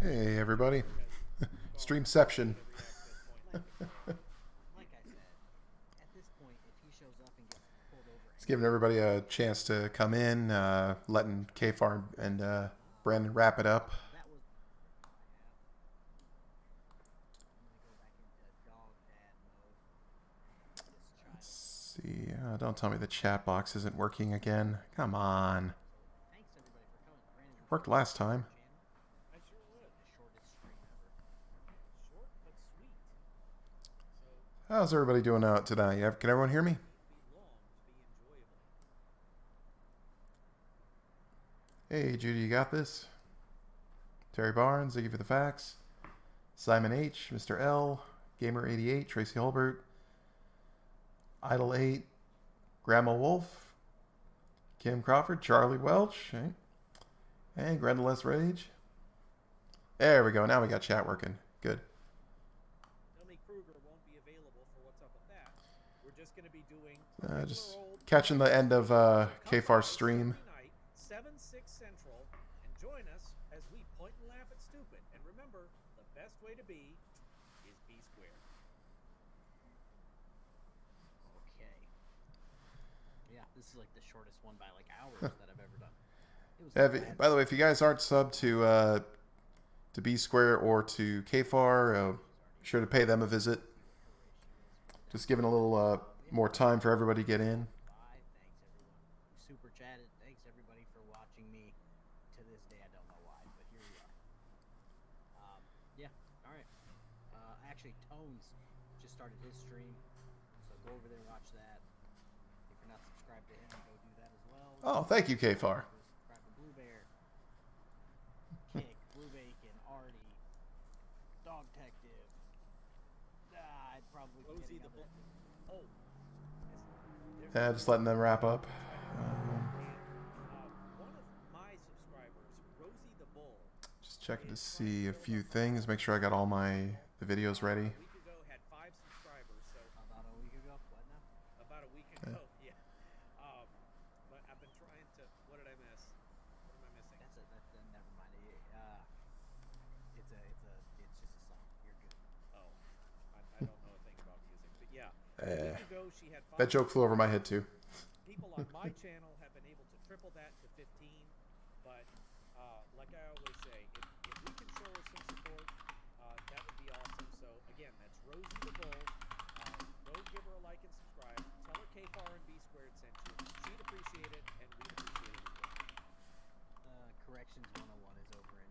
Hey everybody, Streamception. Just giving everybody a chance to come in, letting KFAR and Brandon wrap it up. Let's see, don't tell me the chat box isn't working again. Come on. It worked last time. How's everybody doing out tonight? Can everyone hear me? Hey, Judy, you got this? Terry Barnes, thank you for the facts. Simon H, Mr. L, Gamer88, Tracy Holbert, Idle8, Grandma Wolf, Kim Crawford, Charlie Welch, and Grendeless Rage. There we go. Now we got chat working. Good. Just catching the end of KFAR's stream. 7/6 Central, and join us as we point and laugh at stupid. And remember, the best way to be is B squared. Okay. Yeah, this is like the shortest one by like hours that I've ever done. By the way, if you guys aren't subbed to B Square or to KFAR, be sure to pay them a visit. Just giving a little more time for everybody to get in. Thanks everyone who super chatted. Thanks everybody for watching me. To this day, I don't know why, but here we are. Yeah, all right. Actually, Tones just started his stream, so go over there and watch that. If you're not subscribed to him, go do that as well. Oh, thank you, KFAR. Subscribe to Blue Bear, Kick, Blue Bacon, Artie, Dog Detective. I'd probably Rosie the Bull. Oh. Yeah, just letting them wrap up. One of my subscribers, Rosie the Bull. Just checking to see a few things. Make sure I got all the videos ready. A week ago had 5 subscribers, so About a week ago? What now? about a week ago, yeah. But I've been trying to. What did I miss? What am I missing? Never mind. It's just a song. You're good. Oh, I don't know a thing about music, but yeah. A week ago she had 5. That joke flew over my head too. People on my channel have been able to triple that to 15, but like I always say, if we can show her some support, that would be awesome. So again, that's Rosie the Bull. Go give her a like and subscribe. Tell her KFAR and B Squared sent you. She'd appreciate it, and we'd appreciate it as well. Corrections 101 is over in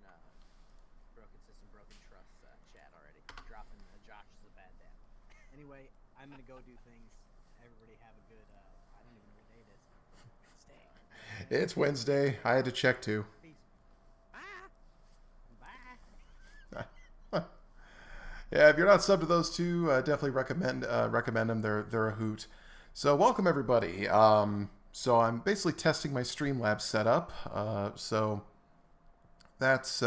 Broken System, Broken Trust chat already. Dropping Josh is a bad dad. Anyway, I'm gonna go do things. Everybody have a good. I don't even know what day it is. Stay. It's Wednesday. I had to check too. Peace. Bye. Yeah, if you're not subbed to those two, definitely recommend them. They're a hoot. So welcome everybody. So I'm basically testing my Streamlabs setup. So that's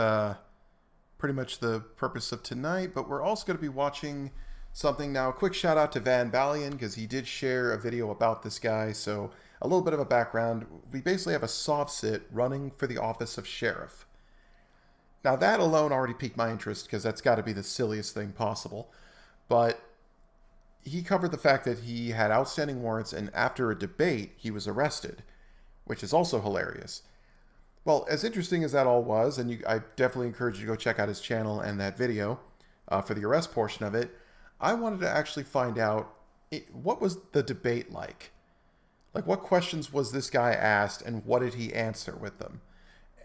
pretty much the purpose of tonight. But we're also going to be watching something now. A quick shout out to Van Balian because he did share a video about this guy. So a little bit of a background. We basically have a soft sit running for the office of sheriff. Now that alone already piqued my interest because that's got to be the silliest thing possible. But he covered the fact that he had outstanding warrants and after a debate he was arrested, which is also hilarious. Well, as interesting as that all was, and I definitely encourage you to go check out his channel and that video for the arrest portion of it, I wanted to actually find out what was the debate like? Like what questions was this guy asked and what did he answer with them?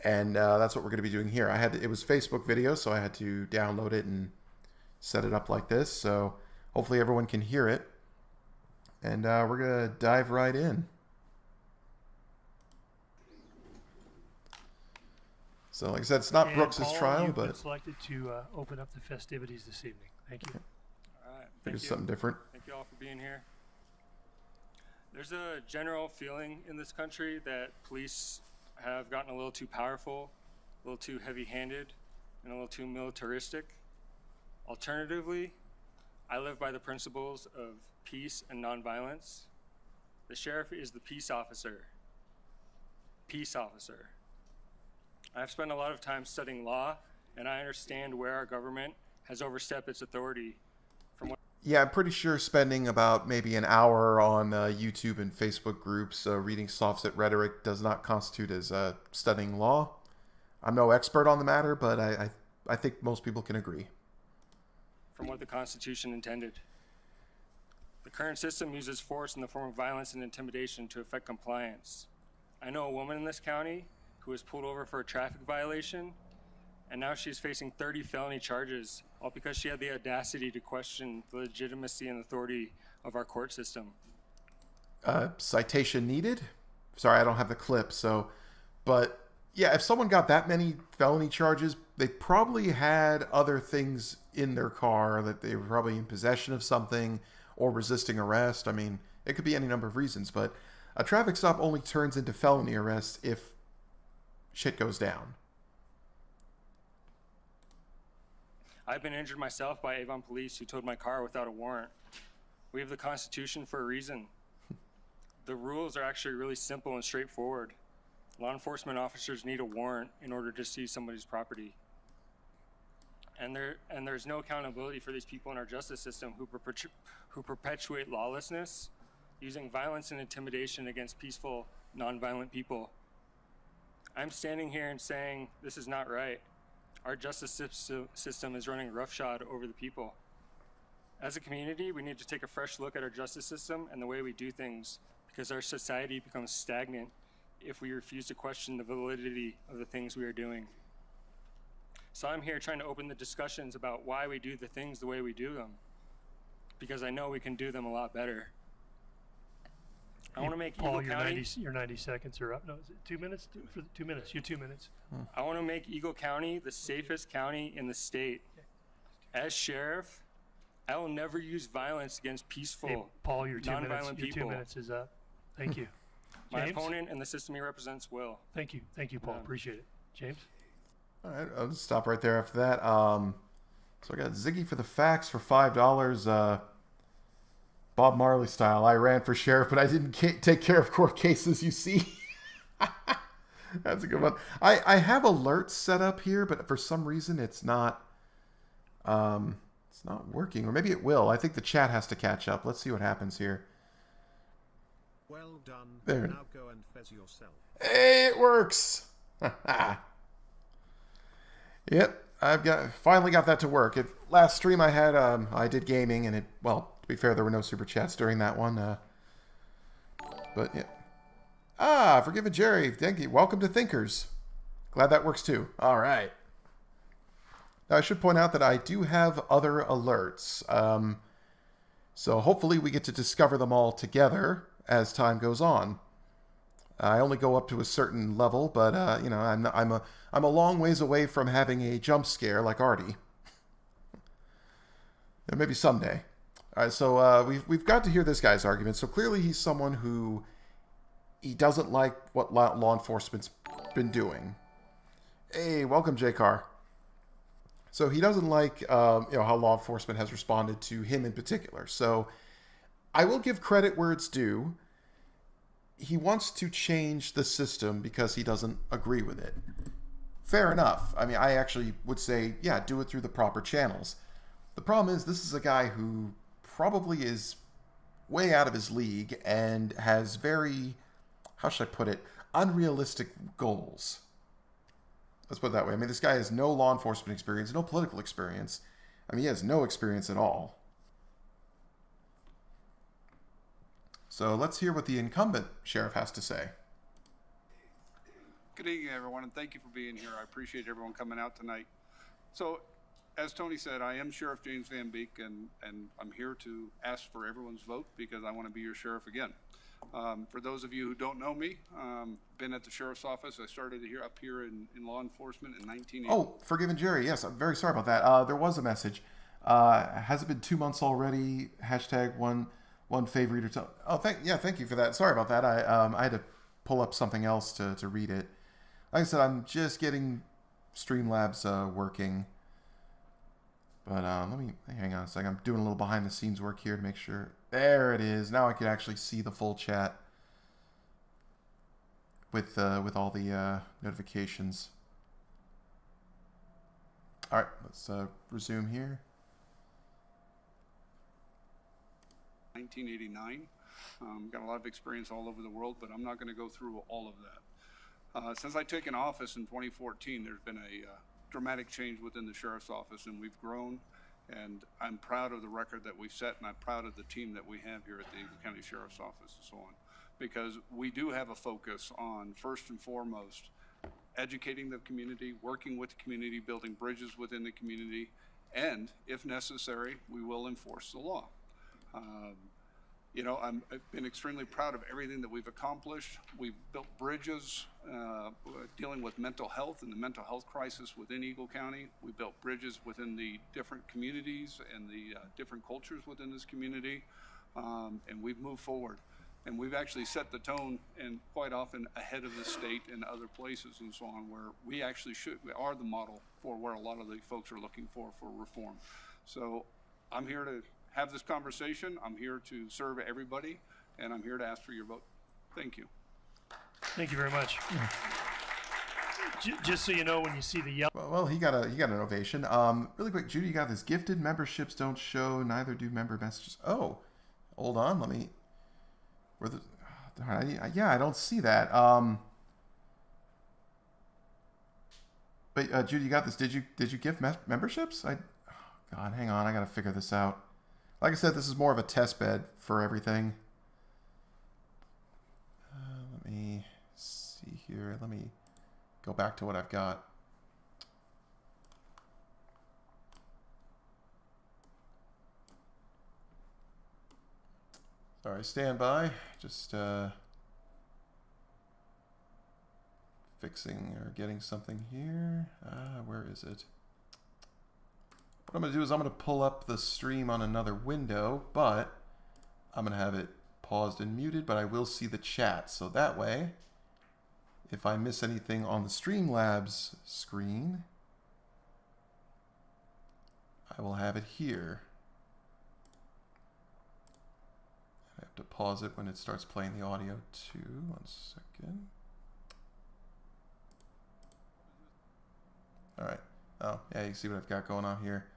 And that's what we're going to be doing here. It was Facebook video, so I had to download it and set it up like this. So hopefully everyone can hear it. And we're going to dive right in. So like I said, it's not Brooks's trial, you've but been selected to open up the festivities this evening. Thank you. All right. figured something different. Thank you all for being here. There's a general feeling in this country that police have gotten a little too powerful, a little too heavy-handed, and a little too militaristic. Alternatively, I live by the principles of peace and nonviolence. The sheriff is the peace officer. Peace officer. I've spent a lot of time studying law and I understand where our government has overstepped its authority. Yeah, I'm pretty sure spending about maybe an hour on YouTube and Facebook groups reading soft rhetoric does not constitute as studying law. I'm no expert on the matter, but I think most people can agree. From what the Constitution intended. The current system uses force in the form of violence and intimidation to effect compliance. I know a woman in this county who was pulled over for a traffic violation, and now she's facing 30 felony charges, all because she had the audacity to question the legitimacy and authority of our court system. Citation needed? Sorry, I don't have the clip, but yeah, if someone got that many felony charges, they probably had other things in their car, that they were probably in possession of something or resisting arrest. I mean, it could be any number of reasons, but a traffic stop only turns into felony arrest if shit goes down. I've been injured myself by Avon police who towed my car without a warrant. We have the Constitution for a reason. The rules are actually really simple and straightforward. Law enforcement officers need a warrant in order to seize somebody's property. And there's no accountability for these people in our justice system who perpetuate lawlessness using violence and intimidation against peaceful, nonviolent people. I'm standing here and saying this is not right. Our justice system is running roughshod over the people. As a community, we need to take a fresh look at our justice system and the way we do things, because our society becomes stagnant if we refuse to question the validity of the things we are doing. So I'm here trying to open the discussions about why we do the things the way we do them, because I know we can do them a lot better. I want to make Paul, Eagle County... your 90 seconds are up. No, is it 2 minutes? For 2 minutes. You 2 minutes. I want to make Eagle County the safest county in the state. As sheriff, I will never use violence against peaceful, Hey, Paul, your 2 minutes. nonviolent Your people. 2 minutes is up. Thank you. My James? opponent and the system he represents will. Thank you, Paul. Yeah. Appreciate it. James. All right, I'll just stop right there after that. So I got Ziggy for the facts for $5. Bob Marley style. I ran for sheriff, but I didn't take care of court cases, you see. That's a good one. I have alerts set up here, but for some reason it's not working. Or maybe it will. I think the chat has to catch up. Let's see what happens here. Well done. There. Now go and fez yourself. Hey, it works. Yep, finally got that to work. Last stream I had, I did gaming, and to be fair, there were no super chats during that one. But yeah. Forgiven Jerry. Thank you. Welcome to Thinkers. Glad that works too. All right. Now I should point out that I do have other alerts. So hopefully we get to discover them all together as time goes on. I only go up to a certain level, but I'm a long ways away from having a jump scare like Artie. Maybe someday. All right, so we've got to hear this guy's argument. So clearly he's someone who he doesn't like what law enforcement's been doing. Hey, welcome, J-Car. So he doesn't like how law enforcement has responded to him in particular. So I will give credit where it's due. He wants to change the system because he doesn't agree with it. Fair enough. I mean, I actually would say, yeah, do it through the proper channels. The problem is this is a guy who probably is way out of his league and has very, how should I put it, unrealistic goals. Let's put it that way. I mean, this guy has no law enforcement experience, no political experience. I mean, he has no experience at all. So let's hear what the incumbent sheriff has to say. Good evening, everyone, and thank you for being here. I appreciate everyone coming out tonight. So, as Tony said, I am Sheriff James Van Beek, and I'm here to ask for everyone's vote because I want to be your sheriff again. For those of you who don't know me, been at the sheriff's office. I started up here in law enforcement in 1980. Oh, forgiven Jerry. Yes, I'm very sorry about that. There was a message. Has it been 2 months already? Hashtag one favorite or something. Oh, thank you for that. Sorry about that. I had to pull up something else to read it. Like I said, I'm just getting Streamlabs working. But let me hang on a second. I'm doing a little behind the scenes work here to make sure. There it is. Now I can actually see the full chat with all the notifications. All right, let's resume here. 1989. Got a lot of experience all over the world, but I'm not going to go through all of that. Since I've taken office in 2014, there's been a dramatic change within the Sheriff's Office, and we've grown, and I'm proud of the record that we've set, and I'm proud of the team that we have here at the Eagle County Sheriff's Office and so on, because we do have a focus on, first and foremost, educating the community, working with the community, building bridges within the community, and if necessary, we will enforce the law. You know, I've been extremely proud of everything that we've accomplished. We've built bridges dealing with mental health and the mental health crisis within Eagle County. We built bridges within the different communities and the different cultures within this community, and we've moved forward. And we've actually set the tone, and quite often ahead of the state and other places and so on, where we actually we are the model for where a lot of the folks are looking for reform. So I'm here to have this conversation. I'm here to serve everybody, and I'm here to ask for your vote. Thank you. Thank you very much. Just so you know, when you see the yellow. Well, he got an ovation. Really quick, Judy, you got this. Gifted memberships don't show, neither do member messages. Oh, hold on. Let me. Where the? Yeah, I don't see that. But Judy, you got this. Did you gift memberships? God, hang on. I gotta figure this out. Like I said, this is more of a test bed for everything. Let me see here. Let me go back to what I've got. Sorry, stand by. Just fixing or getting something here. Where is it? What I'm going to do is I'm going to pull up the stream on another window, but I'm going to have it paused and muted, but I will see the chat. So that way, if I miss anything on the Streamlabs screen, I will have it here. I have to pause it when it starts playing the audio too. 1 second. All right. Oh, yeah, you see what I've got going on here.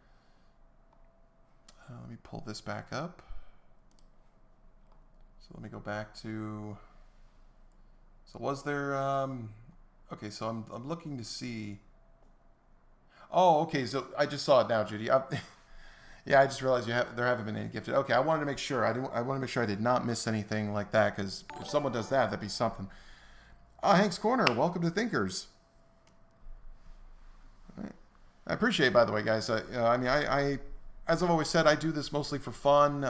Let me pull this back up. So let me go back to. So was there? Okay, so I'm looking to see. Oh, okay. So I just saw it now, Judy. Yeah, I just realized there haven't been any gifted. Okay, I wanted to make sure. I want to make sure I did not miss anything like that, because if someone does that, that'd be something. Hank's Corner. Welcome to Thinkers. All right. I appreciate it, by the way, guys. I mean, I as I've always said, I do this mostly for fun.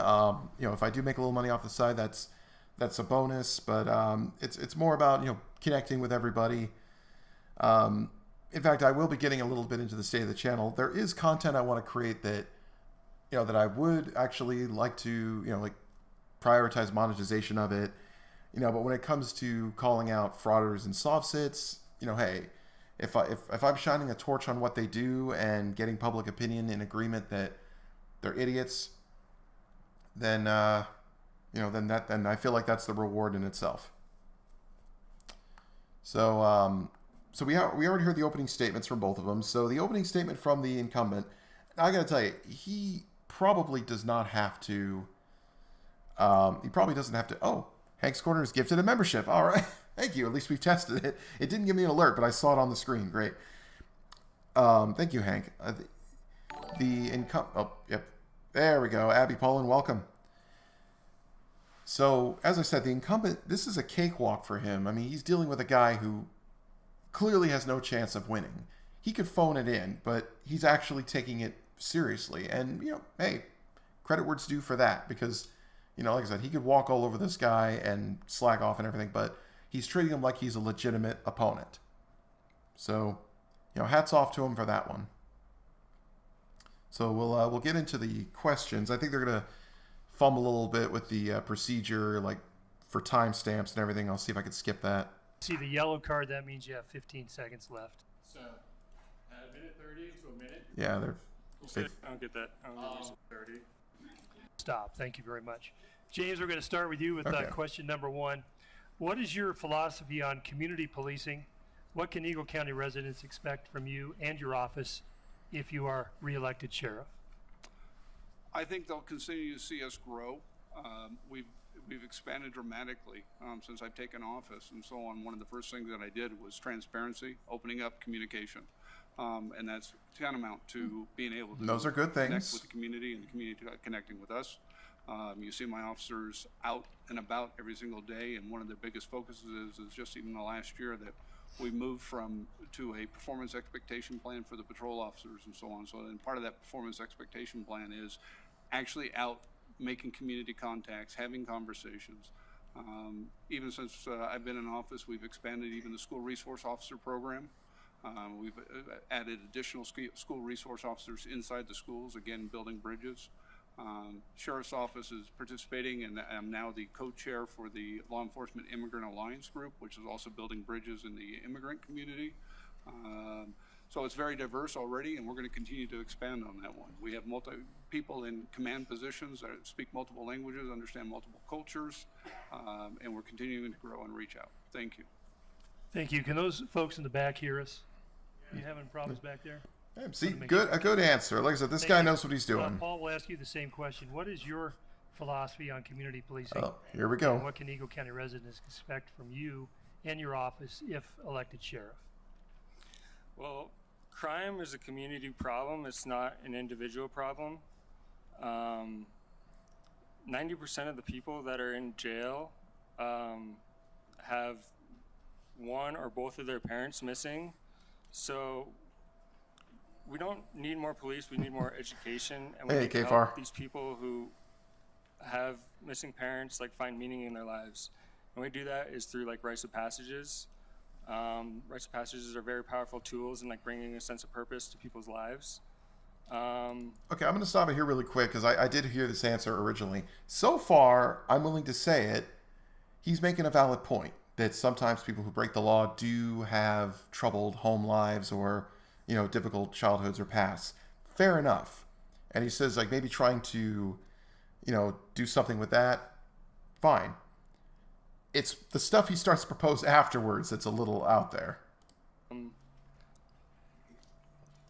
You know, if I do make a little money off the side, that's a bonus. But it's more about, you know, connecting with everybody. In fact, I will be getting a little bit into the state of the channel. There is content I want to create that, you know, that I would actually like to, you know, like prioritize monetization of it. You know, but when it comes to calling out frauders and soft sits, you know, hey, if I'm shining a torch on what they do and getting public opinion in agreement that they're idiots, then you know, then I feel like that's the reward in itself. So so we already heard the opening statements from both of them. So the opening statement from the incumbent, I got to tell you, he probably does not have to. He probably doesn't have to. Oh, Hank's Corner is gifted a membership. All right. Thank you. At least we've tested it. It didn't give me an alert, but I saw it on the screen. Great. Thank you, Hank. Oh, yep. There we go. Abby Poland, welcome. So, as I said, the incumbent, this is a cakewalk for him. I mean, he's dealing with a guy who clearly has no chance of winning. He could phone it in, but he's actually taking it seriously. And, you know, hey, credit where it's due for that, because, you know, like I said, he could walk all over this guy and slack off and everything, but he's treating him like he's a legitimate opponent. So, you know, hats off to him for that one. So we'll get into the questions. I think they're gonna fumble a little bit with the procedure, like for timestamps and everything. I'll see if I can skip that. See the yellow card, that means you have 15 seconds left. So, a minute 30 to a minute. Yeah, I don't get that. I don't get 30. Stop. Thank you very much. James, we're going to start with you with Okay. question number 1. What is your philosophy on community policing? What can Eagle County residents expect from you and your office if you are reelected sheriff? I think they'll continue to see us grow. We've expanded dramatically since I've taken office and so on. One of the first things that I did was transparency, opening up communication. And that's tantamount to being able to Those are good connect things. with the community and the community connecting with us. You see my officers out and about every single day, and one of the biggest focuses is just even the last year that we moved to a performance expectation plan for the patrol officers and so on. So then part of that performance expectation plan is actually out making community contacts, having conversations. Even since I've been in office, we've expanded even the school resource officer program. We've added additional school resource officers inside the schools, again, building bridges. Sheriff's Office is participating, and I'm now the co-chair for the Law Enforcement Immigrant Alliance Group, which is also building bridges in the immigrant community. So it's very diverse already, and we're going to continue to expand on that one. We have people in command positions that speak multiple languages, understand multiple cultures, and we're continuing to grow and reach out. Thank you. Thank you. Can those folks in the back hear us? You having problems back there? See, Make a good answer. Like I said, this guy knows what he's doing. Paul will ask you the same question. What is your philosophy on community policing? Oh, here we And go. what can Eagle County residents expect from you and your office if elected sheriff? Well, crime is a community problem. It's not an individual problem. 90% of the people that are in jail have one or both of their parents missing. So we don't need more police. We need more education. And we Hey, need to KFR. help these people who have missing parents find meaning in their lives. And we do that is through rites of passages. Rites of passages are very powerful tools in bringing a sense of purpose to people's lives. Okay, I'm going to stop it here really quick because I did hear this answer originally. So far, I'm willing to say it. He's making a valid point that sometimes people who break the law do have troubled home lives or, difficult childhoods or pasts. Fair enough. And he says maybe trying to, do something with that. Fine. It's the stuff he starts to propose afterwards that's a little out there.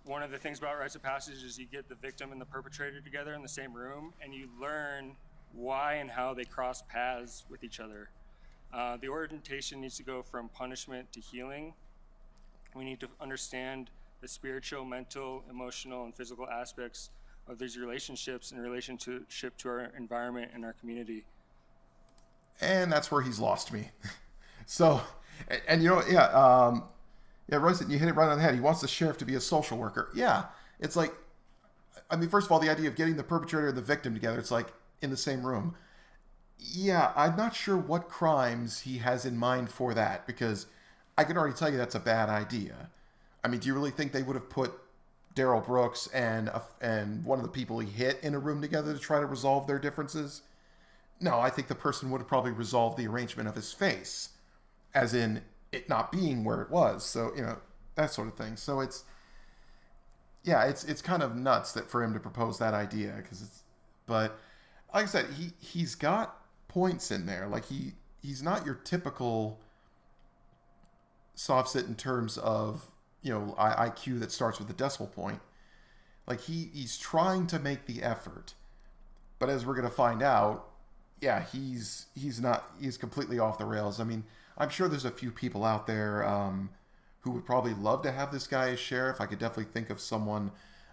One of the things about rites of passage is you get the victim and the perpetrator together in the same room, and you learn why and how they cross paths with each other. The orientation needs to go from punishment to healing. We need to understand the spiritual, mental, emotional, and physical aspects of these relationships in relationship to our environment and our community. And that's where he's lost me. So, and Royce, you hit it right on the head. He wants the sheriff to be a social worker. Yeah, it's first of all, the idea of getting the perpetrator and the victim together, it's in the same room. Yeah, I'm not sure what crimes he has in mind for that, because I can already tell you that's a bad idea. Do you really think they would have put Daryl Brooks and one of the people he hit in a room together to try to resolve their differences? No, I think the person would have probably resolved the arrangement of his face, as in it not being where it was. So, that sort of thing. So it's kind of nuts that for him to propose that idea, but like I said, he's got points in there. He's not your typical soft sit in terms of, IQ that starts with a decimal point. He's trying to make the effort, but as we're going to find out, yeah, he's completely off the rails. I'm sure there's a few people out there who would probably love to have this guy as sheriff. I could definitely think of someone,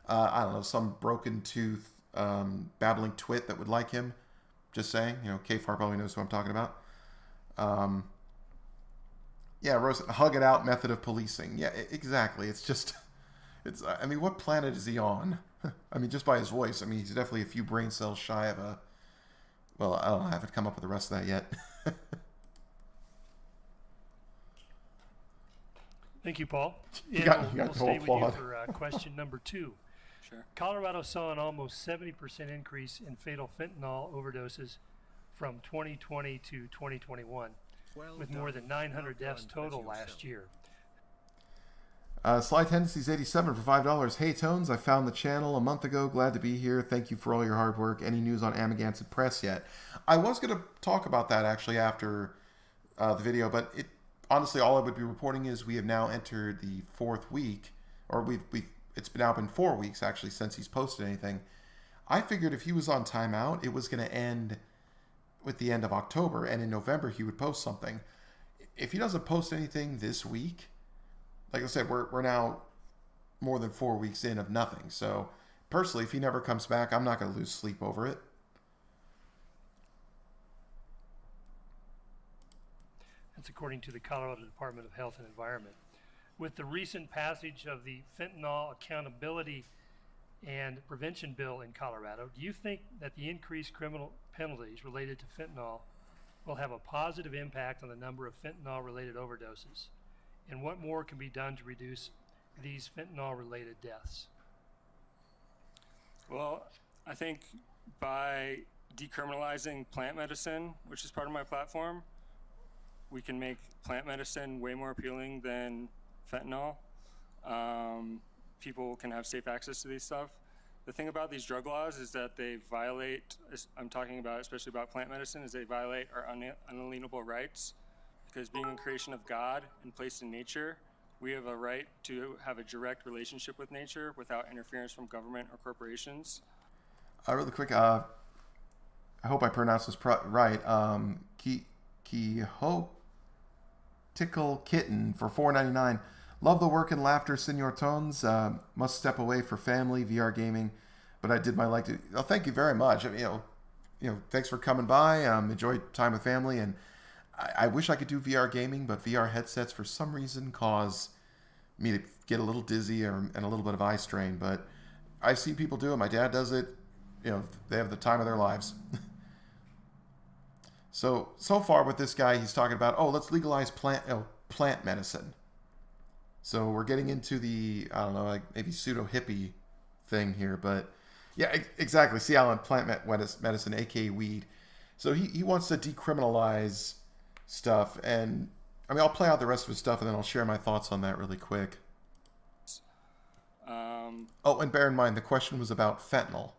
I don't know, some broken tooth, babbling twit that would like him. Just saying, KFAR probably knows who I'm talking about. Yeah, Rose, hug it out method of policing. Yeah, exactly. What planet is he on? Just by his voice, he's definitely a few brain cells shy of a, well, I don't know, I haven't come up with the rest of that yet. Thank you, Paul. You got we'll the stay whole with plot. you for question number 2. Sure. Colorado saw an almost 70% increase in fatal fentanyl overdoses from 2020 to 2021, with more than 900 deaths total last year. Sly Tendencies 87 for $5. Hey Tones, I found the channel a month ago. Glad to be here. Thank you for all your hard work. Any news on Amagansett Press yet? I was going to talk about that actually after the video, but honestly all I would be reporting is we have now entered the 4th week, or it's now been 4 weeks actually since he's posted anything. I figured if he was on timeout, it was going to end with the end of October, and in November he would post something. If he doesn't post anything this week, like I said, we're now more than 4 weeks in of nothing. So personally, if he never comes back, I'm not going to lose sleep over it. That's according to the Colorado Department of Health and Environment. With the recent passage of the Fentanyl Accountability and Prevention Bill in Colorado, do you think that the increased criminal penalties related to fentanyl will have a positive impact on the number of fentanyl-related overdoses? And what more can be done to reduce these fentanyl-related deaths? Well, I think by decriminalizing plant medicine, which is part of my platform, we can make plant medicine way more appealing than fentanyl. People can have safe access to these stuff. The thing about these drug laws is that they violate, I'm talking about especially about plant medicine, is they violate our unalienable rights, because being a creation of God and placed in nature, we have a right to have a direct relationship with nature without interference from government or corporations. Really quick, I hope I pronounced this right. Tickle Kitten for $4.99. Love the work and laughter, Senor Tones. Must step away for family, VR gaming, but I did my like to. Oh, thank you very much. I mean, thanks for coming by. Enjoy time with family, and I wish I could do VR gaming, but VR headsets for some reason cause me to get a little dizzy and a little bit of eye strain. But I've seen people do it. My dad does it. They have the time of their lives. So far with this guy, he's talking about, let's legalize plant medicine. So we're getting into the, I don't know, like maybe pseudo-hippie thing here. But yeah, exactly. See, Alan, plant medicine, aka weed. So he wants to decriminalize stuff. And I mean, I'll play out the rest of his stuff and then I'll share my thoughts on that really quick. And bear in mind, the question was about fentanyl.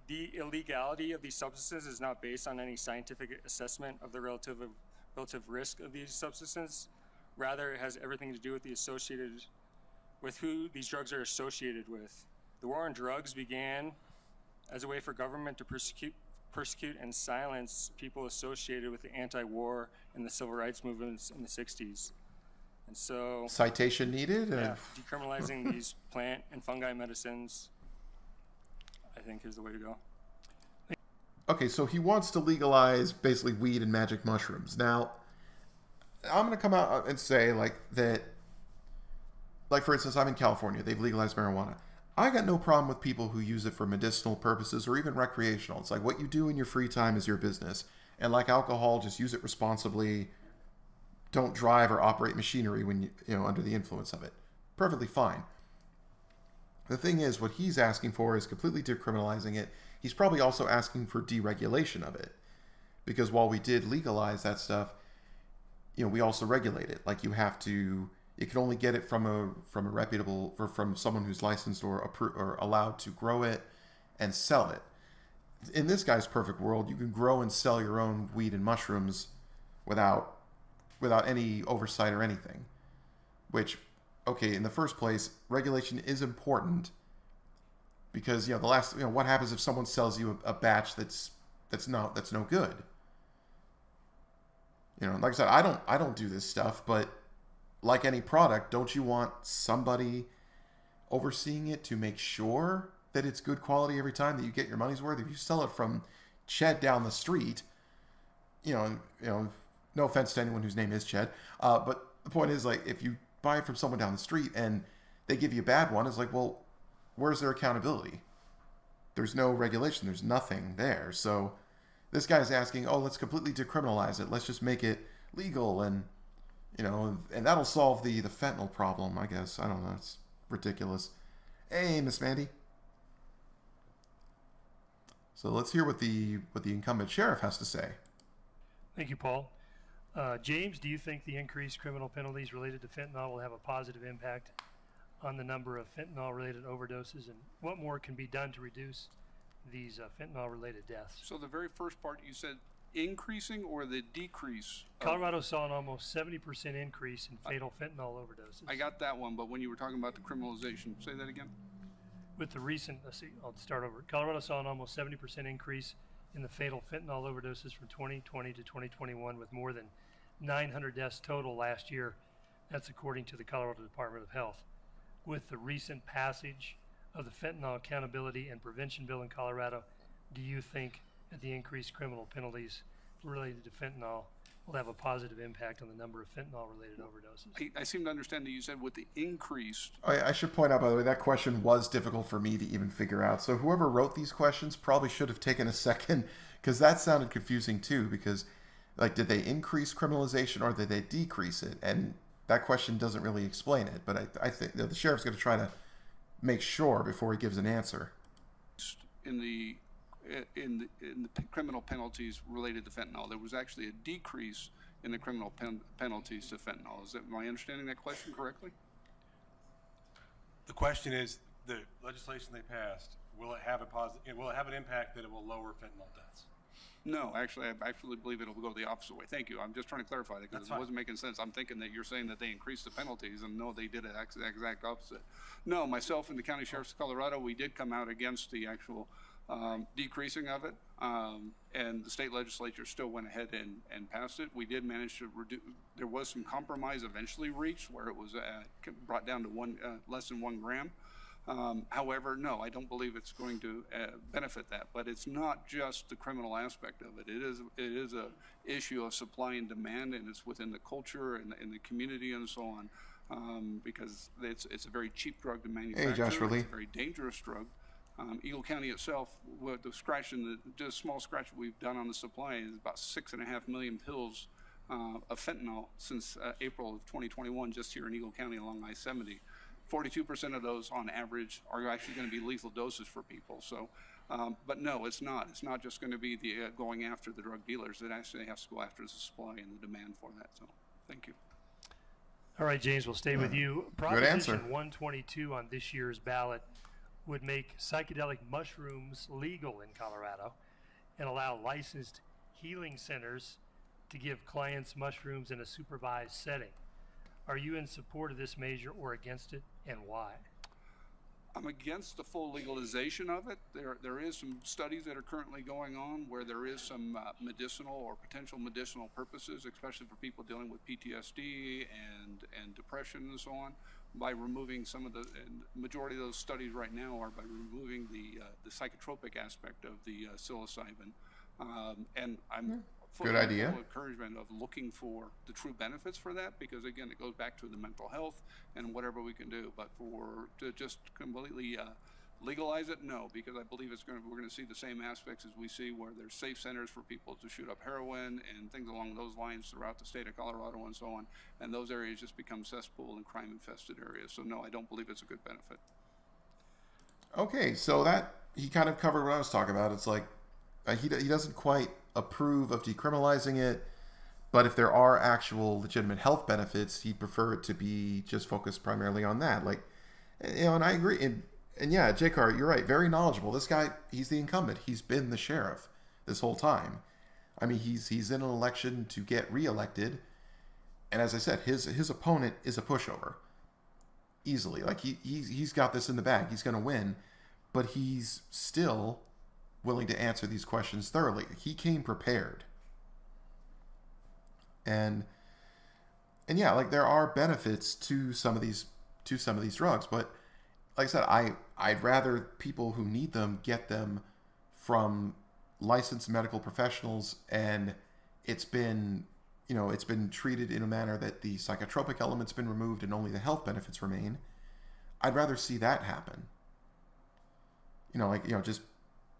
The illegality of these substances is not based on any scientific assessment of the relative risk of these substances. Rather, it has everything to do with who these drugs are associated with. The war on drugs began as a way for government to persecute and silence people associated with the anti-war and the civil rights movements in the 60s. And so... Citation needed? Yeah, decriminalizing these plant and fungi medicines, I think, is the way to go. Okay, so he wants to legalize basically weed and magic mushrooms. Now, I'm going to come out and say that, for instance, I'm in California. They've legalized marijuana. I got no problem with people who use it for medicinal purposes or even recreational. It's like what you do in your free time is your business. And like alcohol, just use it responsibly. Don't drive or operate machinery when you under the influence of it. Perfectly fine. The thing is, what he's asking for is completely decriminalizing it. He's probably also asking for deregulation of it. Because while we did legalize that stuff, we also regulate it. Like you can only get it from a reputable, or from someone who's licensed or allowed to grow it and sell it. In this guy's perfect world, you can grow and sell your own weed and mushrooms without any oversight or anything. Which, okay, in the first place, regulation is important because what happens if someone sells you a batch that's no good? Like I said, I don't do this stuff, but like any product, don't you want somebody overseeing it to make sure that it's good quality every time, that you get your money's worth? If you sell it from Ched down the street, no offense to anyone whose name is Ched, but the point is, like, if you buy it from someone down the street and they give you a bad one, it's like, well, where's their accountability? There's no regulation. There's nothing there. So this guy's asking, let's completely decriminalize it. Let's just make it legal, and that'll solve the fentanyl problem, I guess. I don't know. It's ridiculous. Hey, Miss Mandy. So let's hear what the incumbent sheriff has to say. Thank you, Paul. James, do you think the increased criminal penalties related to fentanyl will have a positive impact on the number of fentanyl-related overdoses, and what more can be done to reduce these fentanyl-related deaths? So the very first part you said, increasing or the decrease? Colorado saw an almost 70% increase in fatal fentanyl overdoses. I got that one, but when you were talking about the criminalization, say that again? With the recent, I'll start over. Colorado saw an almost 70% increase in the fatal fentanyl overdoses from 2020 to 2021, with more than 900 deaths total last year. That's according to the Colorado Department of Health. With the recent passage of the Fentanyl Accountability and Prevention Bill in Colorado, do you think that the increased criminal penalties related to fentanyl will have a positive impact on the number of fentanyl-related overdoses? I seem to understand that you said with the increased. I should point out, by the way, that question was difficult for me to even figure out. So whoever wrote these questions probably should have taken a second, because that sounded confusing too. Because, like, did they increase criminalization or did they decrease it? And that question doesn't really explain it. But I think the sheriff's going to try to make sure before he gives an answer. In the criminal penalties related to fentanyl, there was actually a decrease in the criminal penalties to fentanyl. Am I understanding that question correctly? The question is, the legislation they passed, will it have an impact that it will lower fentanyl deaths? No, actually, I actually believe it'll go the opposite way. Thank you. I'm just trying to clarify that because it wasn't making sense. I'm thinking that you're saying that they increased the penalties, and no, they did it exact opposite. No, myself and the County Sheriffs of Colorado, we did come out against the actual decreasing of it, and the state legislature still went ahead and passed it. We did manage to reduce. There was some compromise eventually reached where it was brought down to less than 1 gram. However, no, I don't believe it's going to benefit that. But it's not just the criminal aspect of it. It is a issue of supply and demand, and it's within the culture and the community and so on, because it's a very cheap drug to manufacture. Hey, Josh, really? It's a very dangerous drug. Eagle County itself, with the scratch and just small scratch we've done on the supply, is about 6.5 million pills of fentanyl since April of 2021, just here in Eagle County along I-70. 42% of those on average are actually going to be lethal doses for people. So, but no, it's not. It's not just going to be the going after the drug dealers. It actually has to go after the supply and the demand for that. So, thank you. All right, James, we'll stay with you. Good answer. Proposition 122 on this year's ballot would make psychedelic mushrooms legal in Colorado and allow licensed healing centers to give clients mushrooms in a supervised setting. Are you in support of this measure or against it, and why? I'm against the full legalization of it. There is some studies that are currently going on where there is some medicinal or potential medicinal purposes, especially for people dealing with PTSD and depression and so on, by removing some of the, and majority of those studies right now are by removing the psychotropic aspect of the psilocybin. And I'm Good idea. full encouragement of looking for the true benefits for that, because again, it goes back to the mental health and whatever we can do. But to just completely legalize it, no, because I believe we're going to see the same aspects as we see where there's safe centers for people to shoot up heroin and things along those lines throughout the state of Colorado and so on. And those areas just become cesspool and crime-infested areas. So no, I don't believe it's a good benefit. Okay, so that he kind of covered what I was talking about. It's like he doesn't quite approve of decriminalizing it, but if there are actual legitimate health benefits, he'd prefer it to be just focused primarily on that. Like, you know, and I agree. And yeah, J-Car, you're right. Very knowledgeable. This guy, he's the incumbent. He's been the sheriff this whole time. I mean, he's in an election to get reelected, and as I said, his opponent is a pushover. Easily, like he's got this in the bag. He's going to win, but he's still willing to answer these questions thoroughly. He came prepared. And yeah, like there are benefits to some of these drugs, but like I said, I'd rather people who need them get them from licensed medical professionals, and it's been treated in a manner that the psychotropic element's been removed and only the health benefits remain. I'd rather see that happen. Just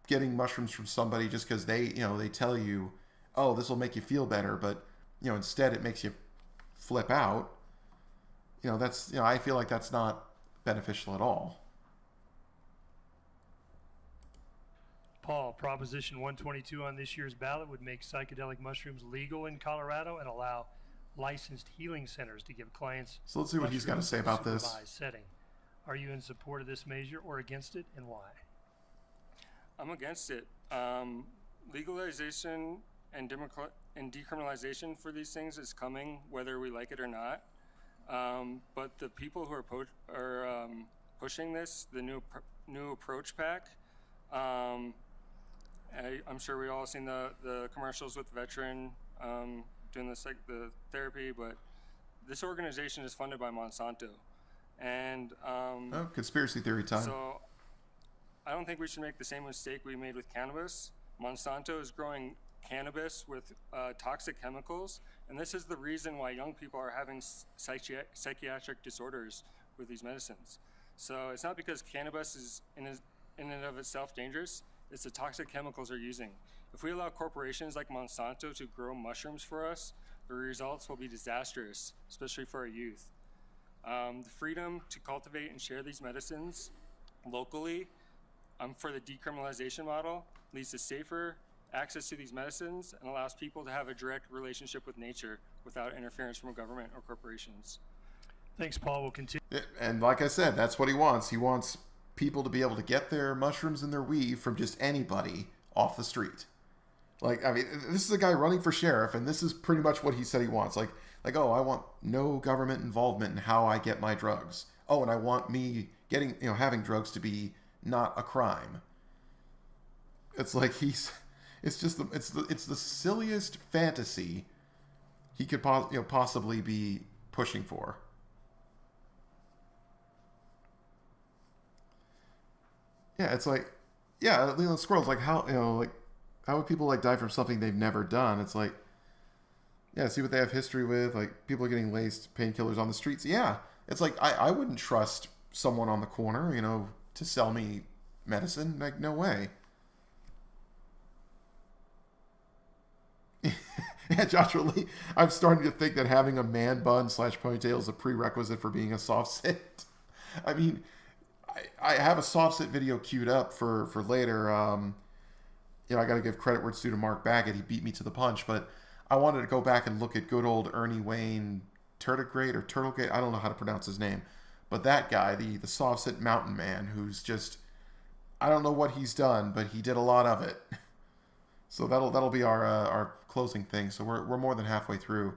getting mushrooms from somebody just because they tell you, oh, this will make you feel better, but instead it makes you flip out. I feel like that's not beneficial at all. Paul, Proposition 122 on this year's ballot would make psychedelic mushrooms legal in Colorado and allow licensed healing centers to give clients. So let's see what he's got to say about this. Setting. Are you in support of this measure or against it, and why? I'm against it. Legalization and decriminalization for these things is coming, whether we like it or not. But the people who are pushing this, the new approach pack, I'm sure we all seen the commercials with the veteran doing the therapy, but this organization is funded by Monsanto, and conspiracy theory time. So I don't think we should make the same mistake we made with cannabis. Monsanto is growing cannabis with toxic chemicals, and this is the reason why young people are having psychiatric disorders with these medicines. So it's not because cannabis is in and of itself dangerous, it's the toxic chemicals they're using. If we allow corporations like Monsanto to grow mushrooms for us, the results will be disastrous, especially for our youth. The freedom to cultivate and share these medicines locally for the decriminalization model leads to safer access to these medicines and allows people to have a direct relationship with nature without interference from government or corporations. Thanks, Paul. We'll continue. And like I said, that's what he wants. He wants people to be able to get their mushrooms and their weed from just anybody off the street. Like, I mean, this is a guy running for sheriff, and this is pretty much what he said he wants. Like, oh, I want no government involvement in how I get my drugs. Oh, and I want me getting, having drugs to be not a crime. It's like it's the silliest fantasy he could possibly be pushing for. Yeah, it's like, Leland Squirrel's like, how would people die from something they've never done? It's like, see what they have history with, like people getting laced painkillers on the streets. Yeah, it's like I wouldn't trust someone on the corner, to sell me medicine. Like, no way. Yeah, Joshua Lee, I'm starting to think that having a man bun / ponytail is a prerequisite for being a soft sit. I mean, I have a soft sit video queued up for later. I got to give credit where it's due to Mark Baggett. He beat me to the punch, but I wanted to go back and look at good old Ernie Wayne Turtlegate. I don't know how to pronounce his name, but that guy, the soft sit mountain man, who's just, I don't know what he's done, but he did a lot of it. So that'll be our closing thing. So we're more than halfway through,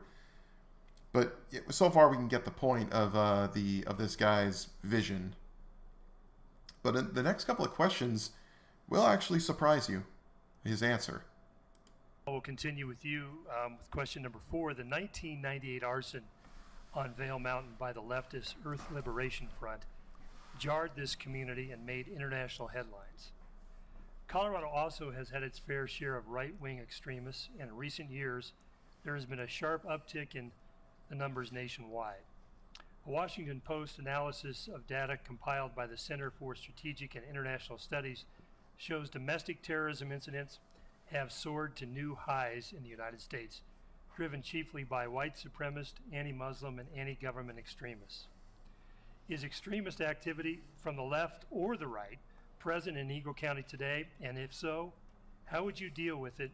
but so far we can get the point of this guy's vision. But in the next couple of questions will actually surprise you. His answer. We'll continue with you with question number 4. The 1998 arson on Vail Mountain by the leftist Earth Liberation Front jarred this community and made international headlines. Colorado also has had its fair share of right-wing extremists, and in recent years there has been a sharp uptick in the numbers nationwide. A Washington Post analysis of data compiled by the Center for Strategic and International Studies shows domestic terrorism incidents have soared to new highs in the United States, driven chiefly by white supremacist, anti-Muslim, and anti-government extremists. Is extremist activity from the left or the right present in Eagle County today? And if so, how would you deal with it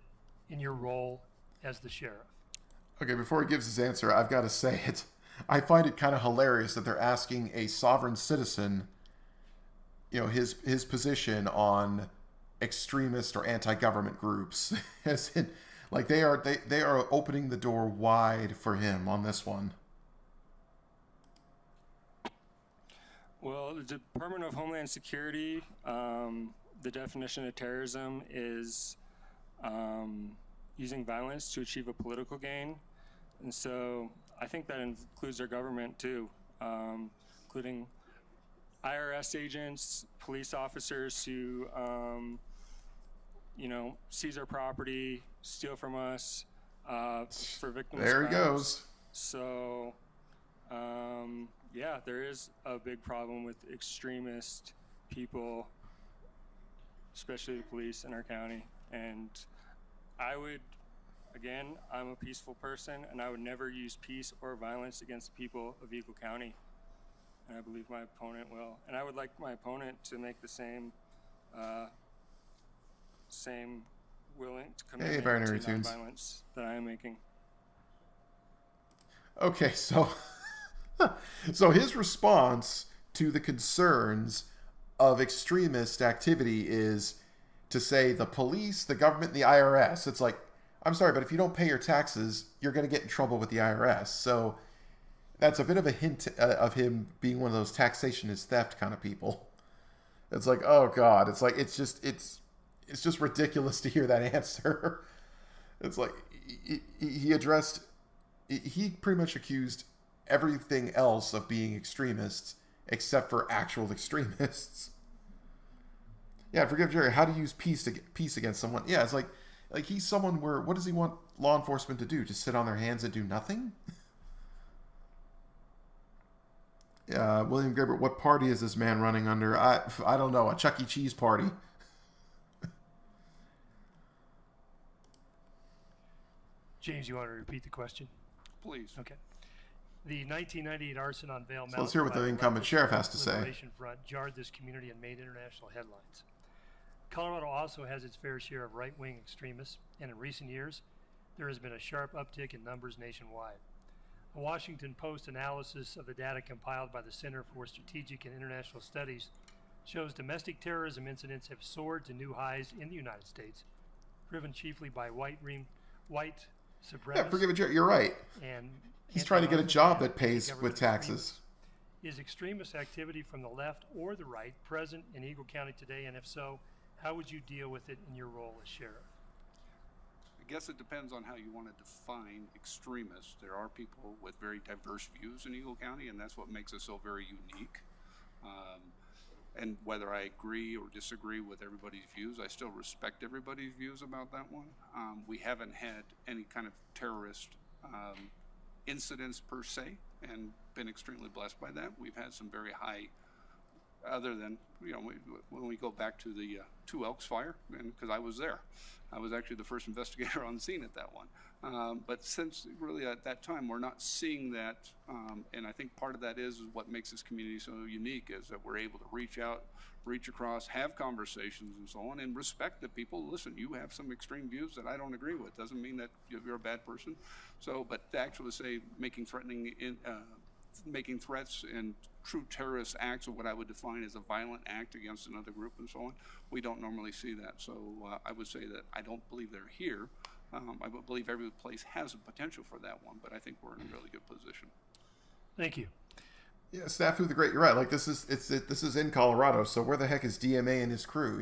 in your role as the sheriff? Okay, before he gives his answer, I've got to say it. I find it kind of hilarious that they're asking a sovereign citizen, his position on extremist or anti-government groups. As in, like they are opening the door wide for him on this one. Well, the Department of Homeland Security, the definition of terrorism is using violence to achieve a political gain. And so I think that includes our government too, including IRS agents, police officers who, seize our property, steal from us for victims. There he goes. So, there is a big problem with extremist people, especially the police in our county. And I'm a peaceful person, and I would never use peace or violence against the people of Eagle County. And I believe my opponent will. And I would like my opponent to make the same willing to commitment to non-violence that I am making. Okay, so his response to the concerns of extremist activity is to say the police, the government, the IRS. It's like, I'm sorry, but if you don't pay your taxes, you're going to get in trouble with the IRS. So that's a bit of a hint of him being one of those taxation is theft kind of people. It's like, oh God, it's like, it's just ridiculous to hear that answer. It's like he pretty much accused everything else of being extremists except for actual extremists. Yeah, forgive Jerry. How to use peace against someone? Yeah, it's like he's someone where what does he want law enforcement to do? Just sit on their hands and do nothing? Yeah, William Gilbert. What party is this man running under? I don't know. A Chuck E. Cheese party. James, you want to repeat the question? Please. Okay. The 1998 arson on Vail Mountain. So let's hear what the incumbent sheriff has to say. Liberation Front jarred this community and made international headlines. Colorado also has its fair share of right-wing extremists, and in recent years, there has been a sharp uptick in numbers nationwide. A Washington Post analysis of the data compiled by the Center for Strategic and International Studies shows domestic terrorism incidents have soared to new highs in the United States, driven chiefly by white supremacists. Yeah, forgive it, Jerry. You're right. And he's trying to get a job that pays with taxes. Is extremist activity from the left or the right present in Eagle County today? And if so, how would you deal with it in your role as sheriff? I guess it depends on how you want to define extremists. There are people with very diverse views in Eagle County, and that's what makes us so very unique. And whether I agree or disagree with everybody's views, I still respect everybody's views about that one. We haven't had any kind of terrorist incidents per se, and been extremely blessed by that. We've had some very high, other than, when we go back to the Two Elks fire, and because I was there. I was actually the first investigator on scene at that one. But since really at that time, we're not seeing that, and I think part of that is what makes this community so unique is that we're able to reach out, reach across, have conversations and so on, and respect that people, listen, you have some extreme views that I don't agree with. Doesn't mean that you're a bad person. So, but to actually say making threats and true terrorist acts, or what I would define as a violent act against another group and so on, we don't normally see that. So I would say that I don't believe they're here. I would believe every place has a potential for that one, but I think we're in a really good position. Thank you. Yeah, Snafu the Great, you're right. Like this is in Colorado, so where the heck is DMA and his crew,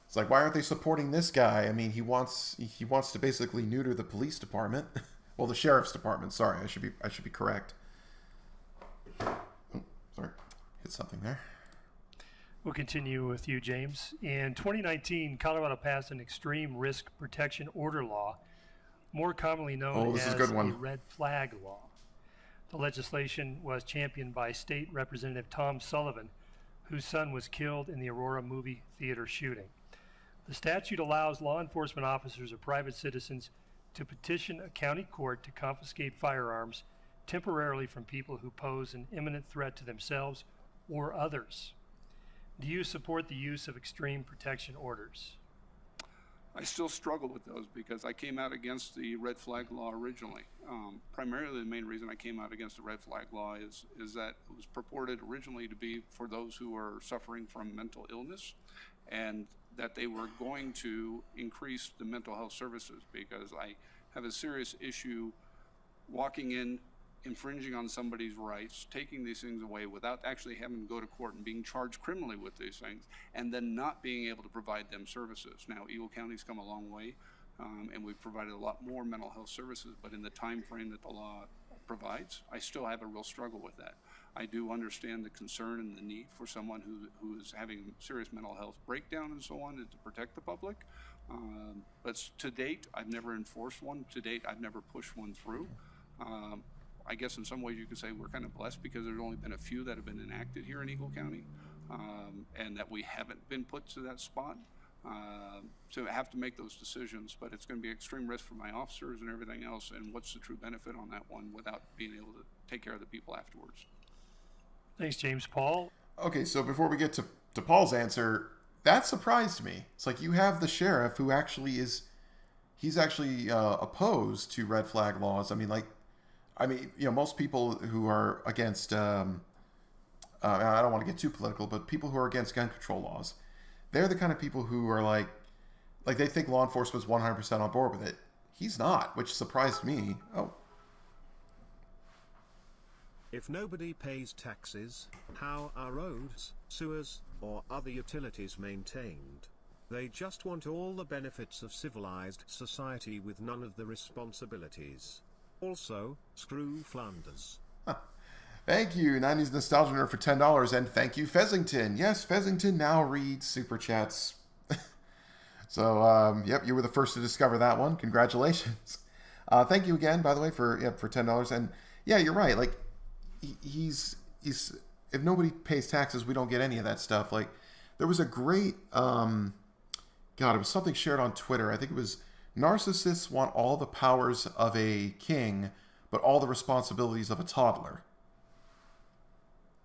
It's like, why aren't they supporting this guy? I mean, he wants to basically neuter the police department. Well, the sheriff's department, sorry, I should be correct. Oh, sorry. Hit something there. We'll continue with you, James. In 2019, Colorado passed an extreme risk protection order law, more commonly known as the red flag law. The legislation was championed by State Representative Tom Sullivan, whose son was killed in the Aurora movie theater shooting. The statute allows law enforcement officers or private citizens to petition a county court to confiscate firearms temporarily from people who pose an imminent threat to themselves or others. Do you support the use of extreme protection orders? I still struggle with those because I came out against the red flag law originally. Primarily the main reason I came out against the red flag law is that it was purported originally to be for those who are suffering from mental illness, and that they were going to increase the mental health services, because I have a serious issue walking in, infringing on somebody's rights, taking these things away without actually having to go to court and being charged criminally with these things, and then not being able to provide them services. Now, Eagle County's come a long way, and we've provided a lot more mental health services, but in the time frame that the law provides, I still have a real struggle with that. I do understand the concern and the need for someone who is having serious mental health breakdown and so on, and to protect the public. But to date, I've never enforced one. To date, I've never pushed one through. I guess in some ways you could say we're kind of blessed because there's only been a few that have been enacted here in Eagle County, and that we haven't been put to that spot. So I have to make those decisions, but it's going to be extreme risk for my officers and everything else, and what's the true benefit on that one without being able to take care of the people afterwards. Thanks, James. Paul? Okay, so before we get to Paul's answer, that surprised me. It's like you have the sheriff who actually he's actually opposed to red flag laws. I mean, most people who are against, I don't want to get too political, but people who are against gun control laws, they're the kind of people who are like, Like, they think law enforcement's 100% on board with it. He's not, which surprised me. Oh. If nobody pays taxes, how are roads, sewers, or other utilities maintained? They just want all the benefits of civilized society with none of the responsibilities. Also, screw Flanders. Thank you, 90s Nostalgia Nerd, for $10. And thank you, Fezzington. Yes, Fezzington now reads Super Chats. So, yep, you were the first to discover that one. Congratulations. Thank you again, by the way, for $10. And yeah, you're right. Like, he's if nobody pays taxes, we don't get any of that stuff. Like, there was a great, God, it was something shared on Twitter. I think it was, narcissists want all the powers of a king, but all the responsibilities of a toddler.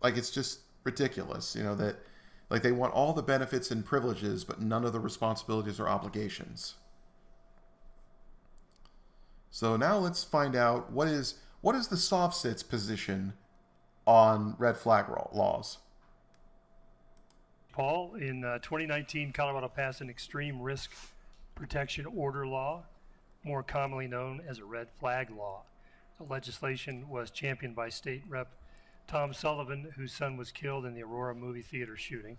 Like, it's just ridiculous, you know, that, like, they want all the benefits and privileges, but none of the responsibilities or obligations. So now let's find out what is the soft sit's position on red flag laws. Paul, in 2019, Colorado passed an extreme risk protection order law, more commonly known as a red flag law. The legislation was championed by State Rep. Tom Sullivan, whose son was killed in the Aurora movie theater shooting.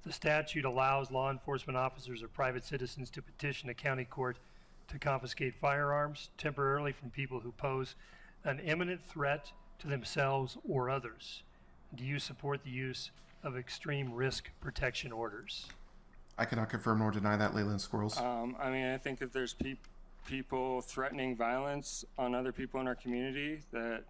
The statute allows law enforcement officers or private citizens to petition a county court to confiscate firearms temporarily from people who pose an imminent threat to themselves or others. Do you support the use of extreme risk protection orders? I cannot confirm nor deny that, Leyland Squirrels. I mean, I think if there's people threatening violence on other people in our community, that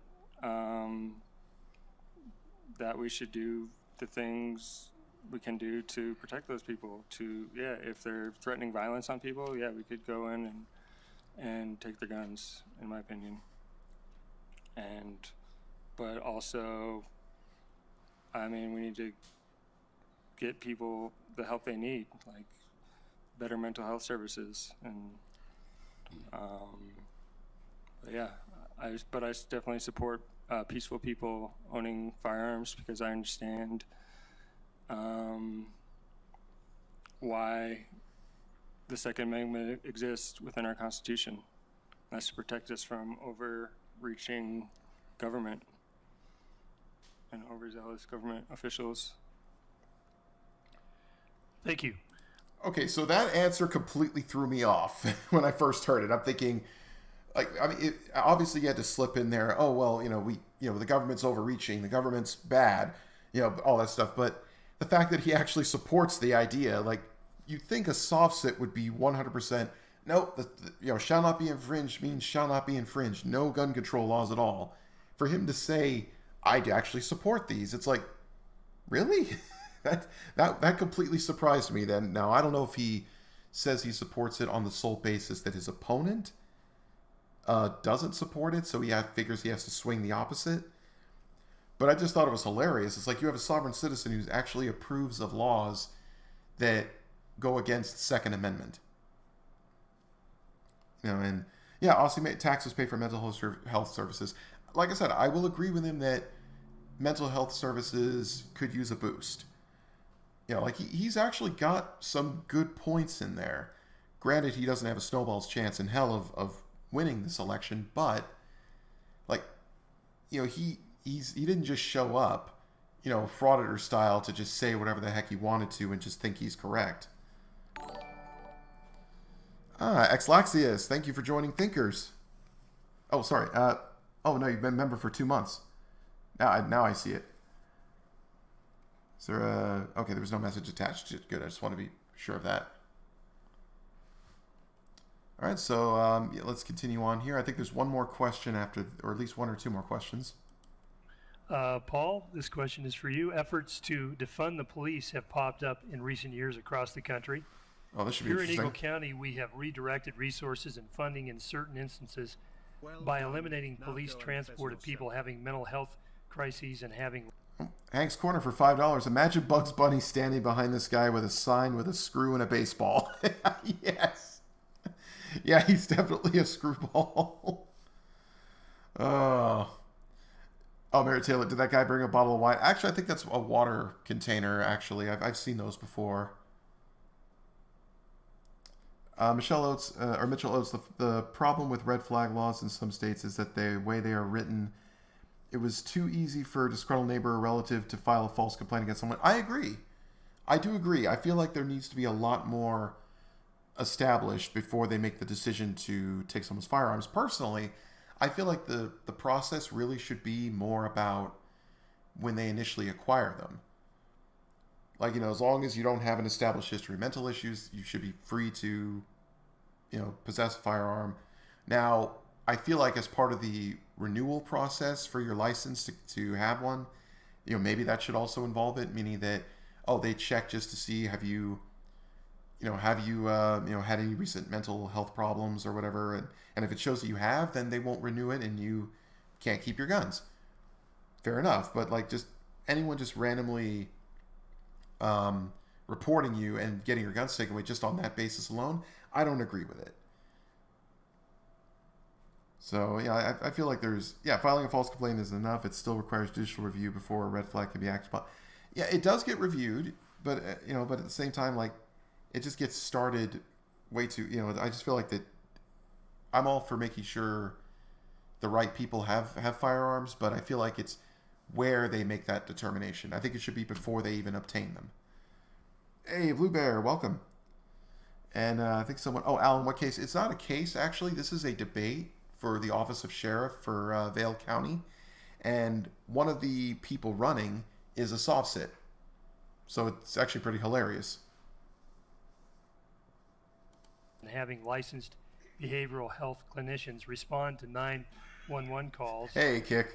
that we should do the things we can do to protect those people. If they're threatening violence on people, yeah, we could go in and take their guns, in my opinion. But also, I mean, we need to get people the help they need, like better mental health services, and I definitely support peaceful people owning firearms, because I understand why the Second Amendment exists within our Constitution. That's to protect us from overreaching government and overzealous government officials. Thank you. Okay, so that answer completely threw me off when I first heard it. I'm thinking, like, I mean, obviously you had to slip in there. Oh well, the government's overreaching, the government's bad, all that stuff. But the fact that he actually supports the idea, like, you'd think a soft sit would be 100%. No, shall not be infringed means shall not be infringed. No gun control laws at all. For him to say, I actually support these, it's like, really? That completely surprised me then. Now, I don't know if he says he supports it on the sole basis that his opponent doesn't support it, so he figures he has to swing the opposite. But I just thought it was hilarious. It's like you have a sovereign citizen who actually approves of laws that go against Second Amendment. And yeah, Aussie taxes pay for mental health services. Like I said, I will agree with him that mental health services could use a boost. Like he's actually got some good points in there. Granted, he doesn't have a snowball's chance in hell of winning this election, but like, he didn't just show up, frauditor style to just say whatever the heck he wanted to and just think he's correct. Exlaxius, thank you for joining Thinkers. Oh, sorry. Oh no, you've been a member for 2 months. Now I see it. Is there okay, there was no message attached. Good, I just want to be sure of that. All right, so let's continue on here. I think there's one more question after, or at least one or two more questions. Paul, this question is for you. Efforts to defund the police have popped up in recent years across the country. Oh, this should be Here in interesting. Eagle County, we have redirected resources and funding in certain instances by eliminating police transport of people having mental health crises and having... Hank's Corner for $5. Imagine Bugs Bunny standing behind this guy with a sign with a screw and a baseball. Yes. Yeah, he's definitely a screwball. Oh, Mary Taylor, did that guy bring a bottle of wine? Actually, I think that's a water container, actually. I've seen those before. Mitchell Oates, the problem with red flag laws in some states is that the way they are written, it was too easy for a disgruntled neighbor or relative to file a false complaint against someone. I agree. I do agree. I feel like there needs to be a lot more established before they make the decision to take someone's firearms. Personally, I feel like the process really should be more about when they initially acquire them. Like, as long as you don't have an established history of mental issues, you should be free to, possess a firearm. Now, I feel like as part of the renewal process for your license to have one, maybe that should also involve it, meaning that, they check just to see have you had any recent mental health problems or whatever, and if it shows that you have, then they won't renew it and you can't keep your guns. Fair enough, but like just anyone just randomly reporting you and getting your guns taken away just on that basis alone, I don't agree with it. So yeah, I feel like filing a false complaint isn't enough. It still requires judicial review before a red flag can be acted upon. Yeah, it does get reviewed, but but at the same time, like, it just gets started way too. I just feel like that. I'm all for making sure the right people have firearms, but I feel like it's where they make that determination. I think it should be before they even obtain them. Hey, Blue Bear, welcome. And I think someone... Oh, Alan, what case? It's not a case, actually. This is a debate for the office of sheriff for Vale County. And one of the people running is a soft sit. So it's actually pretty hilarious. And having licensed behavioral health clinicians respond to 911 calls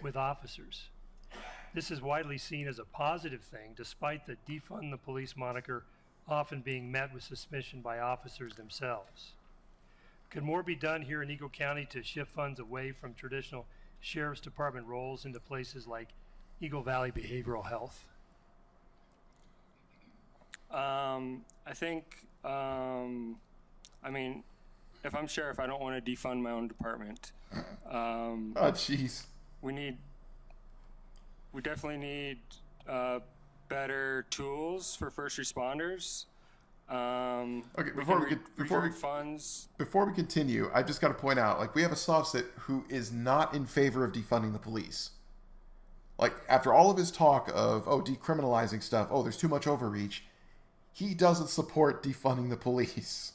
with officers. This is widely seen as a positive thing, despite the defund the police moniker often being met with suspicion by officers themselves. Could more be done here in Eagle County to shift funds away from traditional sheriff's department roles into places like Eagle Valley Behavioral Health? I think, if I'm sheriff, I don't want to defund my own department. Oh, jeez. We definitely need better tools for first responders. Okay, before we continue, I just got to point out, like, we have a soft sit who is not in favor of defunding the police. Like, after all of his talk of decriminalizing stuff, there's too much overreach, he doesn't support defunding the police.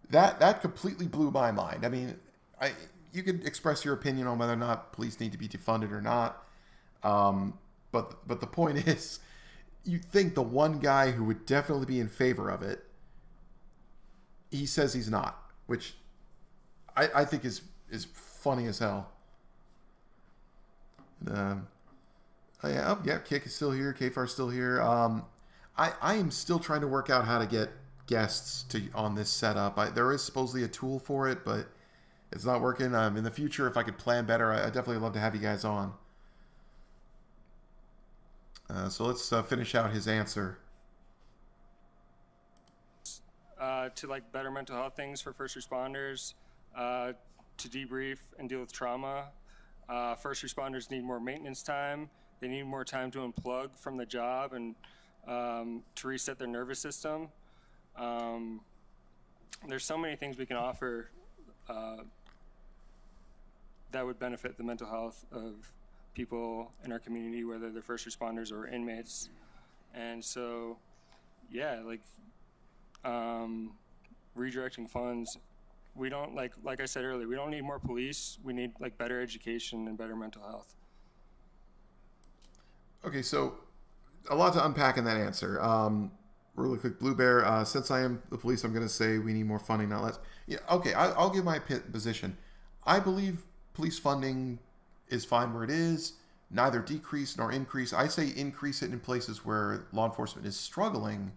That completely blew my mind. I mean, you could express your opinion on whether or not police need to be defunded or not. But the point is, you think the one guy who would definitely be in favor of it, he says he's not, which I think is funny as hell. Kick is still here. KFAR's still here. I am still trying to work out how to get guests on this setup. There is supposedly a tool for it, but it's not working. In the future, if I could plan better, I definitely love to have you guys on. So let's finish out his answer. To better mental health things for first responders, to debrief and deal with trauma. First responders need more maintenance time. They need more time to unplug from the job and to reset their nervous system. There's so many things we can offer that would benefit the mental health of people in our community, whether they're first responders or inmates. And so, redirecting funds. We don't, like I said earlier, we don't need more police. We need better education and better mental health. Okay, so a lot to unpack in that answer. Really quick, Blue Bear, since I am the police, I'm going to say we need more funding, not less. Yeah, okay, I'll give my position. I believe police funding is fine where it is, neither decrease nor increase. I say increase it in places where law enforcement is struggling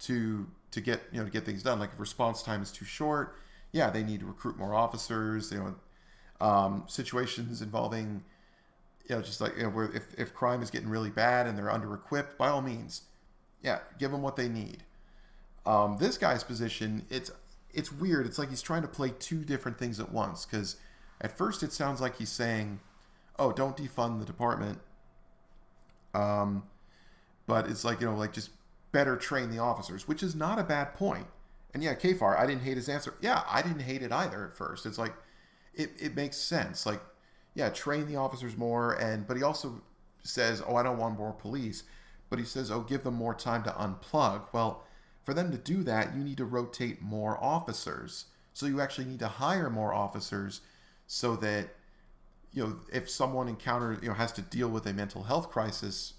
to get things done. Like if response time is too short, they need to recruit more officers. Situations involving where if crime is getting really bad and they're under equipped, by all means, give them what they need. This guy's position, it's weird. It's like he's trying to play two different things at once, because at first it sounds like he's saying, don't defund the department. But it's just better train the officers, which is not a bad point. And yeah, Kfar, I didn't hate his answer. Yeah, I didn't hate it either at first. It's like, it makes sense. Like, yeah, train the officers more, but he also says, oh, I don't want more police. But he says, oh, give them more time to unplug. Well, for them to do that, you need to rotate more officers. So you actually need to hire more officers so that, if someone has to deal with a mental health crisis,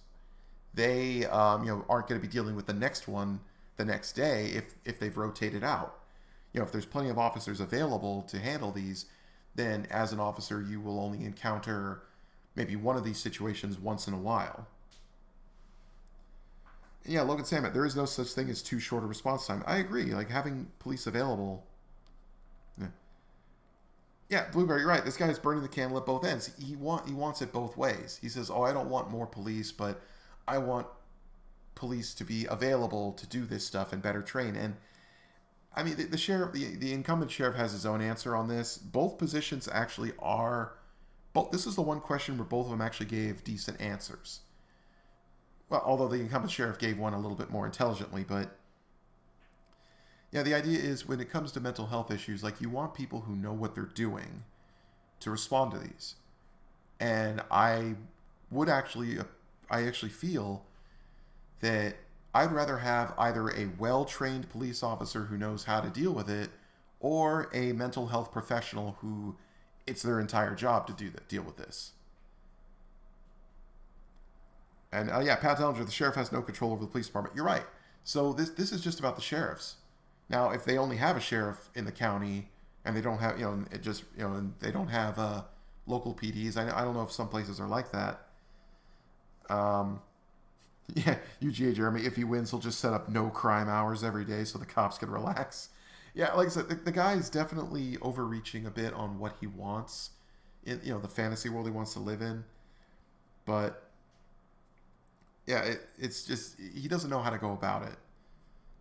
they, aren't going to be dealing with the next one the next day if they've rotated out. If there's plenty of officers available to handle these, then as an officer, you will only encounter maybe one of these situations once in a while. Yeah, Logan Samet, there is no such thing as too short a response time. I agree. Like, having police available. Yeah, Blueberry, you're right. This guy's burning the candle at both ends. He wants it both ways. He says, oh, I don't want more police, but I want police to be available to do this stuff and better train. And I mean, the sheriff, the incumbent sheriff has his own answer on this. Both positions actually are. This is the one question where both of them actually gave decent answers. Well, although the incumbent sheriff gave one a little bit more intelligently, but yeah, the idea is when it comes to mental health issues, like, you want people who know what they're doing to respond to these. And I actually feel that I'd rather have either a well-trained police officer who knows how to deal with it, or a mental health professional who it's their entire job to deal with this. And yeah, Pat Dellinger, the sheriff has no control over the police department. You're right. So this is just about the sheriffs. Now, if they only have a sheriff in the county and they don't have, and they don't have local PDs, I don't know if some places are like that. Yeah, UGA Jeremy, if he wins, he'll just set up no crime hours every day so the cops can relax. Yeah, like I said, the guy is definitely overreaching a bit on what he wants in, the fantasy world he wants to live in. But yeah, it's just, he doesn't know how to go about it.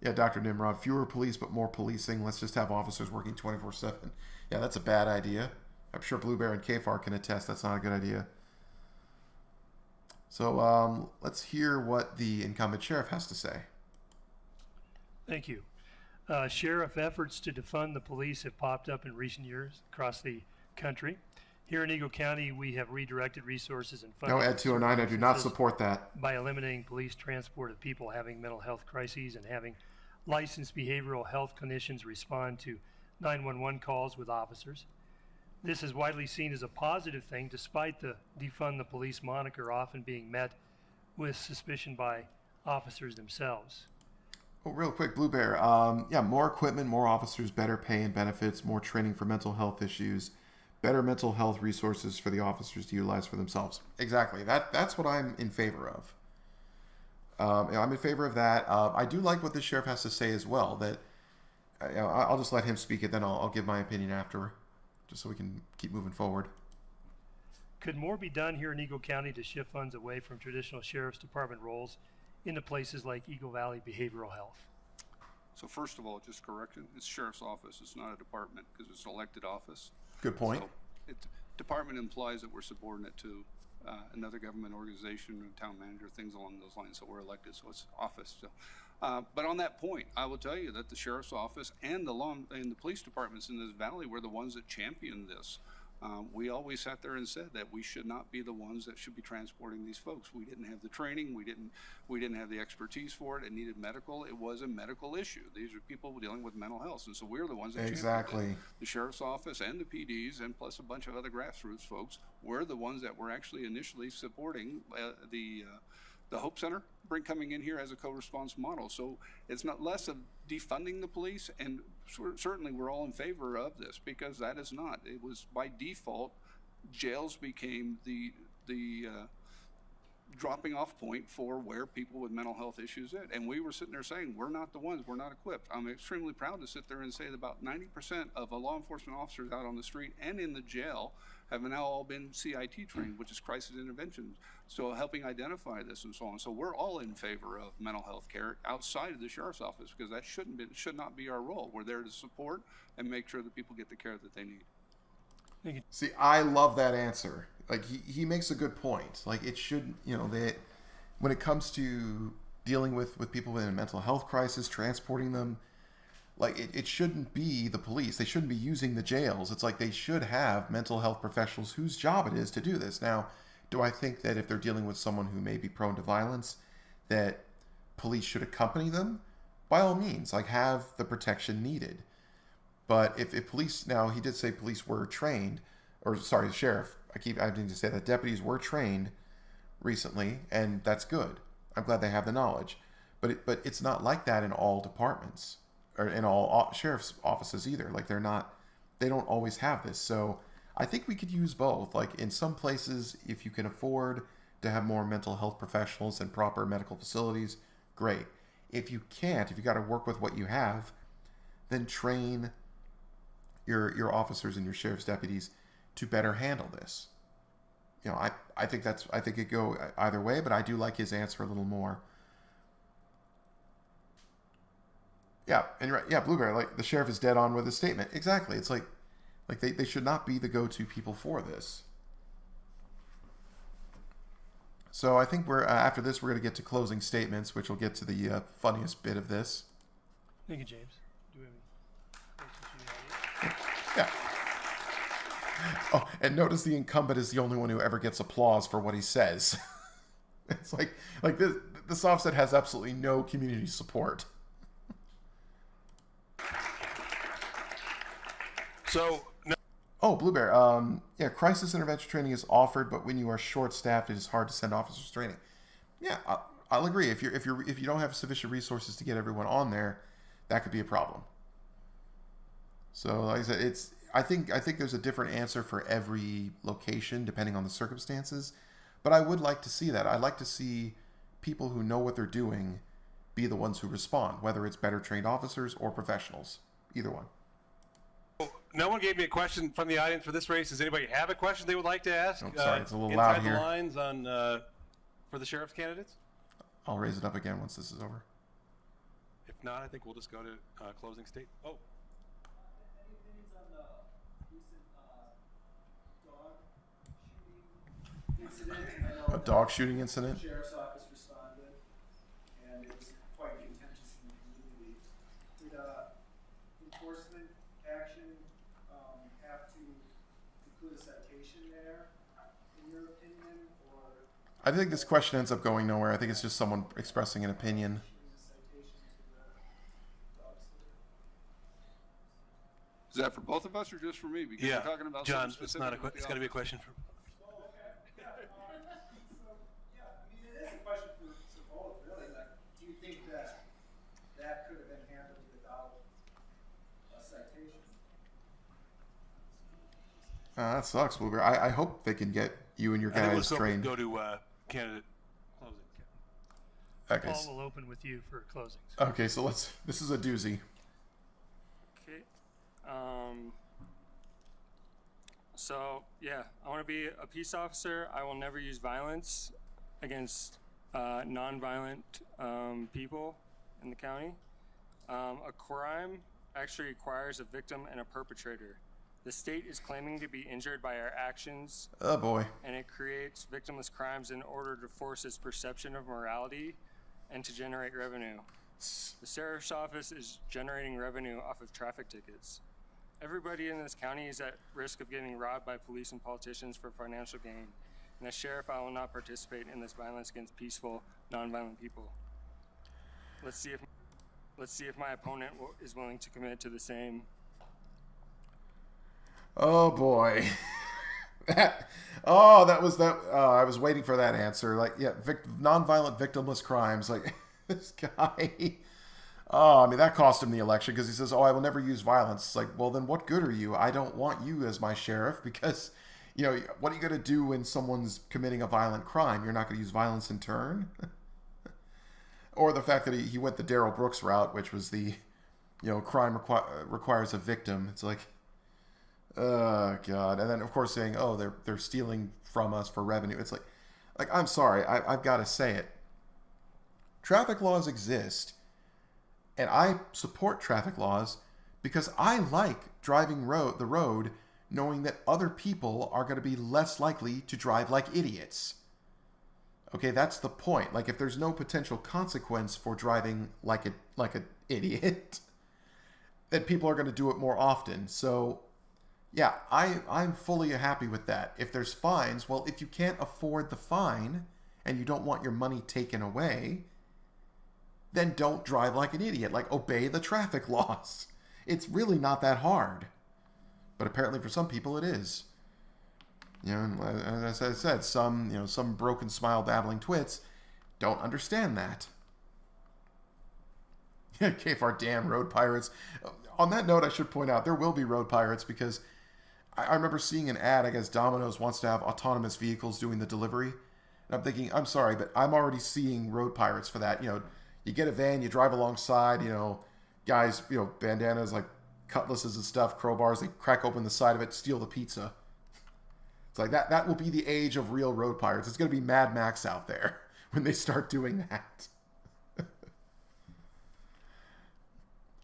Yeah, Dr. Nimrod, fewer police but more policing. Let's just have officers working 24/7. Yeah, that's a bad idea. I'm sure Blueberry and KFAR can attest that's not a good idea. So let's hear what the incumbent sheriff has to say. Thank you. Sheriff efforts to defund the police have popped up in recent years across the country. Here in Eagle County, we have redirected resources and funding. No, Ed 209, I do not support that. By eliminating police transport of people having mental health crises and having licensed behavioral health clinicians respond to 911 calls with officers. This is widely seen as a positive thing, despite the defund the police moniker often being met with suspicion by officers themselves. Oh, real quick, Blue Bear. Yeah, more equipment, more officers, better pay and benefits, more training for mental health issues, better mental health resources for the officers to utilize for themselves. Exactly. That's what I'm in favor of. I'm in favor of that. I do like what the sheriff has to say as well. That I'll just let him speak it, then I'll give my opinion after, just so we can keep moving forward. Could more be done here in Eagle County to shift funds away from traditional sheriff's department roles into places like Eagle Valley Behavioral Health? So first of all, just correction, it's sheriff's office. It's not a department because it's an elected office. Good point. So department implies that we're subordinate to another government organization, town manager, things along those lines. So we're elected, so it's office. So, but on that point, I will tell you that the sheriff's office and the police departments in this valley were the ones that championed this. We always sat there and said that we should not be the ones that should be transporting these folks. We didn't have the training. We didn't have the expertise for it. It needed medical. It was a medical issue. These are people dealing with mental health, and so we're the ones that championed it. The sheriff's office and the PDs and plus a bunch of other grassroots folks were the ones that were actually initially supporting the Hope Center coming in here as a co-response model. So it's not less of defunding the police, and certainly we're all in favor of this, because that is not. It was by default, jails became the dropping off point for where people with mental health issues at. And we were sitting there saying, we're not the ones, we're not equipped. I'm extremely proud to sit there and say that about 90% of the law enforcement officers out on the street and in the jail have now all been CIT trained, which is crisis intervention, so helping identify this and so on. So we're all in favor of mental health care outside of the sheriff's office, because that should not be our role. We're there to support and make sure that people get the care that they need. See, I love that answer. Like, he makes a good point. Like, it should, when it comes to dealing with people in a mental health crisis, transporting them, Like, it shouldn't be the police. They shouldn't be using the jails. It's like they should have mental health professionals whose job it is to do this. Now, do I think that if they're dealing with someone who may be prone to violence, that police should accompany them? By all means, like, have the protection needed. But if police, now he did say police were trained, or sorry, the sheriff, I need to say that deputies were trained recently, and that's good. I'm glad they have the knowledge. But it's not like that in all departments, or in all sheriff's offices either. Like, they don't always have this. So I think we could use both. Like, in some places, if you can afford to have more mental health professionals and proper medical facilities, great. If you can't, if you got to work with what you have, then train your officers and your sheriff's deputies to better handle this. You know, I think it go either way, but I do like his answer a little more. Yeah, and you're right. Yeah, Blueberry, like, the sheriff is dead on with his statement. Exactly. It's like they should not be the go-to people for this. So I think we're after this, we're going to get to closing statements, which will get to the funniest bit of this. Thank you, James. Do we have any questions from the audience? Yeah. Oh, and notice the incumbent is the only one who ever gets applause for what he says. It's like this offset has absolutely no community support. So, no. Oh, Blueberry. Yeah, crisis intervention training is offered, but when you are short-staffed, it is hard to send officers training. Yeah, I'll agree. If you don't have sufficient resources to get everyone on there, that could be a problem. So, like I said, I think there's a different answer for every location depending on the circumstances, but I would like to see that. I'd like to see people who know what they're doing be the ones who respond, whether it's better trained officers or professionals, either one. No one gave me a question from the audience for this race. Does anybody have a question they would like to ask? Oh, sorry, it's a little loud inside here. the lines on for the sheriff's candidates? I'll raise it up again once this is over. If not, I think we'll just go to closing state. Oh. Any opinions on the recent dog shooting incident? I know A dog shooting incident? The sheriff's office responded, and it was quite contentious in the community. Did enforcement action have to include a citation there, in your opinion, or I think this question ends up going nowhere. I think it's just someone expressing an opinion. issuing a citation to the dog sitter? Is that for both of us or just for me? Because Yeah, we're talking about John, something it's not a specific with it's the got to be a officer. question for. Oh, okay. Yeah. So, yeah, I mean, it is a question for both, really. Like, do you think that could have been handled without a citation? That sucks, Blueberry. I hope they can get you and your I think we'll guys still trained. go to candidate closing. Okay. Paul will open with you for closings. Okay, so this is a doozy. Okay. So yeah, I want to be a peace officer. I will never use violence against non-violent people in the county. A crime actually requires a victim and a perpetrator. The state is claiming to be injured by our actions, Oh boy. and it creates victimless crimes in order to force its perception of morality and to generate revenue. The sheriff's office is generating revenue off of traffic tickets. Everybody in this county is at risk of getting robbed by police and politicians for financial gain. And as sheriff, I will not participate in this violence against peaceful, non-violent people. Let's see if my opponent is willing to commit to the same. Oh boy. I was waiting for that answer. Like, yeah, non-violent victimless crimes. Like, this guy. Oh, I mean, that cost him the election because he says, "Oh, I will never use violence." It's like, well, then what good are you? I don't want you as my sheriff because, you know, what are you going to do when someone's committing a violent crime? You're not going to use violence in turn? Or the fact that he went the Darrell Brooks route, which was the, you know, crime requires a victim. It's like, oh, God. And then, of course, saying, oh, they're stealing from us for revenue. It's like I'm sorry. I've got to say it. Traffic laws exist. And I support traffic laws because I like driving the road knowing that other people are going to be less likely to drive like idiots. Okay, that's the point. Like, if there's no potential consequence for driving like an idiot, then people are going to do it more often. So, yeah, I'm fully happy with that. If there's fines, well, if you can't afford the fine and you don't want your money taken away, then don't drive like an idiot. Like, obey the traffic laws. It's really not that hard. But apparently for some people it is. You know, as I said, some broken smile babbling twits don't understand that. Okay, for our damn road pirates. On that note, I should point out, there will be road pirates because I remember seeing an ad, I guess Domino's wants to have autonomous vehicles doing the delivery. And I'm thinking, I'm sorry, but I'm already seeing road pirates for that. You know, you get a van, you drive alongside, you know, guys, you know, bandanas like cutlasses and stuff, crowbars, they crack open the side of it, steal the pizza. It's like that will be the age of real road pirates. It's going to be Mad Max out there when they start doing that.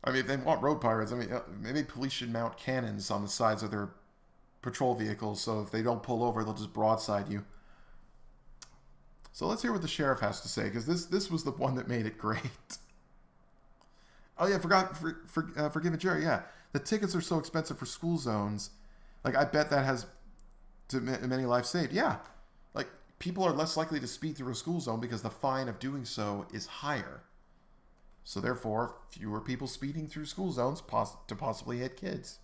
I mean, if they want road pirates, I mean, maybe police should mount cannons on the sides of their patrol vehicles, so if they don't pull over, they'll just broadside you. So let's hear what the sheriff has to say, because this was the one that made it great. Oh yeah, forgive Jerry. Yeah, the tickets are so expensive for school zones. Like, I bet that has to many lives saved. Yeah, like, people are less likely to speed through a school zone because the fine of doing so is higher. So therefore, fewer people speeding through school zones to possibly hit kids.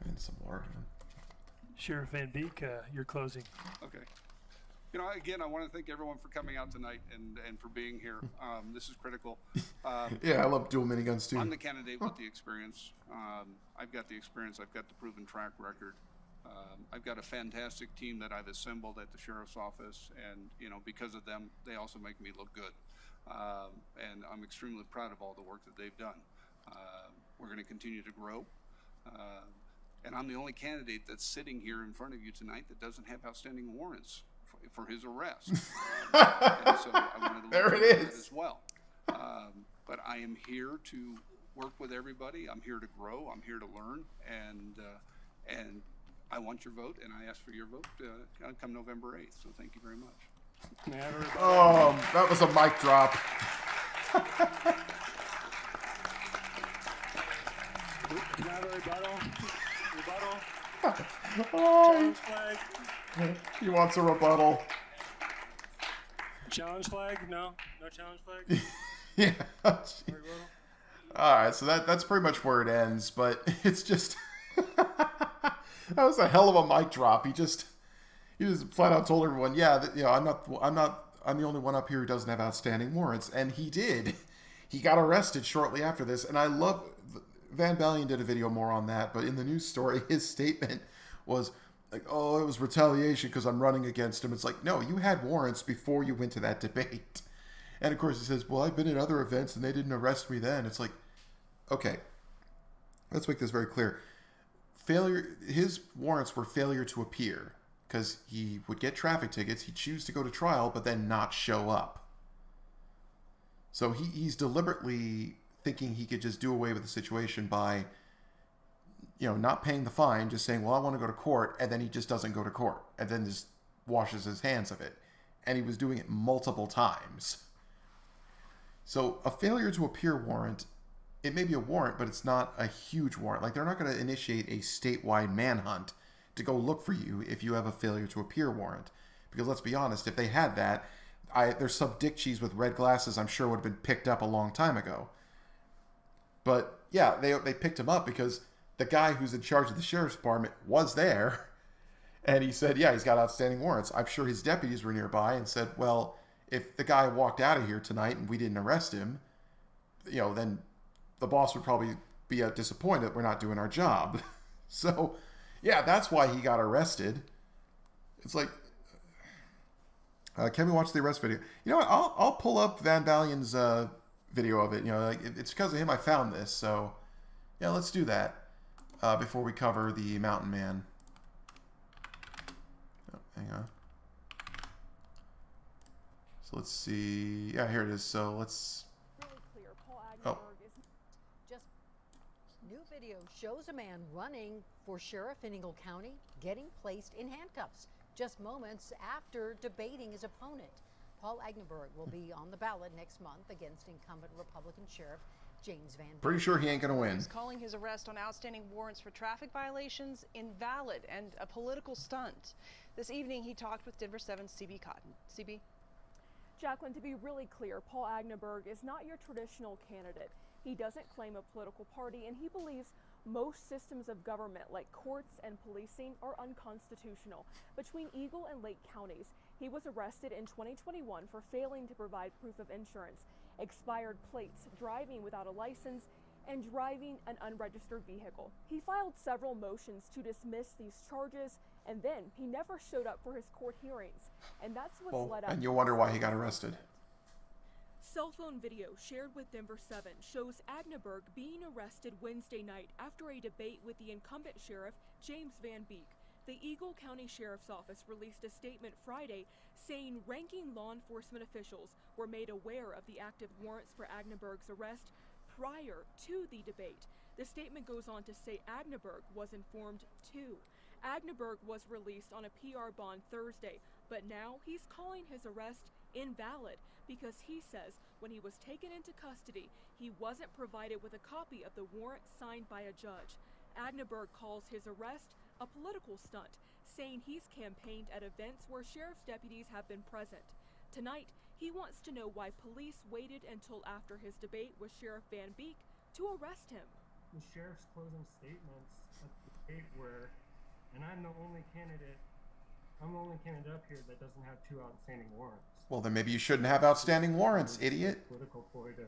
And some more. Sheriff Van Beek, your closing. Okay. You know, again, I want to thank everyone for coming out tonight and for being here. This is critical. Yeah, I love dual miniguns too. I'm the candidate with the experience. I've got the experience. I've got the proven track record. I've got a fantastic team that I've assembled at the sheriff's office, and you know, because of them, they also make me look good. And I'm extremely proud of all the work that they've done. We're going to continue to grow. And I'm the only candidate that's sitting here in front of you tonight that doesn't have outstanding warrants for his arrest. And so I wanted to there it that is as well. But I am here to work with everybody. I'm here to grow. I'm here to learn, and I want your vote, and I ask for your vote come November 8th. So thank you very much. Oh, that was a mic drop. Can I have a rebuttal? Oh, Challenge flag? he wants a rebuttal. Challenge flag? No? No challenge flag? Yeah. No rebuttal? All right, so that's pretty much where it ends, but it's just that was a hell of a mic drop. He just flat out told everyone, yeah, that, you know, I'm the only one up here who doesn't have outstanding warrants, and he did. He got arrested shortly after this, and I love Van Balian did a video more on that, but in the news story, his statement was like, "Oh, it was retaliation because I'm running against him." It's like, no, you had warrants before you went to that debate. And of course he says, well, I've been at other events and they didn't arrest me then. It's like, okay, let's make this very clear. His warrants were failure to appear because he would get traffic tickets. He'd choose to go to trial, but then not show up. So he's deliberately thinking he could just do away with the situation by, you know, not paying the fine, just saying, well, I want to go to court, and then he just doesn't go to court, and then just washes his hands of it. And he was doing it multiple times. So a failure to appear warrant, it may be a warrant, but it's not a huge warrant. Like, they're not going to initiate a statewide manhunt to go look for you if you have a failure to appear warrant. Because let's be honest, if they had that, there's some dick cheese with red glasses I'm sure would have been picked up a long time ago. But yeah, they picked him up because the guy who's in charge of the sheriff's department was there. And he said, yeah, he's got outstanding warrants. I'm sure his deputies were nearby and said, well, if the guy walked out of here tonight and we didn't arrest him, you know, then the boss would probably be disappointed that we're not doing our job. So, yeah, that's why he got arrested. It's like, can we watch the arrest video? You know what? I'll pull up Van Balian's video of it. You know, like, it's because of him I found this. So, yeah, let's do that before we cover the Mountain Man. Oh, hang on. So let's see. Yeah, here it is. So let's. Really clear. Paul Oh. Just new video shows a man running for sheriff in Ingle County getting placed in handcuffs just moments after debating his opponent. Paul Agneberg will be on the ballot next month against incumbent Republican Sheriff James Van Beek. Pretty sure he ain't going to win. He's calling his arrest on outstanding warrants for traffic violations invalid and a political stunt. This evening, he talked with Denver 7's CB Cotton. CB? Jacqueline, to be really clear, Paul Agneberg is not your traditional candidate. He doesn't claim a political party, and he believes most systems of government, like courts and policing, are unconstitutional. Between Eagle and Lake counties, he was arrested in 2021 for failing to provide proof of insurance, expired plates, driving without a license, and driving an unregistered vehicle. He filed several motions to dismiss these charges, and then he never showed up for his court hearings. And that's what's led up. And you'll wonder why he got arrested. Cell phone video shared with Denver 7 shows Agneberg being arrested Wednesday night after a debate with the incumbent sheriff, James Van Beek. The Eagle County Sheriff's Office released a statement Friday saying ranking law enforcement officials were made aware of the active warrants for Agneberg's arrest prior to the debate. The statement goes on to say Agneberg was informed too. Agneberg was released on a PR bond Thursday, but now he's calling his arrest invalid because he says when he was taken into custody, he wasn't provided with a copy of the warrant signed by a judge. Agneberg calls his arrest a political stunt, saying he's campaigned at events where sheriff's deputies have been present. Tonight, he wants to know why police waited until after his debate with Sheriff Van Beek to arrest him. The sheriff's closing statements at the debate were, and I'm the only candidate up here that doesn't have 2 outstanding warrants. Well, then maybe you shouldn't have outstanding warrants, idiot. Political ploy to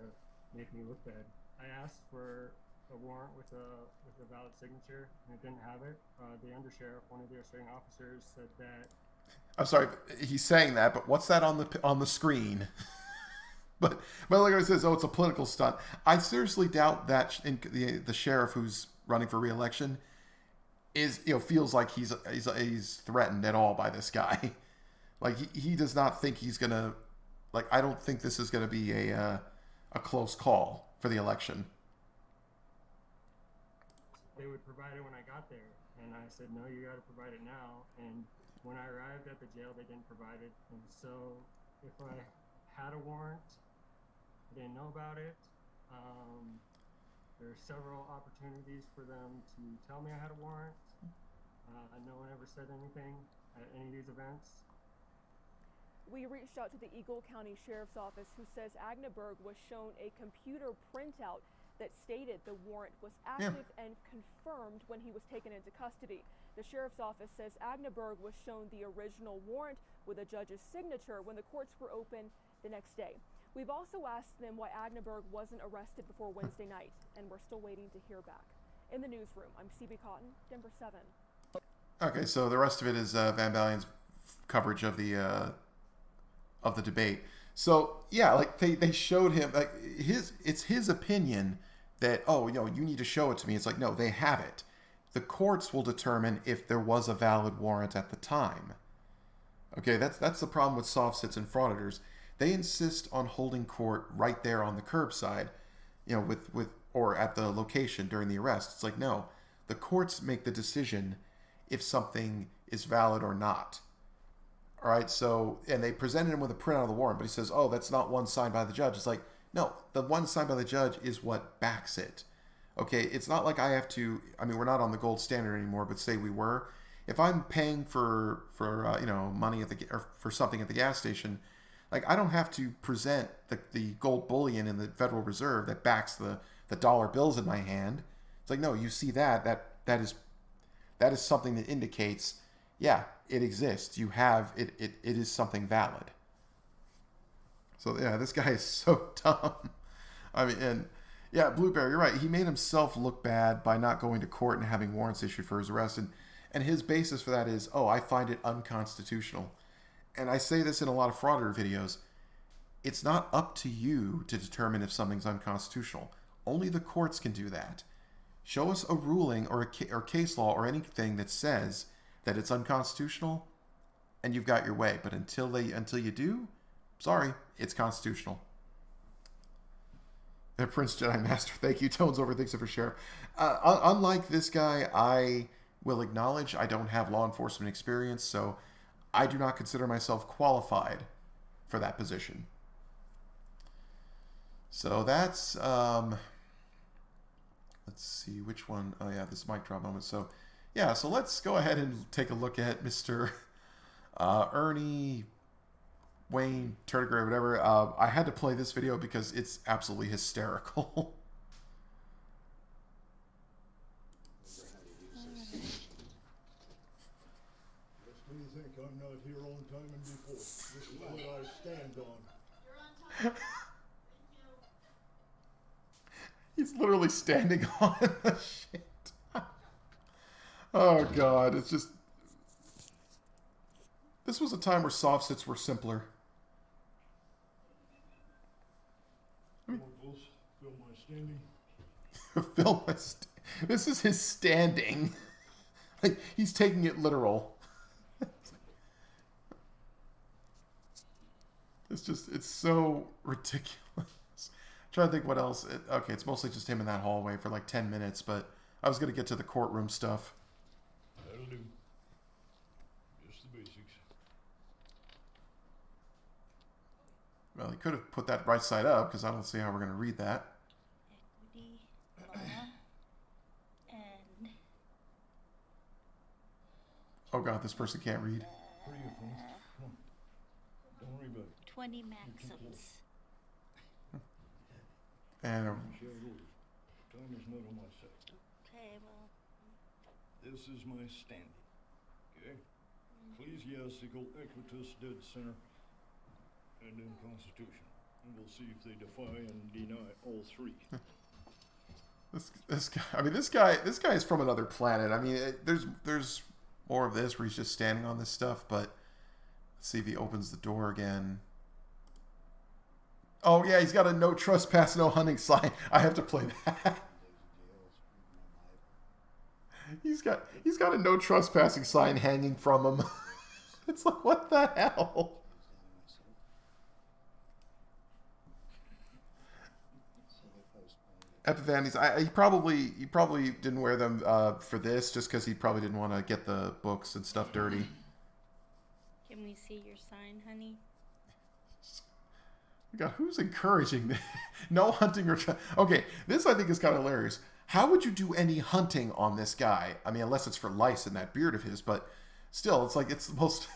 make me look bad. I asked for a warrant with a valid signature, and it didn't have it. The undersheriff, one of the arresting officers, said that. I'm sorry, he's saying that, but what's that on the screen? but like I says, oh, it's a political stunt. I seriously doubt that the sheriff who's running for re-election feels like he's threatened at all by this guy. Like he does not think he's gonna. Like I don't think this is gonna be a close call for the election. They would provide it when I got there, and I said, no, you got to provide it now. And when I arrived at the jail, they didn't provide it. And so if I had a warrant, I didn't know about it. There are several opportunities for them to tell me I had a warrant. No one ever said anything at any of these events. We reached out to the Eagle County Sheriff's Office, who says Agneberg was shown a computer printout that stated the warrant was active and confirmed when he was taken into custody. The Sheriff's Office says Agneberg was shown the original warrant with a judge's signature when the courts were open the next day. We've also asked them why Agneberg wasn't arrested before Wednesday night, and we're still waiting to hear back. In the newsroom, I'm CB Cotton, Denver 7. Okay, so the rest of it is Van Ballen's coverage of the debate. So yeah, like they showed him like it's his opinion that you need to show it to me. It's like no, they have it. The courts will determine if there was a valid warrant at the time. Okay, that's the problem with soft sits and frauditors. They insist on holding court right there on the curbside, with or at the location during the arrest. It's like no, the courts make the decision if something is valid or not. All right, so, and they presented him with a printout of the warrant, but he says, oh, that's not one signed by the judge. It's like, no, the one signed by the judge is what backs it. Okay, it's not like I have to, we're not on the gold standard anymore, but say we were. If I'm paying for money or for something at the gas station, like I don't have to present the gold bullion in the Federal Reserve that backs the dollar bills in my hand. It's like, no, you see that is something that indicates, yeah, it exists. You have it. It is something valid. So yeah, this guy is so dumb. And yeah, Blueberry, you're right. He made himself look bad by not going to court and having warrants issued for his arrest. And his basis for that is, I find it unconstitutional. And I say this in a lot of frauditor videos. It's not up to you to determine if something's unconstitutional. Only the courts can do that. Show us a ruling or case law or anything that says that it's unconstitutional, and you've got your way. But until you do, sorry, it's constitutional. And Prince Jedi Master, thank you. Tones overthinks it for Sheriff. Unlike this guy, I will acknowledge I don't have law enforcement experience, so I do not consider myself qualified for that position. So that's let's see which one. Oh yeah, this mic drop moment. So yeah, so let's go ahead and take a look at Mr. Ernie Wayne Turdigrade, whatever. I had to play this video because it's absolutely hysterical. What do you think? I'm not here on time and before. This is what I stand on. You're on time. He's literally standing on the shit. Oh god, it's just... This was a time where soft sits were simpler. Film my standing. This is his standing. Like, he's taking it literal. It's so ridiculous. I'm trying to think what else. Okay, it's mostly just him in that hallway for like 10 minutes, but I was going to get to the courtroom stuff. That'll do. Just the basics. Well, he could have put that right side up, because I don't see how we're going to read that. Equity, law, and... Oh god, this person can't read. Where are you from? Come on. Don't worry about it. 20 maxims. And Time is not on my side. Okay, well... This is my standing. Okay? Ecclesiastical, equitus, dead center, and then Constitution. And we'll see if they defy and deny all three. This guy is from another planet. I mean, there's more of this where he's just standing on this stuff, but let's see if he opens the door again. Oh yeah, he's got a no trespass, no hunting sign. I have to play that. He's got a no trespassing sign hanging from him. It's like, what the hell? Epiphanes. He probably didn't wear them for this, just because he probably didn't want to get the books and stuff dirty. Can we see your sign, honey? God, who's encouraging this? No hunting or... Okay, this I think is kind of hilarious. How would you do any hunting on this guy? I mean, unless it's for lice in that beard of his, but still, it's like it's the most...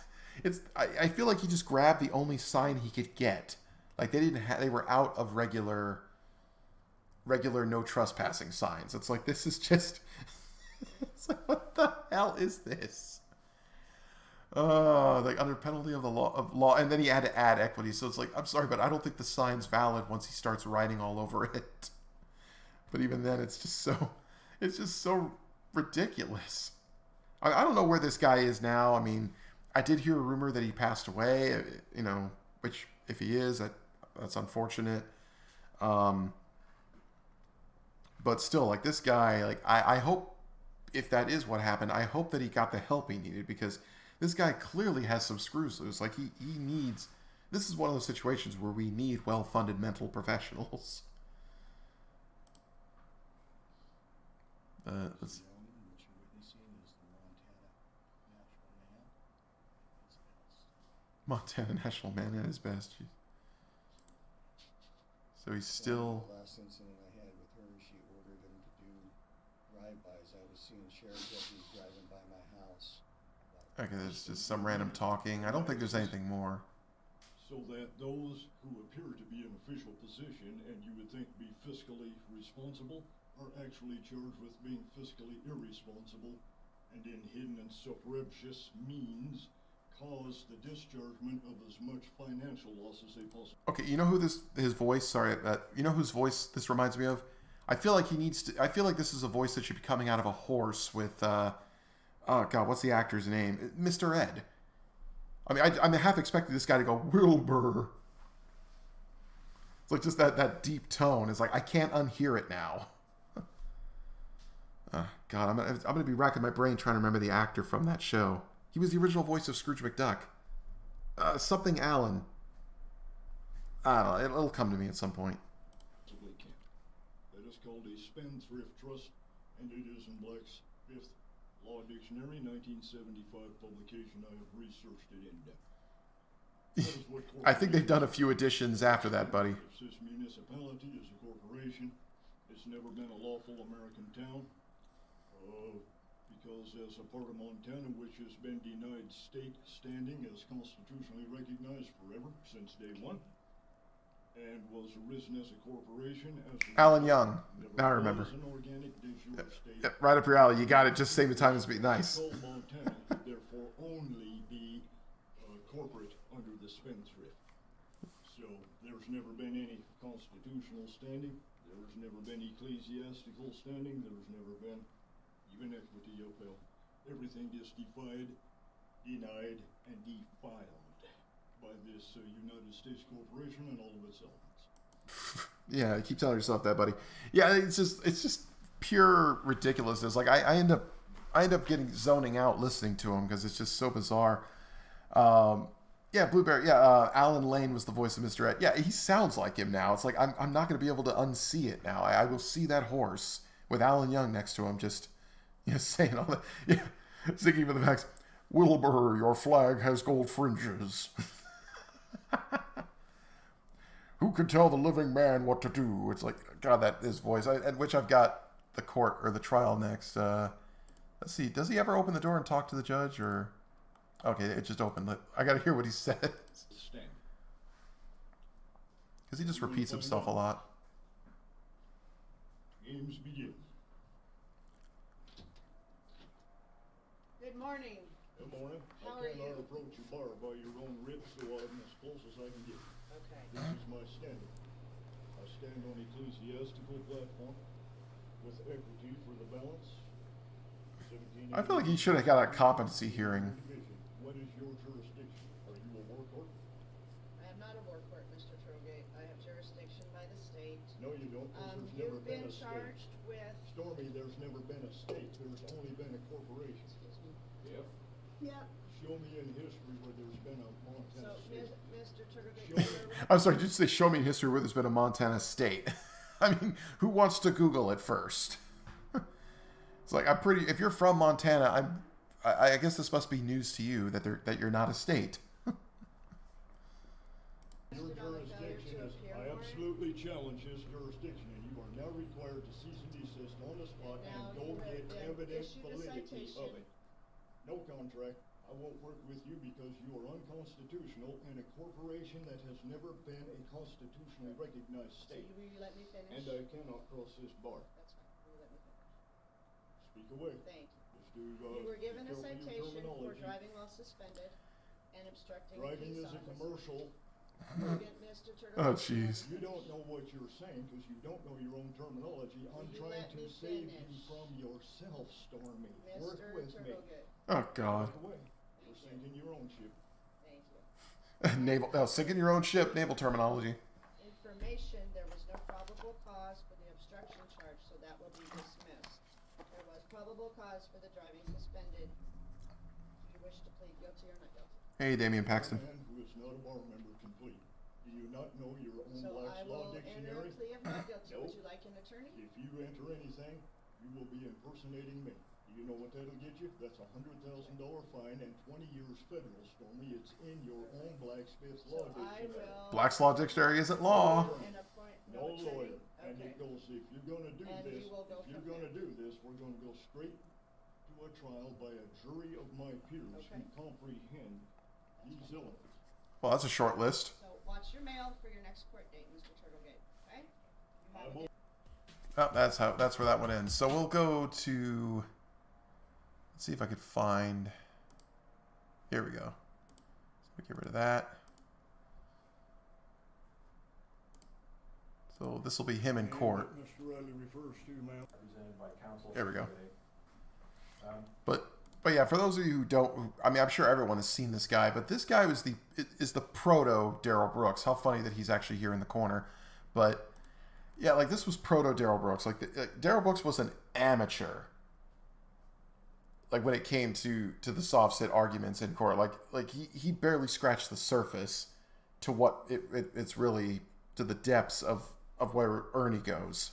I feel like he just grabbed the only sign he could get. Like, they were out of regular no trespassing signs. It's like, this is just... It's like, what the hell is this? Like under penalty of the law, and then he had to add equity. So it's like, I'm sorry, but I don't think the sign's valid once he starts writing all over it. But even then, it's just so ridiculous. I don't know where this guy is now. I mean, I did hear a rumor that he passed away. You know, which if he is, that's unfortunate. But still, like this guy, like I hope if that is what happened, I hope that he got the help he needed, because this guy clearly has some screws loose. Like, he needs... This is one of those situations where we need well-funded mental professionals. Montana National Man at his best. Jeez. So he's still... The last incident I had with her, she ordered him to do drive-bys. I was seeing sheriff deputies driving by my house. Okay, there's just some random talking. I don't think there's anything more. So that those who appear to be in official position and you would think be fiscally responsible are actually charged with being fiscally irresponsible, and in hidden and surreptitious means cause the dischargement of as much financial loss as they possibly... Okay, you know who his voice, you know whose voice this reminds me of? I feel like this is a voice that should be coming out of a horse with, oh god, what's the actor's name? Mr. Ed. I mean, I'm half expecting this guy to go, Wilbur. It's like just that deep tone. It's like, I can't unhear it now. God, I'm gonna be racking my brain trying to remember the actor from that show. He was the original voice of Scrooge McDuck. Something Allen. I don't know. It'll come to me at some point. That is called a spendthrift trust, and it is in Black's Fifth Law Dictionary, 1975 publication. I have researched it in depth. I think they've done a few additions after that, buddy. This municipality is a corporation. It's never been a lawful American town. Because as a part of Montana, which has been denied state standing as constitutionally recognized forever since day one, and was arisen as a corporation. Alan Young. Now I remember. Right up your alley. You got it. Just save the time and be nice. Montana could therefore only be corporate under the spendthrift. So there's never been any constitutional standing. There's never been ecclesiastical standing. There's never been even equity upheld. Everything is defied, denied, and defiled by this United States corporation and all of its elements. Yeah, you keep telling yourself that, buddy. Yeah, it's just pure ridiculousness. Like I end up getting zoning out listening to him because it's just so bizarre. Yeah, Blueberry. Yeah, Alan Lane was the voice of Mr. Ed. Yeah, he sounds like him now. It's like I'm not going to be able to unsee it now. I will see that horse with Alan Young next to him, just saying all that. Yeah, singing for the facts. Wilbur, your flag has gold fringes. Who can tell the living man what to do? It's like, God, that his voice. At which I've got the court or the trial next. Let's see. Does he ever open the door and talk to the judge? Or okay, it just opened. I got to hear what he says because he just repeats himself a lot. Games begin. Good morning. Good morning. How I are cannot you? approach a bar by your own ribs, so I'm as close as I can get. Okay. This is my standing. I stand on ecclesiastical platform with equity for the balance. I feel like he should have got a competency hearing. What is your jurisdiction? Are you a war court? I am not a war court, Mr. Trogate. I have jurisdiction by the state. No, you don't, because there's never You've been been a state. charged with... Stormy, there's never been a state. There's only been a corporation. Excuse me. Yep. Yep. Show me in history where there's been a Montana So, state. Mr. Trogate, I'm sorry, did you say show me in history where there's been a Montana state? I mean, who wants to Google it first? It's like, I'm pretty, if you're from Montana, I guess this must be news to you that you're not a state. Your jurisdiction is, I absolutely challenge his jurisdiction, and you are now required to cease and desist on the spot and go get evidence validity of it. No contract. I won't work with you because you are unconstitutional in a corporation that has never been a constitutionally recognized state. So will you let me finish? And I cannot cross this bar. That's fine. Will you let me finish? Speak away. Thank you. Just do, You were given a careful with your citation for terminology. driving while suspended and obstructing Driving a is peace a officer. commercial. Mr. Turtle. Oh, jeez. You don't know what you're saying because you don't know your own terminology. I'm you trying let to me save you finish? from yourself, Stormy. Work Mr. with me. Turtlegate. Oh, God. Walk away. You're sinking your own ship. Thank you. Naval, sinking your own ship, naval terminology. Information, there was no probable cause for the obstruction charge, so that will be dismissed. There was probable cause for the driving suspended. Do you wish to plead guilty or not guilty? Hey, Damian Paxton. A man who is not a bar member can plead. Do you not know your own So Black's I Law will enter Dictionary? a plea of not guilty. No. Would you like an attorney? If you enter anything, you will be impersonating me. Do you know what that'll get you? That's a $100,000 fine and 20 years federal, Stormy. It's in your own Blacksmith's Law So I Dictionary. will... Black's Law Dictionary isn't law. And appoint No attorney? lawyer. And Okay. it goes, if you're gonna do And this, you will go if you're from gonna there. do this, we're gonna go straight to a trial by a jury of my peers who Okay. comprehend these elements. Well, that's a short list. So watch your mail for your next court date, Mr. Turtlegate, okay? You have a good Oh, that's where that one ends. So we'll go to, let's see if I could find, here we go. So get rid of that. So this will be him in court. Mr. Riley refers to, ma'am. Represented by counsel. There we go. Um, But yeah, for those of you who don't, I mean, I'm sure everyone has seen this guy, but this guy is the proto Daryl Brooks. How funny that he's actually here in the corner. But yeah, like this was proto Daryl Brooks. Like Daryl Brooks was an amateur. Like when it came to the soft sit arguments in court, like he barely scratched the surface to what it's really, to the depths of where Ernie goes.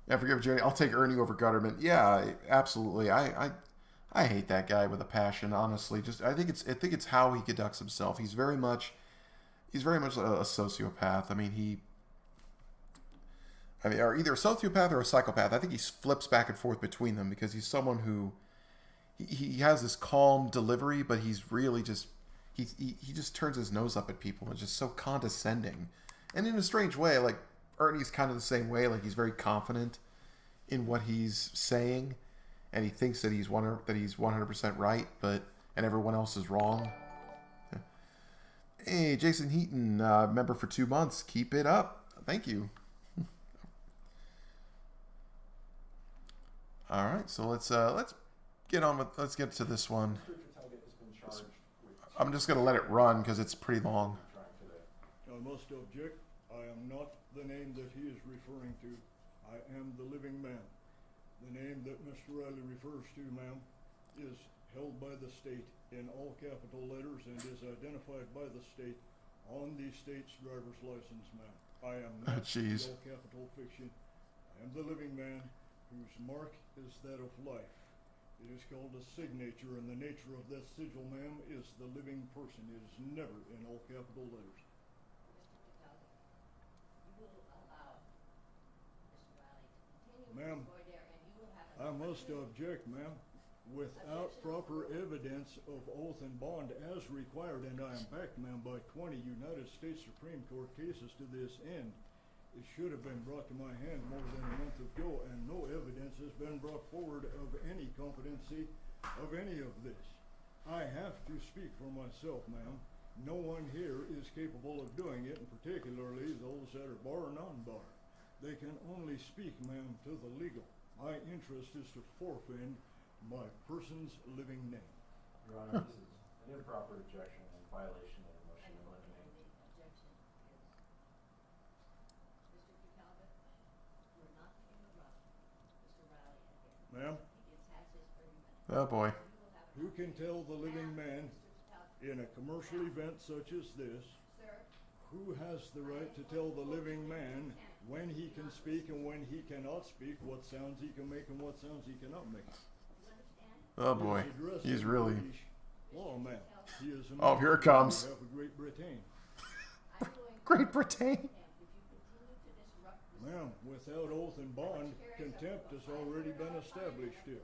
Yeah, forgive Jerry. I'll take Ernie over Gutterman. Yeah, absolutely. I I hate that guy with a passion, honestly. Just I think it's how he conducts himself. He's very much a sociopath. I mean, or either a sociopath or a psychopath. I think he flips back and forth between them because he's someone who he has this calm delivery, but he's really just he just turns his nose up at people and is just so condescending. And in a strange way, like Ernie's kind of the same way. Like he's very confident in what he's saying, and he thinks that he's 100% right, and everyone else is wrong. Hey, Jason Heaton, member for 2 months. Keep it up. Thank you. All right, so let's get to this one. I'm just gonna let it run because it's pretty long. I must object. I am not the name that he is referring to. I am the living man. The name that Mr. Riley refers to, ma'am, is held by the state in all capital letters and is identified by the state on the state's driver's license, ma'am. I am not the all capital fiction. I am the living man whose mark is that of life. It is called a signature, and the nature of that sigil, ma'am, is the living person. It is never in all capital letters. Ma'am, I must object, ma'am. Without proper evidence of oath and bond as required, and I am backed, ma'am, by 20 United States Supreme Court cases to this end. It should have been brought to my hand more than a month ago, and no evidence has been brought forward of any competency of any of this. I have to speak for myself, ma'am. No one here is capable of doing it, and particularly those that are bar or non-bar. They can only speak, ma'am, to the legal. My interest is to forfend my person's living name. Your Honor, this is an improper objection and violation of the motion to eliminate. Ma'am? Oh boy. Who can tell the living man in a commercial event such as this, who has the right to tell the living man when he can speak and when he cannot speak, what sounds he can make and what sounds he cannot make? Oh boy. He's really... law, ma'am. He is oh, here it comes. Great Britain. Great Britain? Ma'am, without oath and bond, contempt has already been established here.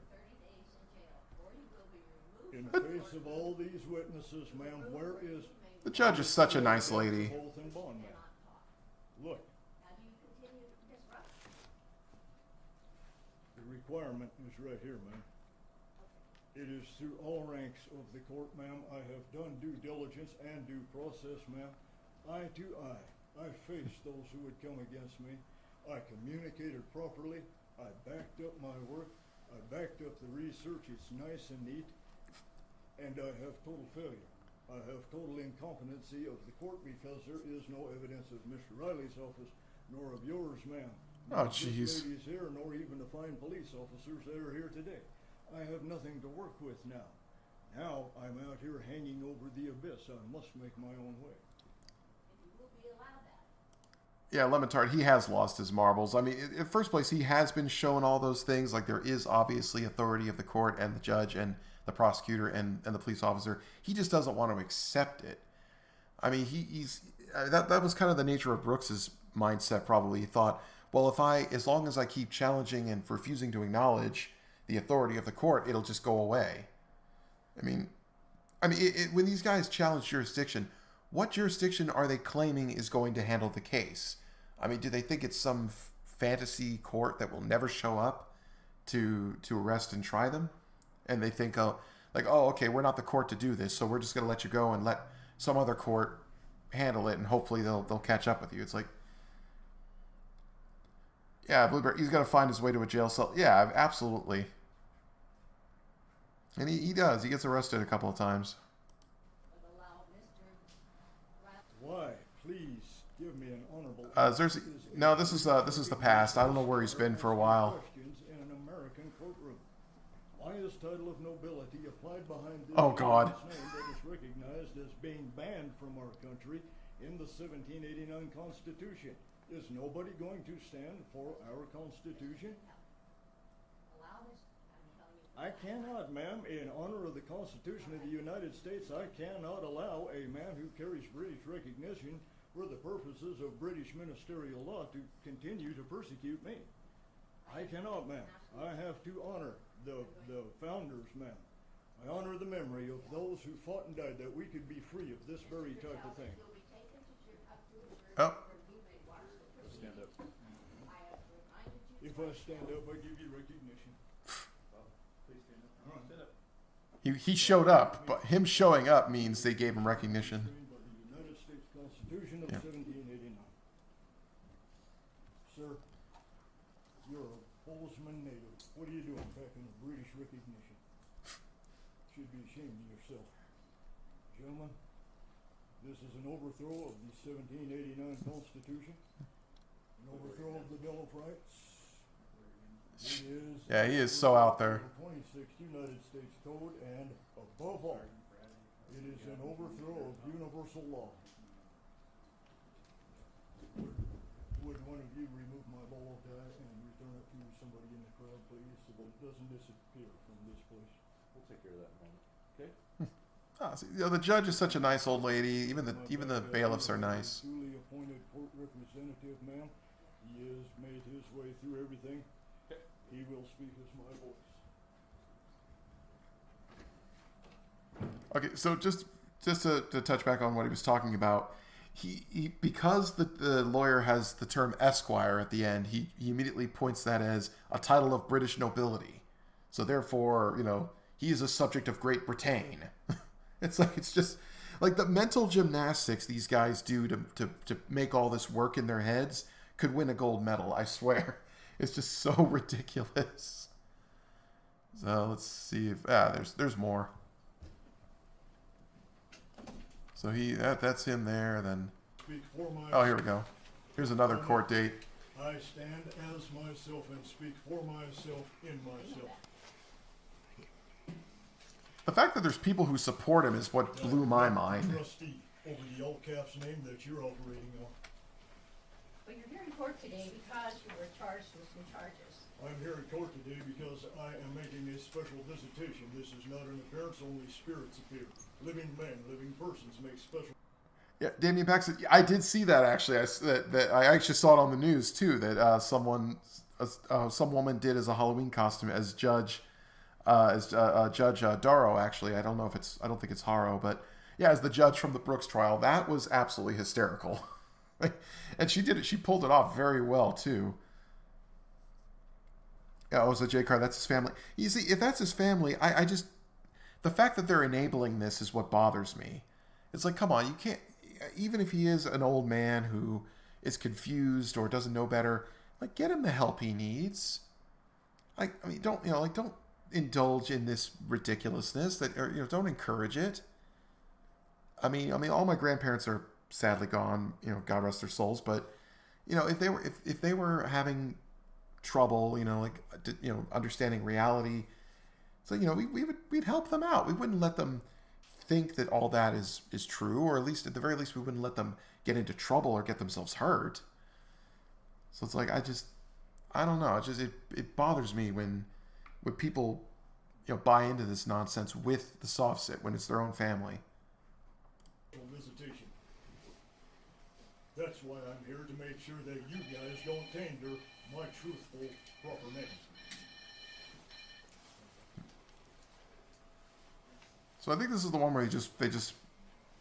In face of all these witnesses, ma'am, where is... The judge is such a nice lady. Oath and bond, ma'am. Look. The requirement is right here, ma'am. It is through all ranks of the court, ma'am. I have done due diligence and due process, ma'am. Eye to eye. I faced those who would come against me. I communicated properly. I backed up my work. I backed up the research. It's nice and neat. And I have total failure. I have total incompetency of the court because there is no evidence of Mr. Riley's office, nor of yours, ma'am. Oh, jeez. This lady's here, nor even the fine police officers that are here today. I have nothing to work with now. Now I'm out here hanging over the abyss. I must make my own way. Yeah, Lemontard, he has lost his marbles. I mean, in first place, he has been shown all those things. Like, there is obviously authority of the court and the judge and the prosecutor and the police officer. He just doesn't want to accept it. I mean, that was kind of the nature of Brooks's mindset, probably. He thought, well, as long as I keep challenging and refusing to acknowledge the authority of the court, it'll just go away. I mean, when these guys challenge jurisdiction, what jurisdiction are they claiming is going to handle the case? I mean, do they think it's some fantasy court that will never show up to arrest and try them? And they think, okay, we're not the court to do this, so we're just going to let you go and let some other court handle it, and hopefully they'll catch up with you. It's like, yeah, Blueberry, he's going to find his way to a jail cell. Yeah, absolutely. And he does. He gets arrested a couple of times. Why? Please give me an honorable... no, this is the past. I don't know where he's been for a while. In an American courtroom. Why is title of nobility applied behind this oh God name that is recognized as being banned from our country in the 1789 Constitution? Is nobody going to stand for our Constitution? I cannot, ma'am, in honor of the Constitution of the United States, I cannot allow a man who carries British recognition for the purposes of British ministerial law to continue to persecute me. I cannot, ma'am. I have to honor the founders, ma'am. I honor the memory of those who fought and died that we could be free of this very type of thing. Oh. Stand up. If I stand up, I give you recognition. Please stand up. Stand up. He showed up, but him showing up means they gave him recognition. By the United States Constitution of 1789. Sir, you're a Bozeman native. What are you doing packing a British recognition? Should be ashamed of yourself. Gentlemen, this is an overthrow of the 1789 Constitution, an overthrow of the Bill of Rights. It is Yeah, he is so out there. The 26th United States Code, and above all, it is an overthrow of universal law. Would one of you remove my ball tie and return it to somebody in the crowd, please, so that it doesn't disappear from this place? We'll take care of that in a moment. Okay? Oh, see, you know, the judge is such a nice old lady. Even the bailiffs are nice. Duly appointed court representative, ma'am. He has made his way through everything. He will speak as my voice. Okay, so just to touch back on what he was talking about, he because the lawyer has the term Esquire at the end, he immediately points that as a title of British nobility. So therefore, you know, he is a subject of Great Britain. It's just like the mental gymnastics these guys do to make all this work in their heads could win a gold medal, I swear. It's just so ridiculous. So let's see if there's more. So that's him there. Then here we go. Here's another court date. I stand as myself and speak for myself in myself. The fact that there's people who support him is what blew my mind. Trustee over the all caps name that you're operating on. Well, you're here in court today because you were charged with some charges. I'm here in court today because I am making a special visitation. This is not an appearance, only spirits appear. Living men, living persons make special. Yeah, Damien Paxton. I did see that actually. I actually saw it on the news too. That some woman did as a Halloween costume as Judge Darrow. Actually, I don't think it's Haro, but yeah, as the judge from the Brooks trial. That was absolutely hysterical. And she did it. She pulled it off very well too. Yeah, it was a J Car. That's his family. You see, if that's his family, I just the fact that they're enabling this is what bothers me. It's like, come on, you can't. Even if he is an old man who is confused or doesn't know better, like get him the help he needs. I mean, don't indulge in this ridiculousness or don't encourage it. I mean, all my grandparents are sadly gone. God rest their souls. But if they were having trouble, understanding reality, so we'd help them out. We wouldn't let them think that all that is true, or at the very least we wouldn't let them get into trouble or get themselves hurt. So it's like I don't know. It bothers me when people buy into this nonsense with the soft sit when it's their own family. Visitation. That's why I'm here, to make sure that you guys don't tander my truthful, proper names. So I think this is the one where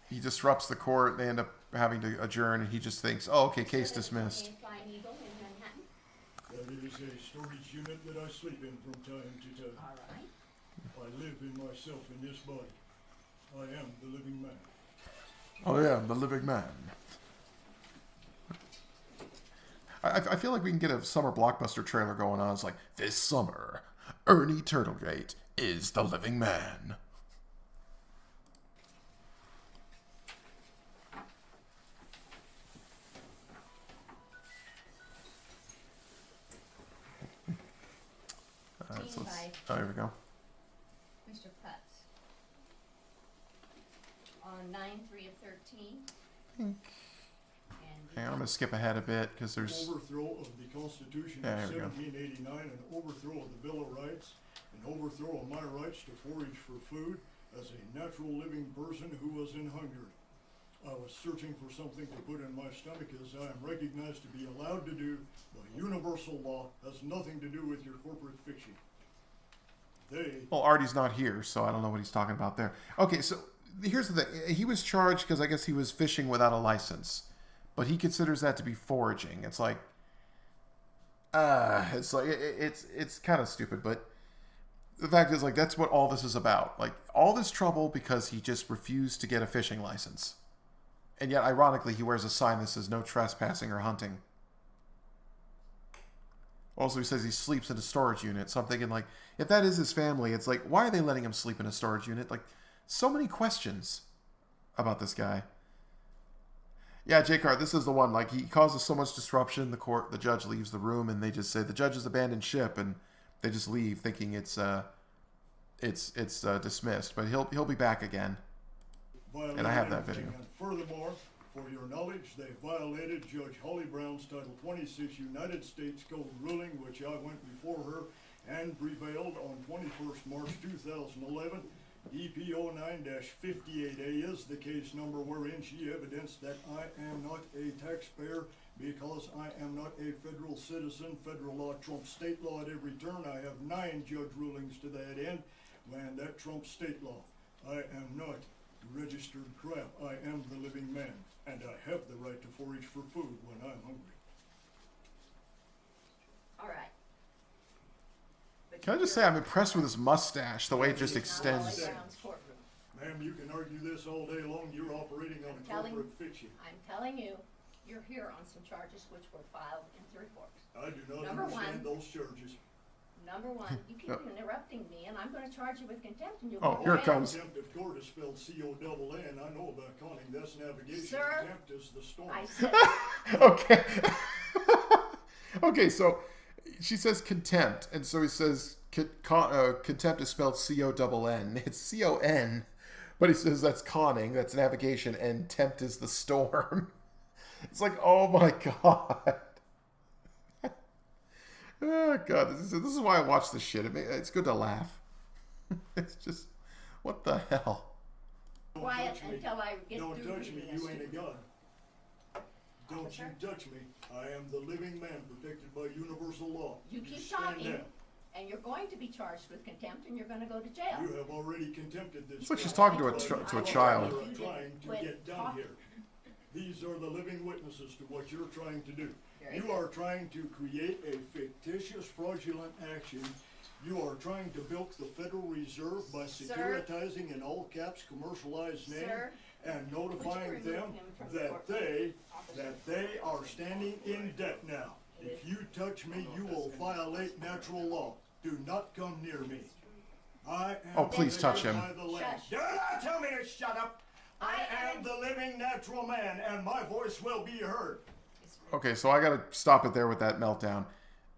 he disrupts the court. They end up having to adjourn, and he just thinks, "Oh, okay, case dismissed." That is a storage unit that I sleep in from time to time. All right. I live in myself in this body. I am the living man. Oh yeah, the living man. I feel like we can get a summer blockbuster trailer going on. It's like, this summer, Ernie Turtlegate is the living man. Oh, here we go. Mr. Putz. On 9/3 of 13. Hang on, I'm going to skip ahead a bit because there's... Overthrow of the Constitution of 1789, an overthrow of the Bill of Rights, and overthrow of my rights to forage for food as a natural living person who was in hunger. I was searching for something to put in my stomach, as I am recognized to be allowed to do by universal law, has nothing to do with your corporate fiction. Well, Artie's not here, so I don't know what he's talking about there. Okay, so here's the thing. He was charged because I guess he was fishing without a license, but he considers that to be foraging. It's like, it's kind of stupid, but the fact is, like, that's what all this is about. Like, all this trouble because he just refused to get a fishing license. And yet, ironically, he wears a sign that says no trespassing or hunting. Also, he says he sleeps in a storage unit. So I'm thinking, like, if that is his family, it's like, why are they letting him sleep in a storage unit? Like, so many questions about this guy. Yeah, J-Cart, this is the one. Like, he causes so much disruption. The judge leaves the room, and they just say the judge has abandoned ship, and they just leave, thinking it's dismissed. But he'll be back again. And I have that video. And furthermore, for your knowledge, they violated Judge Holly Brown's Title 26 United States Code ruling, which I went before her and prevailed on 21st March 2011. EPO 9-58A is the case number wherein she evidenced that I am not a taxpayer because I am not a federal citizen. Federal law trumps state law at every turn. I have 9 judge rulings to that end, and that trumps state law. I am not registered crap. I am the living man, and I have the right to forage for food when I'm hungry. All right. Can I just say I'm impressed with his mustache, the way it just extends. Ma'am, you can argue this all day long. You're operating on a corporate fiction. I'm telling you, you're here on some charges which were filed in Three Forks. I do not understand those charges. Number one, you keep interrupting me, and I'm going to charge you with contempt. And you'll Oh, here it comes. Contempt of court is spelled C-O-double-N. I know about conning. That's navigation. Sir, contempt is the storm. I said. Okay. Okay, so she says contempt, and so he says contempt is spelled C-O-double-N. It's C-O-N, but he says that's conning, that's navigation, and tempt is the storm. It's like, oh my god. Oh god, this is why I watch this shit. It's good to laugh. It's just, what the hell? Quiet until I get Don't through touch me, reading you this. ain't a god. Don't you touch me. I am the living man protected by universal law. You keep stand talking, down. and you're going to be charged with contempt, and you're going to go to jail. You have already contempted this. It's like she's talking to a child. You are trying to get down here. These are the living witnesses to what you're trying to do. You are trying to create a fictitious, fraudulent action. You are trying to bilk the Federal Reserve by securitizing in all caps commercialized name and notifying them that they are standing in debt now. If you touch me, you will violate natural law. Do not come near me. I am Oh, please touch him. Do not tell me to shut up. I am the living natural man, and my voice will be heard. Okay, so I gotta stop it there with that meltdown.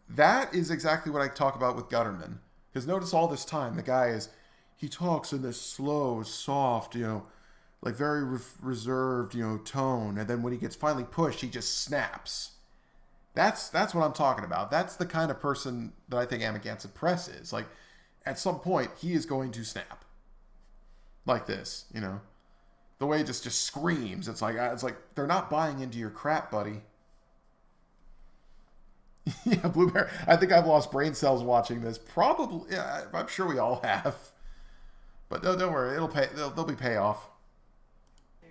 That is exactly what I talk about with Gutterman. Because notice all this time, the guy he talks in this slow, soft, like very reserved, tone. And then when he gets finally pushed, he just snaps. That's what I'm talking about. That's the kind of person that I think Amagansett Press is. Like, at some point, he is going to snap. Like this, The way it just screams. It's like they're not buying into your crap, buddy. Yeah, Blueberry. I think I've lost brain cells watching this. Probably, yeah, I'm sure we all have. But no, don't worry, it'll pay. There'll be payoff.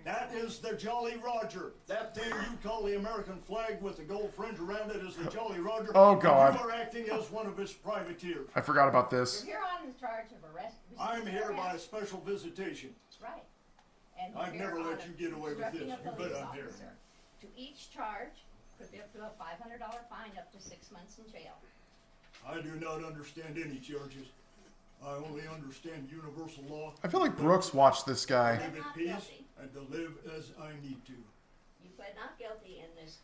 That is the Jolly Roger. That thing you call the American flag with the gold fringe around it is the Jolly Roger. Oh, God. You are acting as one of his privateers. I forgot about this. You're here on the charge of arrest. I'm here by a special visitation. Right. And I'd never let you get away with this. You bet I'm here. To each charge could be up to a $500 fine, up to 6 months in jail. I do not understand any charges. I only understand universal law. I feel like Brooks watched this guy. To live at peace and to live as I need to. You pled not guilty in this.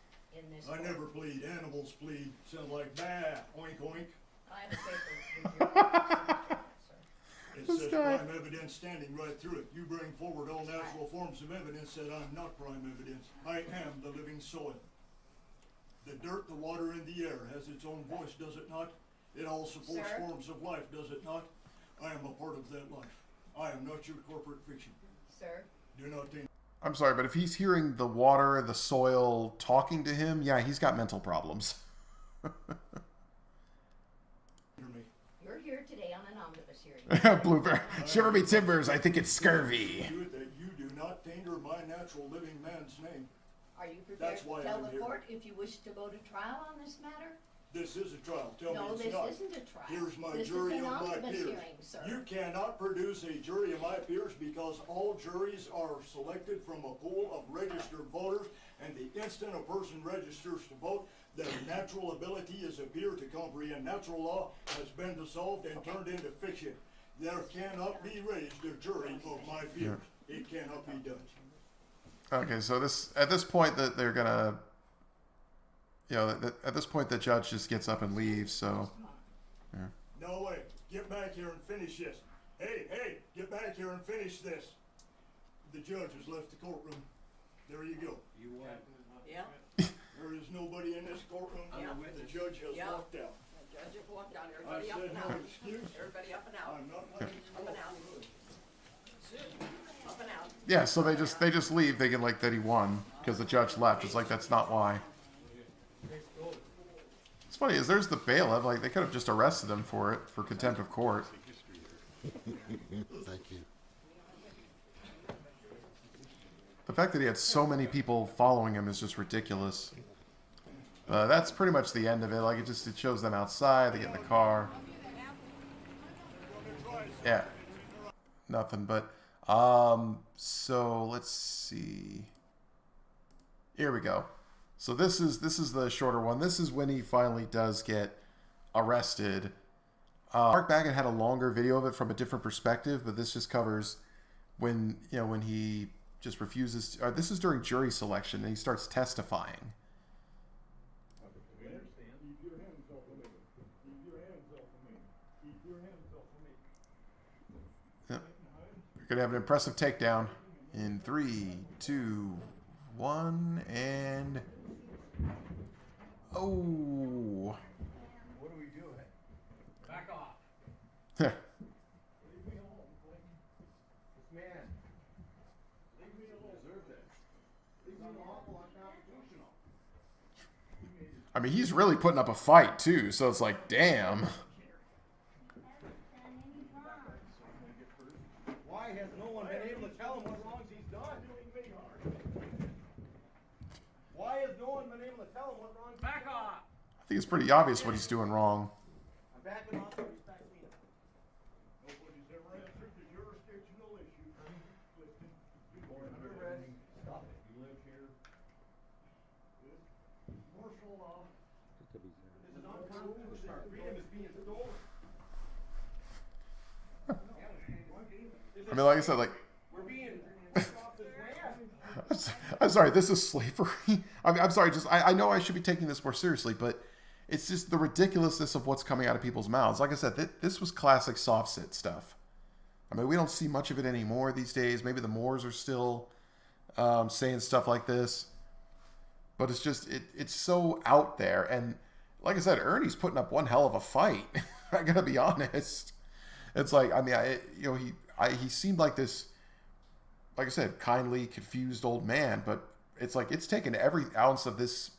I never plead. Animals plead. Sound like bah, oink oink. I have a paper. It says prime evidence standing right through it. You bring forward all natural forms of evidence that I'm not prime evidence. I am the living soil. The dirt, the water, and the air has its own voice, does it not? It all supports Sir? forms of life, does it not? I am a part of that life. I am not your corporate fiction. Sir? Do not think. I'm sorry, but if he's hearing the water, the soil talking to him, yeah, he's got mental problems. You're here today on an omnibus hearing. Blueberry. Shiver me timbers, I think it's scurvy. That you do not tainter my natural living man's name. Are you prepared That's why to tell I'm the here. court if you wish to go to trial on this matter? This is a trial. Tell No, me it's this not. isn't a trial. Here's my This jury is an of my omnibus peers. hearing, sir. You cannot produce a jury of my peers because all juries are selected from a pool of registered voters, and the instant a person registers to vote, their natural ability as a peer to comprehend natural law has been dissolved and turned into fiction. There cannot be raised a jury of my peers. It cannot be done. Okay, so at this point that they're gonna, you know, at this point the judge just gets up and leaves. So, yeah. No way. Get back here and finish this. Hey, get back here and finish this. The judge has left the courtroom. There you go. You won. Yeah. There is nobody in this courtroom. Yeah. The judge has Yeah. walked out. The judge has walked out. I Everybody up said and no out. excuse. Everybody up and out. I'm not letting you Up and out. Up and out. Yeah, so they just leave thinking like that he won because the judge left. It's like that's not why. It's funny is there's the bailiff. Like they could have just arrested him for it for contempt of court. Thank you. The fact that he had so many people following him is just ridiculous. That's pretty much the end of it. Like it shows them outside. They get in the car. Yeah, nothing. But so let's see. Here we go. So this is the shorter one. This is when he finally does get arrested. Mark Baggett had a longer video of it from a different perspective, but this just covers when he just refuses. This is during jury selection, and he starts testifying. Yep. You're gonna have an impressive takedown in 3, 2, 1, and oh. What are we doing? Back off. Heh. Leave me alone, this man. Leave me alone. Deserve this. Leave me unlawful, unconstitutional. I mean, he's really putting up a fight too, so it's like, damn. Why has no one been able to tell him what wrongs he's done? Why has no one been able to tell him what wrongs he's done? Back off! I think it's pretty obvious what he's doing wrong. I'm backing off, so respect me. Nobody's ever answered the jurisdictional issue. Listen, Under arrest. Stop it. You live here. this martial law. This is unconstitutional. Our freedom is being stolen. I mean, like I said, like, We're being ripped off this land. I'm sorry, this is slavery. I'm sorry, just I know I should be taking this more seriously, but it's just the ridiculousness of what's coming out of people's mouths. Like I said, this was classic soft sit stuff. I mean, we don't see much of it anymore these days. Maybe the Moors are still saying stuff like this, but it's just it's so out there. And like I said, Ernie's putting up one hell of a fight. I gotta be honest. It's like, I mean, he seemed like this, like I said, kindly confused old man, but it's like it's taken every ounce of this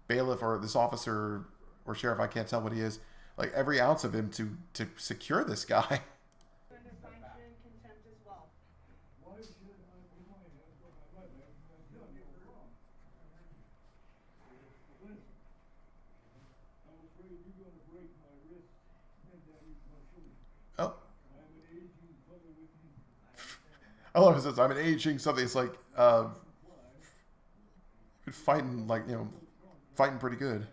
bailiff or this officer or sheriff, I can't tell what he is, like every ounce of him to secure this guy. Oh. I love it. Says I'm an aging something. It's like fighting, like, you know, fighting pretty good.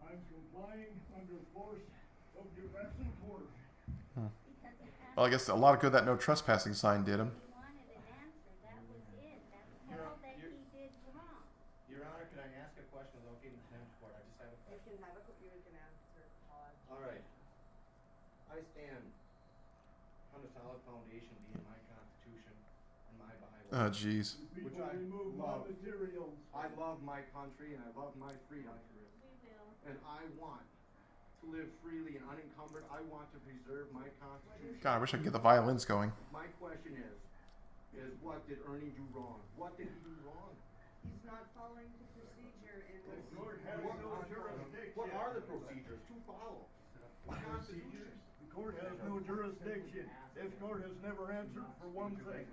I'm complying under force of duress and coercion. Well, I guess a lot of good that no trespassing sign did him. Your Honor, can I ask a question without getting contempt of court? I just have a question. You can answer, pause. All right. I stand on a solid foundation being my Constitution and my Bible. Oh, jeez. Which I love. I love my country and I love my freedom. And I want to live freely and unencumbered. I want to preserve my Constitution. God, I wish I could get the violins going. My question is what did Ernie do wrong? What did he do wrong? He's not following the procedure in this. What are the procedures to follow? The Constitution. The court has no jurisdiction. This court has never answered for one thing.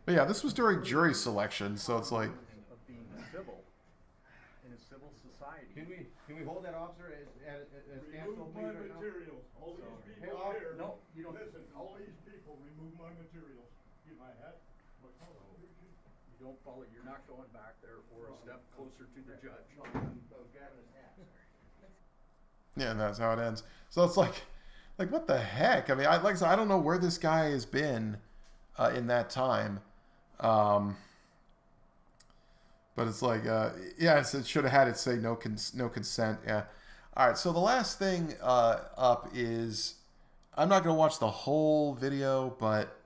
But yeah, this was during jury selection, so it's like. Of being civil in a civil society. Can we hold that officer as Remove my materials. All these people here. No, you don't. Listen, all these people remove my materials. Get my hat, my Constitution. You don't follow. You're not going back there or a step closer to the judge. Yeah, and that's how it ends. So it's like what the heck? I mean, like I said, I don't know where this guy has been in that time. But it's like, yeah, it should have had it say no consent. Yeah. All right. So the last thing up is, I'm not going to watch the whole video, but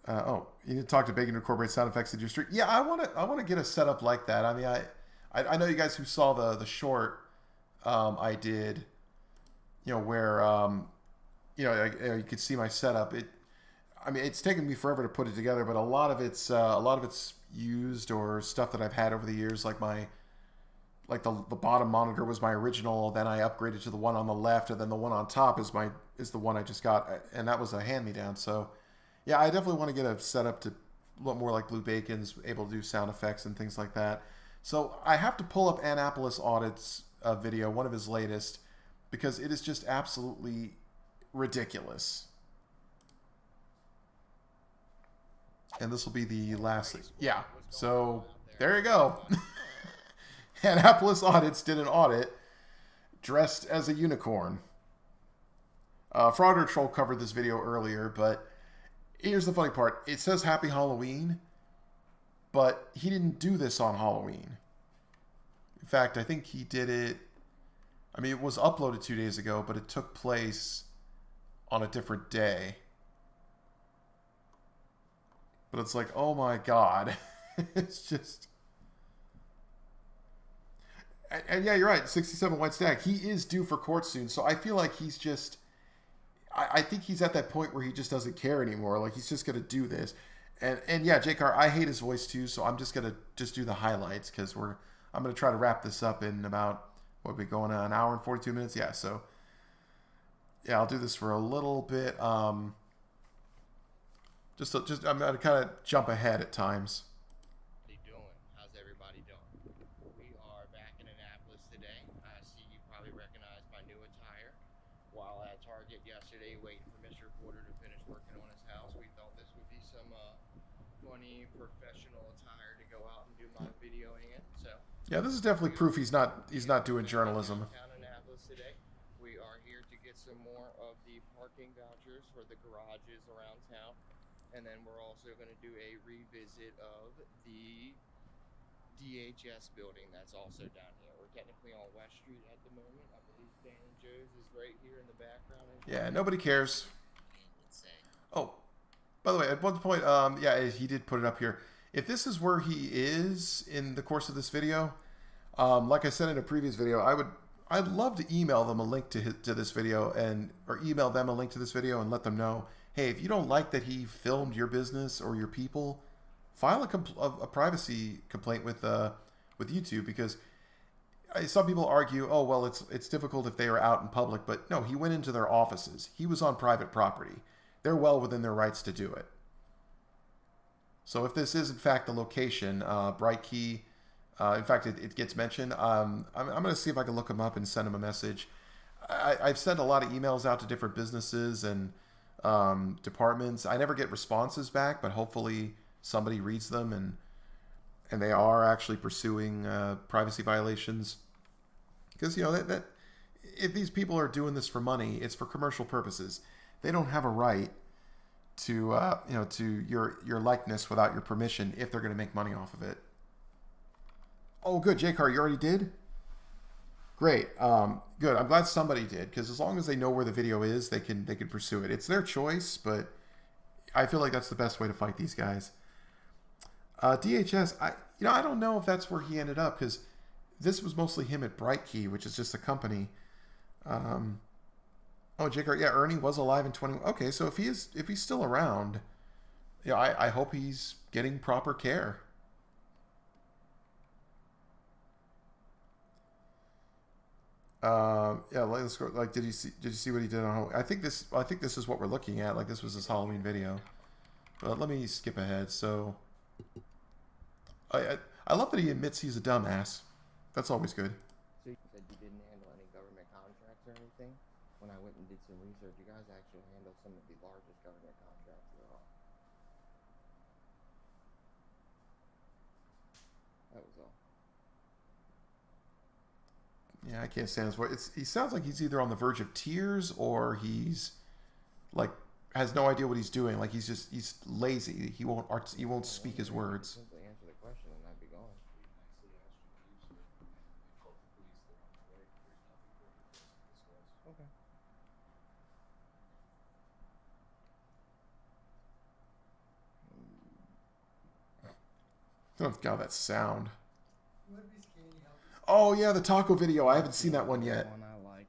oh, you need to talk to Bacon to incorporate sound effects into your stream. Yeah, I want to get a setup like that. I mean, I know you guys who saw the short I did, you know, where you could see my setup. I mean, it's taken me forever to put it together, but a lot of it's used or stuff that I've had over the years, like the bottom monitor was my original, then I upgraded to the one on the left, and then the one on top is the one I just got, and that was a hand-me-down. So yeah, I definitely want to get a setup to look more like Blue Bacon's, able to do sound effects and things like that. So I have to pull up Annapolis Audit's video, one of his latest, because it is just absolutely ridiculous. And this will be the last thing. Yeah, so there you go. Annapolis Audits did an audit dressed as a unicorn. Frauder Troll covered this video earlier, but here's the funny part. It says Happy Halloween, but he didn't do this on Halloween. In fact, I think he did it... I mean, it was uploaded 2 days ago, but it took place on a different day. But it's like, oh my God. It's just... And yeah, you're right. 67 white stack. He is due for court soon. So I feel like he's just... I think he's at that point where he just doesn't care anymore. Like, he's just going to do this. And yeah, J-Car, I hate his voice too. So I'm just going to do the highlights because I'm going to try to wrap this up in about... What, we going on, an hour and 42 minutes? Yeah, so... Yeah, I'll do this for a little bit. I'm going to kind of jump ahead at times. How's everybody doing? We are back in Annapolis today. I see you probably recognize my new attire. While at Target yesterday waiting for Mr. Porter to finish working on his house, we thought this would be some funny professional attire to go out and do my videoing in. So yeah, this is definitely proof he's not doing journalism. Downtown Annapolis today. We are here to get some more of the parking vouchers for the garages around town. And then we're also going to do a revisit of the DHS building that's also down here. We're technically on West Street at the moment. I believe Dan and Joe's is right here in the background. Yeah, nobody cares. Oh, by the way, at one point, yeah, he did put it up here. If this is where he is in the course of this video, like I said in a previous video, I'd love to email them a link to this video or email them a link to this video and let them know, hey, if you don't like that he filmed your business or your people, file a privacy complaint with YouTube, because some people argue, oh, well, it's difficult if they are out in public, but no, he went into their offices. He was on private property. They're well within their rights to do it. So if this is in fact the location, Bright Key, in fact, it gets mentioned. I'm going to see if I can look him up and send him a message. I've sent a lot of emails out to different businesses and departments. I never get responses back, but hopefully somebody reads them and they are actually pursuing privacy violations. Because, you know, that if these people are doing this for money, it's for commercial purposes. They don't have a right to your likeness without your permission if they're going to make money off of it. Oh, good, J-Car, you already did? Great. Good. I'm glad somebody did, because as long as they know where the video is, they can pursue it. It's their choice, but I feel like that's the best way to fight these guys. DHS, I don't know if that's where he ended up, because this was mostly him at Brightkey, which is just a company. Oh, J-Car, yeah, Ernie was alive in 20. Okay, so if he's still around, I hope he's getting proper care. Yeah, let's go. Like, did you see what he did on Halloween? I think this is what we're looking at. Like, this was his Halloween video. But let me skip ahead. So, I love that he admits he's a dumbass. That's always good. So you said you didn't handle any government contracts or anything. When I went and did some research, you guys actually handle some of the largest government contracts there are. That was all. Yeah, I can't stand his voice. He sounds like he's either on the verge of tears or he's like has no idea what he's doing. Like he's lazy. He won't speak his words. Simply answer the question and I'd be gone. Okay. Oh God, that sound. Oh yeah, the taco video. I haven't seen that one yet. One I like.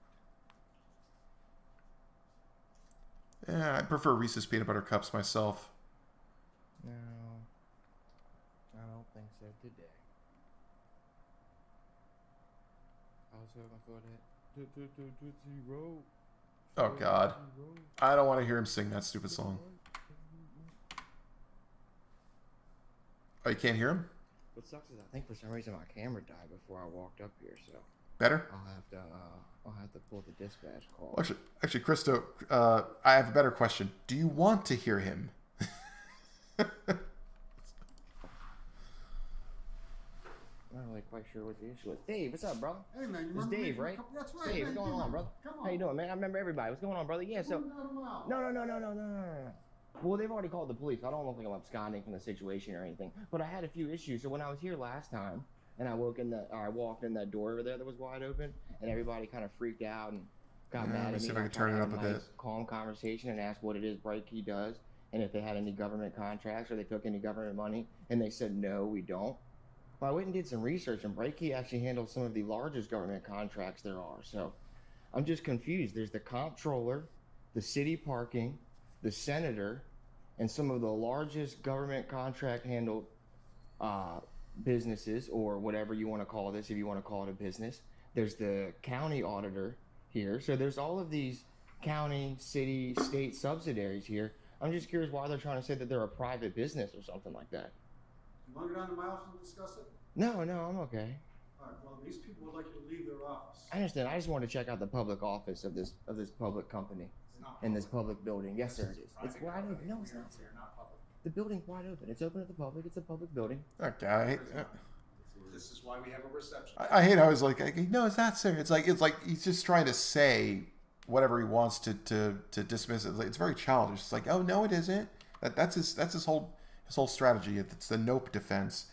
Yeah, I prefer Reese's peanut butter cups myself. No, I don't think so today. Also, my foot hit. Zero. Oh God, I don't want to hear him sing that stupid song. Oh, you can't hear him? What sucks is I think for some reason my camera died before I walked up here, so Better? I'll have to pull the dispatch call. Actually, Christo, I have a better question. Do you want to hear him? I'm not really quite sure what the issue is. Dave, what's up, brother? Hey, man, you It's remember Dave, me? right? That's right. Dave, man. what's going on, brother? Come on. How you doing, man? I remember everybody. What's going on, brother? Yeah, so... No. Well, they've already called the police. I don't think I'm absconding from the situation or anything. But I had a few issues. So when I was here last time, and I walked in that door over there that was wide open, and everybody kind of freaked out and got mad at me. Let me see if I can turn it up a bit. Calm conversation and asked what it is Brightkey does, and if they had any government contracts or they took any government money, and they said no, we don't. Well, I went and did some research, and Brightkey actually handles some of the largest government contracts there are. So I'm just confused. There's the comptroller, the city parking, the senator, and some of the largest government contract handled businesses, or whatever you want to call this, if you want to call it a business. There's the county auditor here. So there's all of these county, city, state subsidiaries here. I'm just curious why they're trying to say that they're a private business or something like that. You want to go down to my office and discuss it? No, I'm okay. All right, well, these people would like you to leave their office. I understand. I just want to check out the public office of this public company in this public building. Yes, sir, it is. It's wide open. No, it's not, sir. The building's wide open. It's open to the public. It's a public building. Okay. This is why we have a reception. I hate how he's like, no, it's not, sir. It's like he's just trying to say whatever he wants to dismiss it. It's very childish. It's like, oh no, it isn't. That's his whole strategy. It's the nope defense.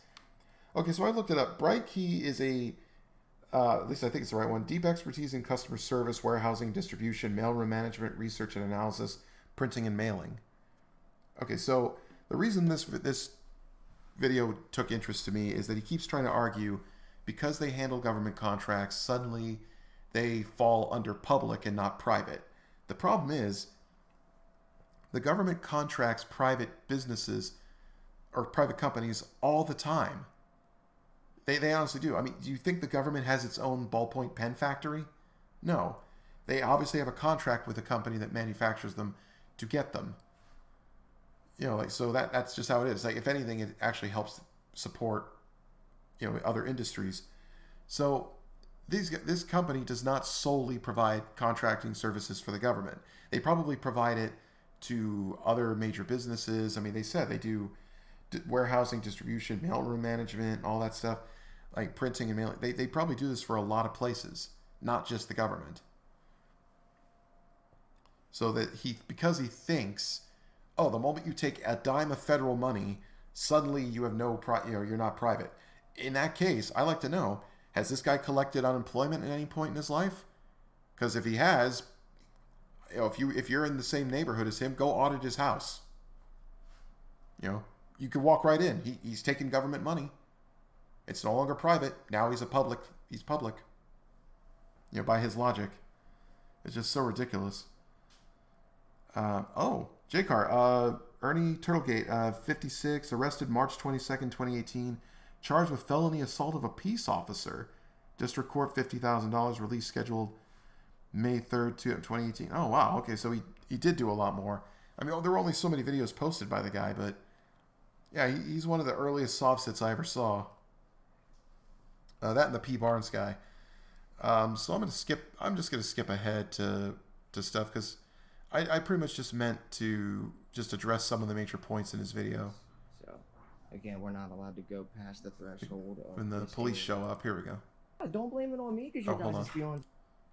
Okay, so I looked it up. Brightkey is at least I think it's the right one. Deep expertise in customer service, warehousing, distribution, mailroom management, research and analysis, printing and mailing. Okay, so the reason this video took interest to me is that he keeps trying to argue because they handle government contracts, suddenly they fall under public and not private. The problem is the government contracts private businesses or private companies all the time. They honestly do. I mean, do you think the government has its own ballpoint pen factory? No. They obviously have a contract with a company that manufactures them to get them. So that's just how it is. Like, if anything, it actually helps support, other industries. So this company does not solely provide contracting services for the government. They probably provide it to other major businesses. I mean, they said they do warehousing, distribution, mailroom management, all that stuff, like printing and mailing. They probably do this for a lot of places, not just the government. So that because he thinks oh, the moment you take a dime of federal money, suddenly you have you're not private. In that case, I like to know, has this guy collected unemployment at any point in his life? Because if he has, if you're in the same neighborhood as him, go audit his house. You could walk right in. He's taking government money. It's no longer private. Now he's public. By his logic. It's just so ridiculous. J-Car. Ernie Turtlegate, 56, arrested March 22nd, 2018, charged with felony assault of a peace officer. District Court, $50,000, release scheduled May 3rd, 2018. Oh, wow. Okay, so he did do a lot more. I mean, there were only so many videos posted by the guy, but yeah, he's one of the earliest soft sits I ever saw. That and the P. Barnes guy. So I'm just gonna skip ahead to stuff because I pretty much just meant to just address some of the major points in his video. So again, we're not allowed to go past the threshold of when the police show up. Here we go. Don't blame it on me because you guys is feeling.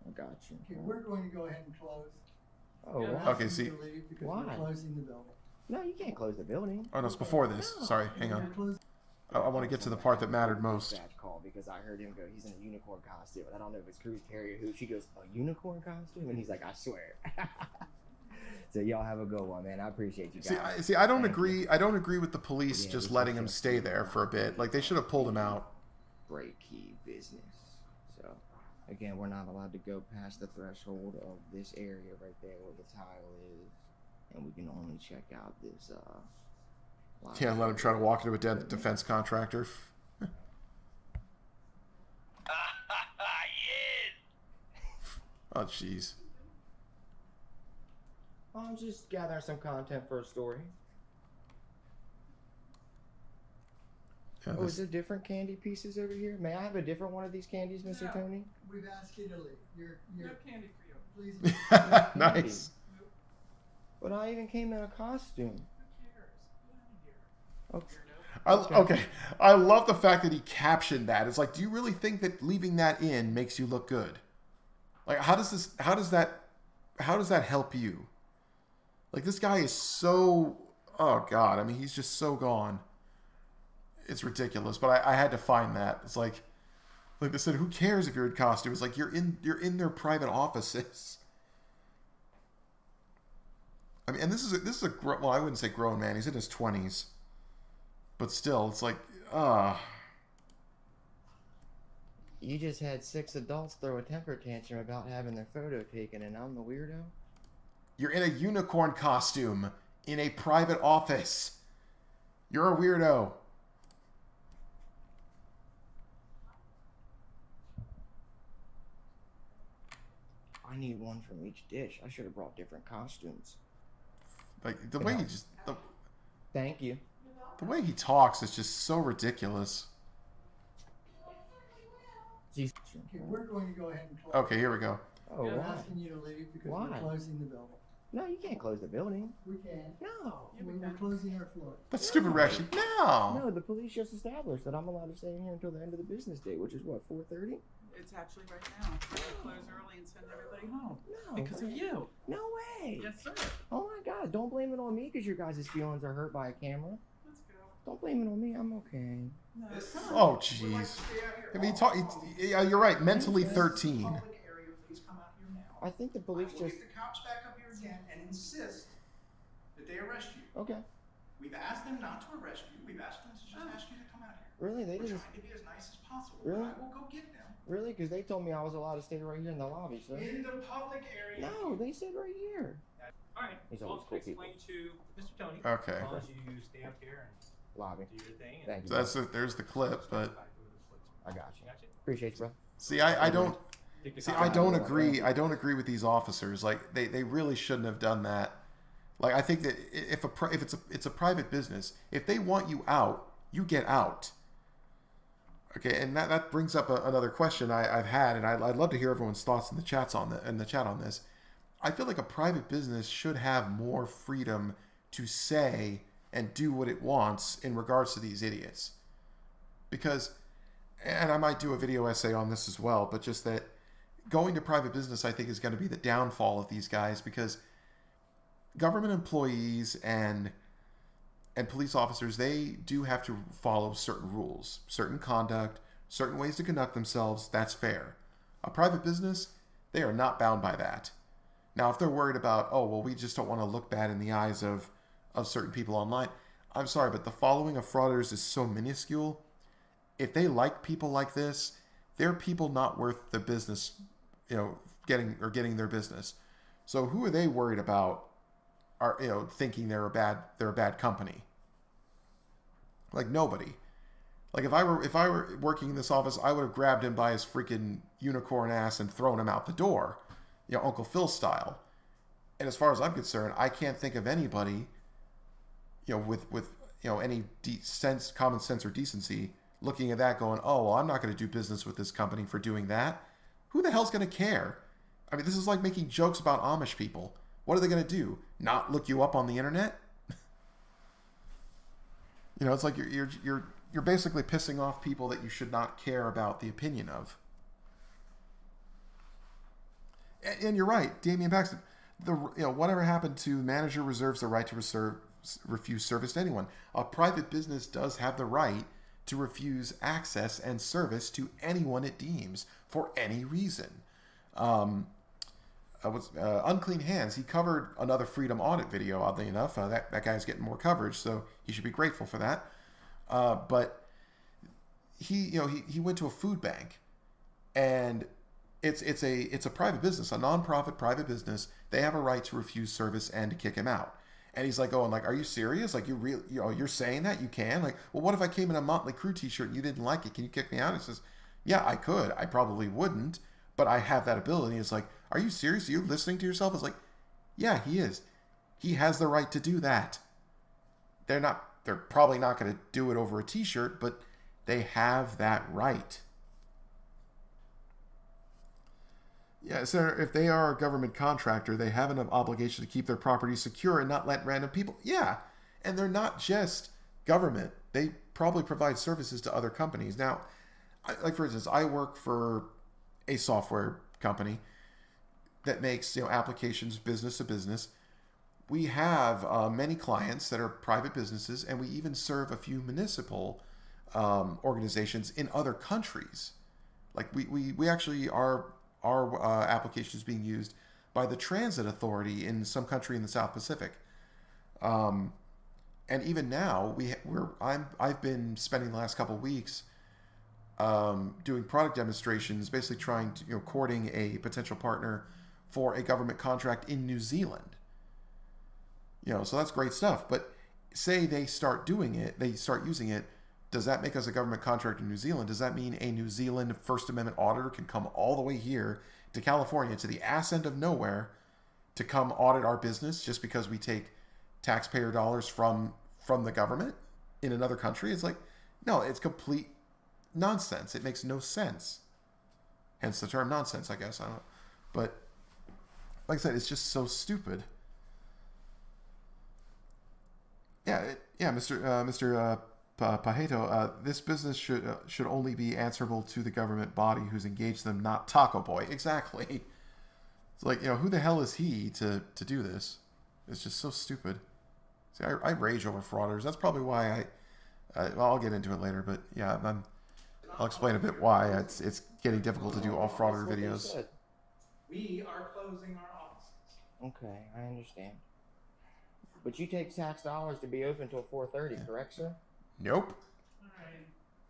I got you. Okay, we're going to go ahead and close. Oh, We're okay. See, why? We're closing the building. No, you can't close the building. Oh no, it's before this. No. Sorry, hang on. I want to get to the part that mattered most. Bad call because I heard him go. He's in a unicorn costume. I don't know if it's Cruz Terrier who. She goes, a unicorn costume, and he's like, I swear. So y'all have a good one, man. I appreciate you guys. See, I don't agree. I don't agree with the police just letting him stay there for a bit. Like they should have pulled him out. Break key business. So again, we're not allowed to go past the threshold of this area right there where the tile is, and we can only check out this. Yeah, let him try to walk into a dead defense contractor. Oh, jeez. I'm just gathering some content for a story. Yeah, is there different candy pieces over here? May I have a different one of these candies, Mr. Tony? We've asked you to leave. You're No candy for you. Please. Nice. But I even came in a costume. Okay. I love the fact that he captioned that. It's like, do you really think that leaving that in makes you look good? Like, how does that help you? Like, this guy is so, oh God, I mean, he's just so gone. It's ridiculous, but I had to find that. It's like they said, who cares if you're in costume? It's like you're in their private offices. I mean, and this is a well, I wouldn't say grown man. He's in his 20s. But still, it's like, You just had 6 adults throw a temper tantrum about having their photo taken, and I'm the weirdo? You're in a unicorn costume in a private office. You're a weirdo. I need one from each dish. I should have brought different costumes. Like, the way he just... Thank you. The way he talks is just so ridiculous. Okay, we're going to go ahead and close. Okay, here we go. Oh, We're why? asking you to leave because Why? we're closing the building. No, you can't close the building. We can. No. We're closing our floor. That's stupid reaction. No. No, the police just established that I'm allowed to stay in here until the end of the business day, which is what, 4:30? It's actually right now. We close early and send everybody home. No. Because of you. No way. Yes, sir. Oh my God! Don't blame it on me because your guys' feelings are hurt by a camera. Let's go. Don't blame it on me. I'm okay. No, it's fine. Oh, jeez. I mean, yeah, you're right. Mentally 13. Public area, please come out here now. I think the police I will just. get the cops back up here again and insist that they arrest you. Okay. We've asked them not to arrest you. We've asked them to just ask you to come out here. Really? They We're didn't. trying to be as nice as possible. Really? I will go get them. Really? Because they told me I was allowed to stay right here in the lobby, sir. In the public area. No, they said right here. All right. He's I'll always cool people. explain to Mr. Tony. Okay. As long as you stay up here and Lobby. do your thing. Thank you. So there's the clip, but I got you. Appreciate you, bro. see, I don't agree. I don't agree with these officers. Like they really shouldn't have done that. Like I think that if it's a private business, if they want you out, you get out. Okay, and that brings up another question I've had, and I'd love to hear everyone's thoughts in the chat on this. I feel like a private business should have more freedom to say and do what it wants in regards to these idiots. Because, and I might do a video essay on this as well, but just that going to private business, I think, is going to be the downfall of these guys, because government employees and police officers, they do have to follow certain rules, certain conduct, certain ways to conduct themselves. That's fair. A private business, they are not bound by that. Now, if they're worried about, oh, well, we just don't want to look bad in the eyes of certain people online, I'm sorry, but the following of frauders is so minuscule. If they like people like this, they're people not worth the business, getting their business. So who are they worried about? Are thinking they're a bad company? Like nobody. Like if I were working in this office, I would have grabbed him by his freaking unicorn ass and thrown him out the door, Uncle Phil style. And as far as I'm concerned, I can't think of anybody, with any common sense or decency looking at that going, oh, well, I'm not going to do business with this company for doing that. Who the hell's going to care? I mean, this is like making jokes about Amish people. What are they going to do? Not look you up on the internet? It's like you're basically pissing off people that you should not care about the opinion of. And you're right, Damian Paxton. Whatever happened to manager reserves the right to refuse service to anyone. A private business does have the right to refuse access and service to anyone it deems for any reason. Unclean Hands, he covered another Freedom Audit video, oddly enough. That guy's getting more coverage, so he should be grateful for that. But he went to a food bank, and it's a private business, a non-profit private business. They have a right to refuse service and to kick him out. And he's like, are you serious? Like, you're saying that you can? Like, well, what if I came in a Motley Crue t-shirt and you didn't like it? Can you kick me out? He says, yeah, I could. I probably wouldn't, but I have that ability. It's like, are you serious? Are you listening to yourself? It's like, yeah, he is. He has the right to do that. They're probably not going to do it over a t-shirt, but they have that right. Yeah, so if they are a government contractor, they have an obligation to keep their property secure and not let random people... Yeah, and they're not just government. They probably provide services to other companies. Now, like for instance, I work for a software company that makes applications business to business. We have many clients that are private businesses, and we even serve a few municipal organizations in other countries. Like we actually are... Our application is being used by the transit authority in some country in the South Pacific, and even now I've been spending the last couple of weeks doing product demonstrations, basically trying to courting a potential partner for a government contract in New Zealand. So that's great stuff. But say they start doing it, they start using it. Does that make us a government contractor in New Zealand? Does that mean a New Zealand First Amendment auditor can come all the way here to California, to the ass end of nowhere, to come audit our business just because we take taxpayer dollars from the government in another country? It's like, no, it's complete nonsense. It makes no sense. Hence the term nonsense, I guess. I don't know. But like I said, it's just so stupid. Yeah, Mr. Pajeto, this business should only be answerable to the government body who's engaged them, not Taco Boy. Exactly. It's like, who the hell is he to do this? It's just so stupid. See, I rage over frauders. That's probably why I'll get into it later, but yeah, I'll explain a bit why it's getting difficult to do all frauder videos. We are closing our offices. Okay, I understand. But you take tax dollars to be open until 4:30, correct, sir? Nope. Alright.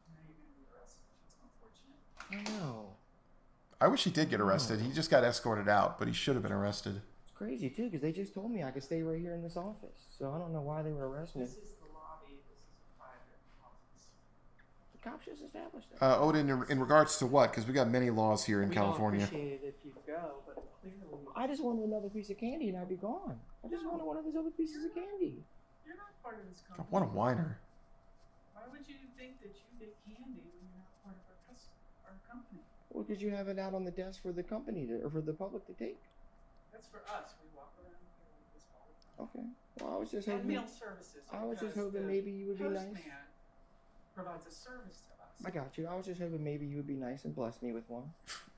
Now you're gonna be arrested. It's unfortunate. I know. I wish he did get arrested. He just got escorted out, but he should have been arrested. It's crazy, too, because they just told me I could stay right here in this office. So I don't know why they would arrest me. This is the lobby. This is a private office. The cops just established that. Odin, in regards to what? Because we got many laws here in California. We don't appreciate it if you go, but clearly... I just wanted another piece of candy and I'd be gone. I just wanted one of those other pieces of candy. You're not part of this company. What a whiner. Why would you think that you get candy when you're not part of our company? Well, because you have it out on the desk for the company or for the public to take. That's for us. We walk around here with this all the time. Okay. Well, I was just And hoping. meal services. I was just because hoping the maybe you would be nice. postman provides a service to us. I got you. I was just hoping maybe you would be nice and bless me with one.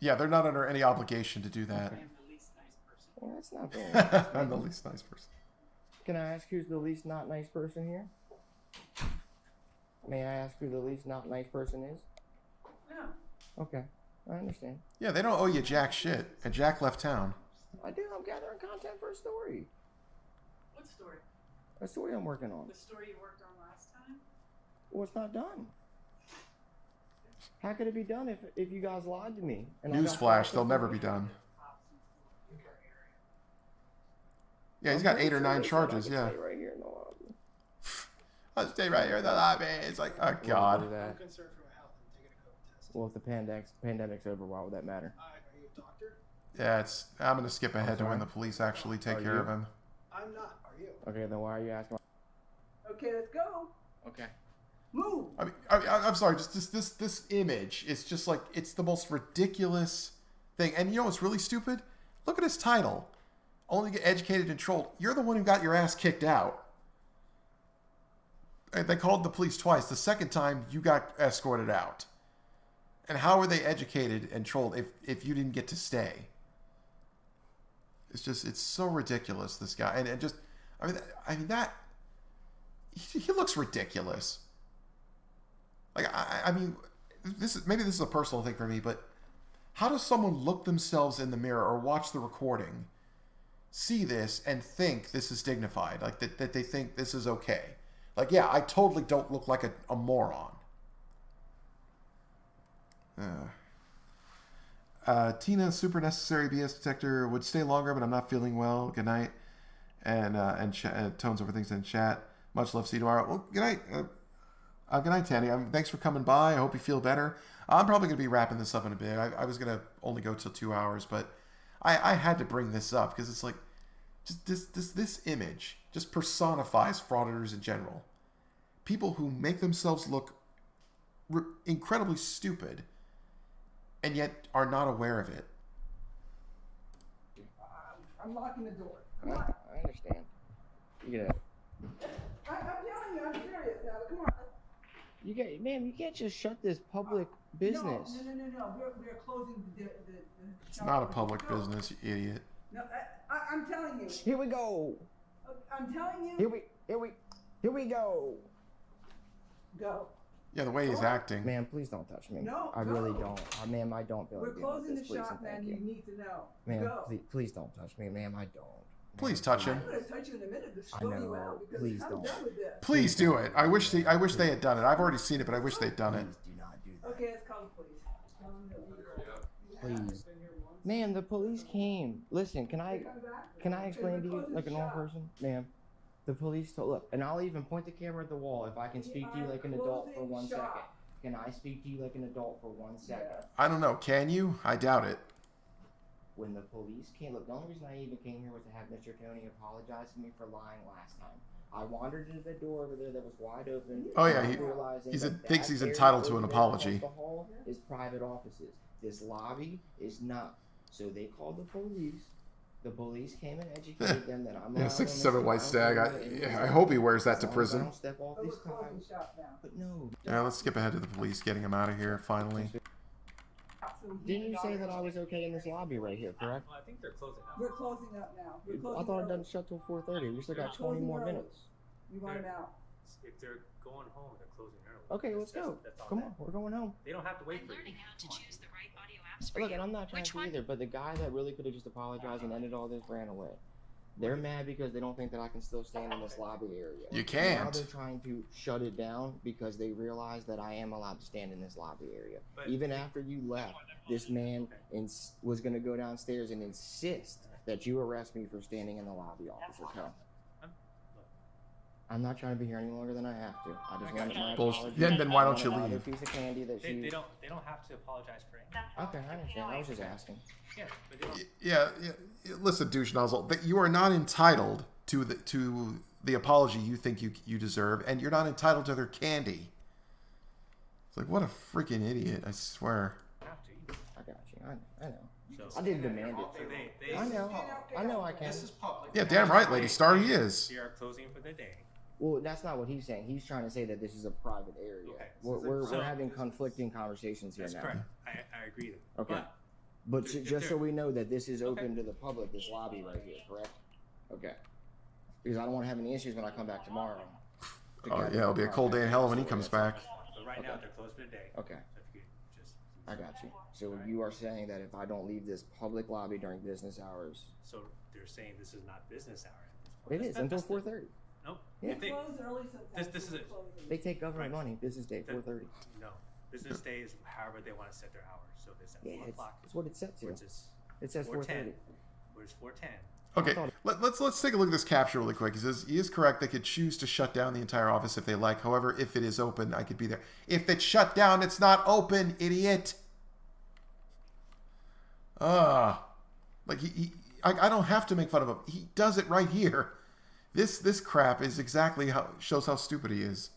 Yeah, they're not under any obligation to do that. I am the least nice person. Well, that's not bad. I'm the least nice person. Can I ask who's the least not nice person here? May I ask who the least not nice person is? No. Okay, I understand. Yeah, they don't owe you jack shit. And Jack left town. I do. I'm gathering content for a story. What story? A story I'm working on. The story you worked on last time? Well, it's not done. How could it be done if you guys lied to me? And I got Newsflash, false they'll never be information? done. Yeah, he's got 8 or 9 charges, yeah. Stay right here in the lobby. I'll stay right here in the lobby. It's like, oh, God. Do that. I'm concerned for my health. I'm taking a COVID test. Well, if the pandemic's over, why would that matter? Are you a doctor? Yeah, I'm going to skip ahead to when the police actually take Are care you? of him. I'm not. Are you? Okay, then why are you asking? Okay, let's go. Okay. Move. I'm sorry, just this image is just like, it's the most ridiculous thing. And you know what's really stupid? Look at his title. Only get educated and trolled. You're the one who got your ass kicked out. They called the police twice. The second time, you got escorted out. And how are they educated and trolled if you didn't get to stay? It's so ridiculous, this guy. And just, I mean that, he looks ridiculous. Like, I mean, maybe this is a personal thing for me, but how does someone look themselves in the mirror or watch the recording, see this, and think this is dignified? Like, that they think this is okay? Like, yeah, I totally don't look like a moron. Tina, super necessary BS detector, would stay longer, but I'm not feeling well. Good night. And tones over things in chat. Much love. See you tomorrow. Well, good night. Good night, Tanny. Thanks for coming by. I hope you feel better. I'm probably going to be wrapping this up in a bit. I was going to only go till 2 hours, but I had to bring this up because it's like, just this image just personifies frauditors in general. People who make themselves look incredibly stupid and yet are not aware of it. I'm locking the door. I understand. You get it. I'm telling you, I'm serious now. Come on. You can't just shut this public business. No. We're closing the It's not a public business, you idiot. No, I'm telling you. Here we go. I'm telling you. Here we go. Go. Yeah, the way he's acting. Ma'am, please don't touch me. No, I really don't. Ma'am, I don't feel We're like dealing with closing this. the Please shop, and man. thank You you. need to know. Ma'am, Go. please don't touch me. Ma'am, I don't. Please touch him. I'm going to touch you in a minute to I show know. you out because Please I'm don't. done with this. Please do it. I wish they had done it. I've already seen it, but I wish they'd done it. Please do not do that. Okay, let's call the police. Tell them that we Please. Ma'am, the police came. Listen, can I explain to you like a normal person? Ma'am, the police told, look, and I'll even point the camera at the wall if I can speak to you like an adult for 1 second. Can I speak to you like an adult for 1 second? I don't know. Can you? I doubt it. When the police came, look, the only reason I even came here was to have Mr. Tony apologize to me for lying last time. I wandered into the door over there that was wide open. Oh, yeah, thinks he's entitled to an apology. The hall is private offices. This lobby is not. So they called the police. The police came and educated them that I'm Yeah, 6'7" white stag. I hope he wears that to prison. Don't step off this time. But no. Yeah, let's skip ahead to the police getting him out of here finally. Didn't you say that I was okay in this lobby right here, correct? I think they're closing out. We're closing up now. We're closing I thought it early. doesn't shut till 4:30. We still got 20 Closing more early. minutes. You want them out. If they're going home, they're closing early. Okay, let's go. That's all Come that. on, we're going home. They don't have to wait for you. Look, and I'm not trying to either, but the guy that really could have just apologized and ended all this ran away. They're mad because they don't think that I can still stand in this lobby area. You Now can't. they're trying to shut it down because they realize that I am allowed to stand in this lobby area. Even after you left, this man was going to go downstairs and insist that you arrest me for standing in the lobby, Officer Coe. I'm not trying to be here any longer than I have to. I just wanted my Bullshit. apology. Then why don't I you wanted another leave? piece of candy that They don't have to apologize for anything. Okay, I understand. I was just asking. Yeah, but they don't. Yeah. Listen, douche nozzle. That you are not entitled to the apology you think you deserve, and you're not entitled to their candy. It's like, what a freaking idiot! I swear. I got you. I know. I didn't demand it. I know I can. This is public. Yeah, damn right, Lady Star. He is. They are closing for the day. Well, that's not what he's saying. He's trying to say that this is a private area. Okay, We're having conflicting conversations here That's now. correct. I agree. Okay. But just so we know that this is open to the public, this lobby right here, correct? Okay. because I don't want to have any issues when I come back tomorrow. Oh yeah, it'll be a cold day in hell when he comes back. But right now they're closed for the day. Okay. So if you could just. I got you. So you are saying that if I don't leave this public lobby during business hours, So they're saying this is not business hour at this it point. is until 4:30. Nope. Yeah. If they, this is a, They take government Right. money. Business day, 4:30. no. Business day is however they want to set their hours. So if it's at Yeah, 4 o'clock. it's what it sets to. Which is It says 4:30. Where's 4:10? Okay, let's take a look at this capture really quick. He says he is correct. They could choose to shut down the entire office if they like. However, if it is open, I could be there. If it's shut down, it's not open, idiot. Like I don't have to make fun of him. He does it right here. This crap is exactly how shows how stupid he is.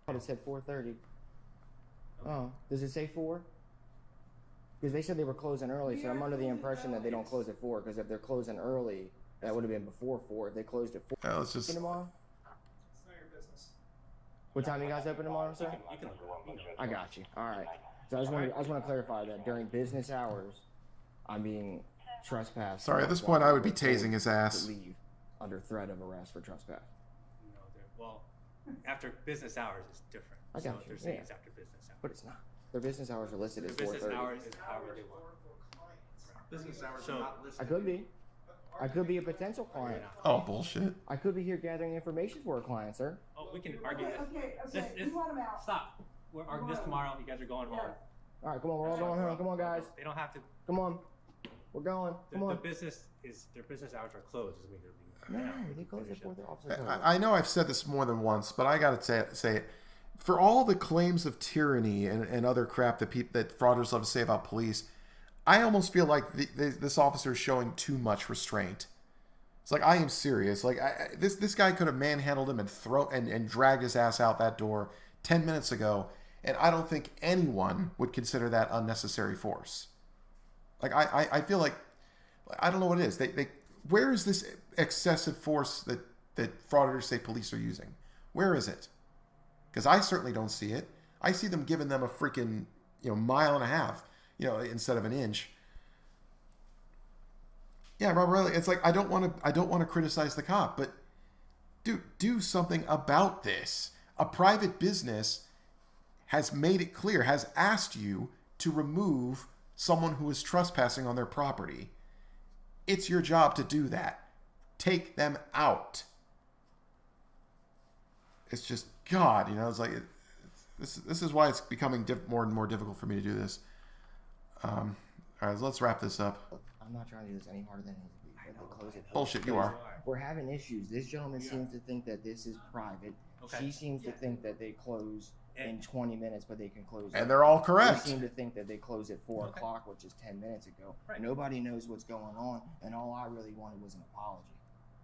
It said 4:30. Oh, does it say 4? Because they said they were closing early, so I'm under the impression that they don't close at 4. Because if they're closing early, that would have been before 4. If they closed at 4, let's just. Tomorrow. It's not your business. What time you guys open tomorrow, sir? You can look. I got you. All right. So I just want to clarify that during business hours, I'm being trespassed. Sorry, at this point, I would be tasing his ass. To leave under threat of arrest for trespass. No, well, after business hours is different. I got so you. They're saying Yeah. it's after business hours. But it's not. Their business hours are listed as Business 4:30. hours is however they want. Business hours So- are not listed. I could be. I could be a potential client. Oh bullshit. I could be here gathering information for a client, sir. Oh, we can argue this. Okay, This- you want them out. Stop. We're arguing this tomorrow. You guys are going home. All right, come on, we're all going home. Come on, guys. They don't have to. Come on. We're going. Come The on. business is their business hours are closed. Doesn't mean they're leaving. No, they close at 4. Their offices are I know I've said this more than once, but I gotta say it. For all the claims of tyranny and other crap that frauders love to say about police, I almost feel like this officer is showing too much restraint. It's like, I am serious. Like this guy could have manhandled him and dragged his ass out that door 10 minutes ago, and I don't think anyone would consider that unnecessary force. Like I feel like I don't know what it is. They where is this excessive force that frauditors say police are using? Where is it? Because I certainly don't see it. I see them giving them a freaking mile and a half, instead of an inch. Yeah, Robert Riley. It's like I don't want to criticize the cop, but do something about this. A private business has made it clear, has asked you to remove someone who is trespassing on their property. It's your job to do that. Take them out. It's just God, it's like this is why it's becoming more and more difficult for me to do this. All right, let's wrap this up. I'm not trying to do this any harder than it needs to be. They'll close it. Bullshit, you are. We're having issues. This gentleman seems to think that this is private. Okay. She seems to think that they close in 20 minutes, but they can close. And they're all correct. They seem to think that they close at 4 o'clock, which is 10 minutes ago. Right. Nobody knows what's going on, and all I really wanted was an apology.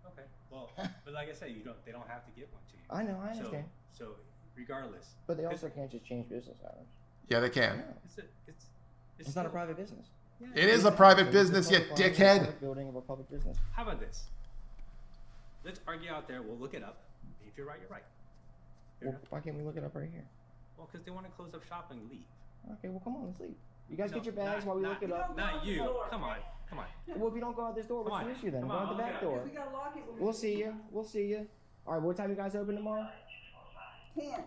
Okay. Well, but like I said, they don't have to give one to you. I know, I understand. So regardless. But they also can't just change business hours. Yeah, they can. It's not a private business. It is a private business, you dickhead. Building of a public business. How about this? Let's argue out there. We'll look it up. If you're right, you're right. Well, why can't we look it up right here? Well, because they want to close up shop and leave. Okay, well, come on, let's leave. You guys No, get your bags not- while we not- look it up. Not you. Come on. Come on. Well, if you don't go out this door, what's Come the on. issue then? Come Go out on, the back okay. door. We gotta lock it when We'll see you. We'll see you. All right, what time you guys open tomorrow? 10.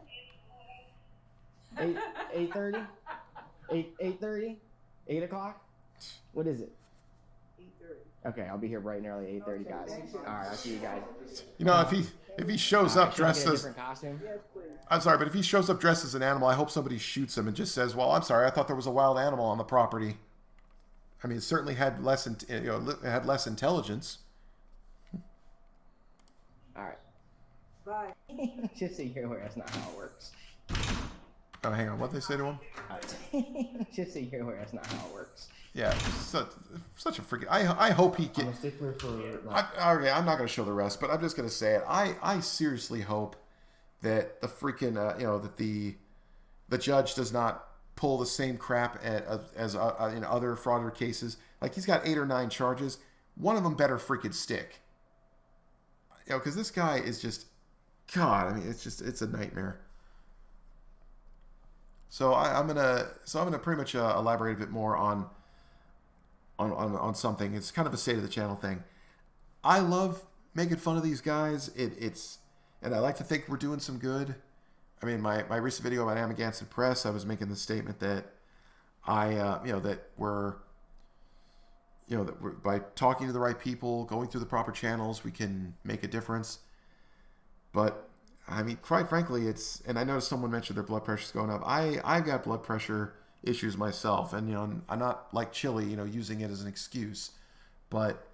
8:30? 8:30? 8 o'clock? What is it? 8:30. Okay, I'll be here bright and early, 8:30, guys. All right, I'll see you guys. If he shows up dressed Can I get a as different costume? Yes, please. I'm sorry, but if he shows up dressed as an animal, I hope somebody shoots him and just says, "Well, I'm sorry, I thought there was a wild animal on the property." I mean, it certainly had less intelligence. All right. Bye. Just so you're aware, that's not how it works. Oh, hang on, what they say to him? Just so you're aware, that's not how it works. Yeah, such a freaking. I hope he I'm a gets. stickler for. Okay, I'm not going to show the rest, but I'm just going to say it. I seriously hope that the freaking that the judge does not pull the same crap as in other frauder cases. Like, he's got 8 or 9 charges. One of them better freaking stick. Because this guy is just, God. I mean, it's a nightmare. So I'm gonna pretty much elaborate a bit more on something. It's kind of a state of the channel thing. I love making fun of these guys. It's and I like to think we're doing some good. I mean, my recent video about Amagansett Press, I was making the statement that that we're by talking to the right people, going through the proper channels, we can make a difference. But I mean, quite frankly, and I noticed someone mentioned their blood pressure's going up. I've got blood pressure issues myself, and I'm not like Chili, using it as an excuse, but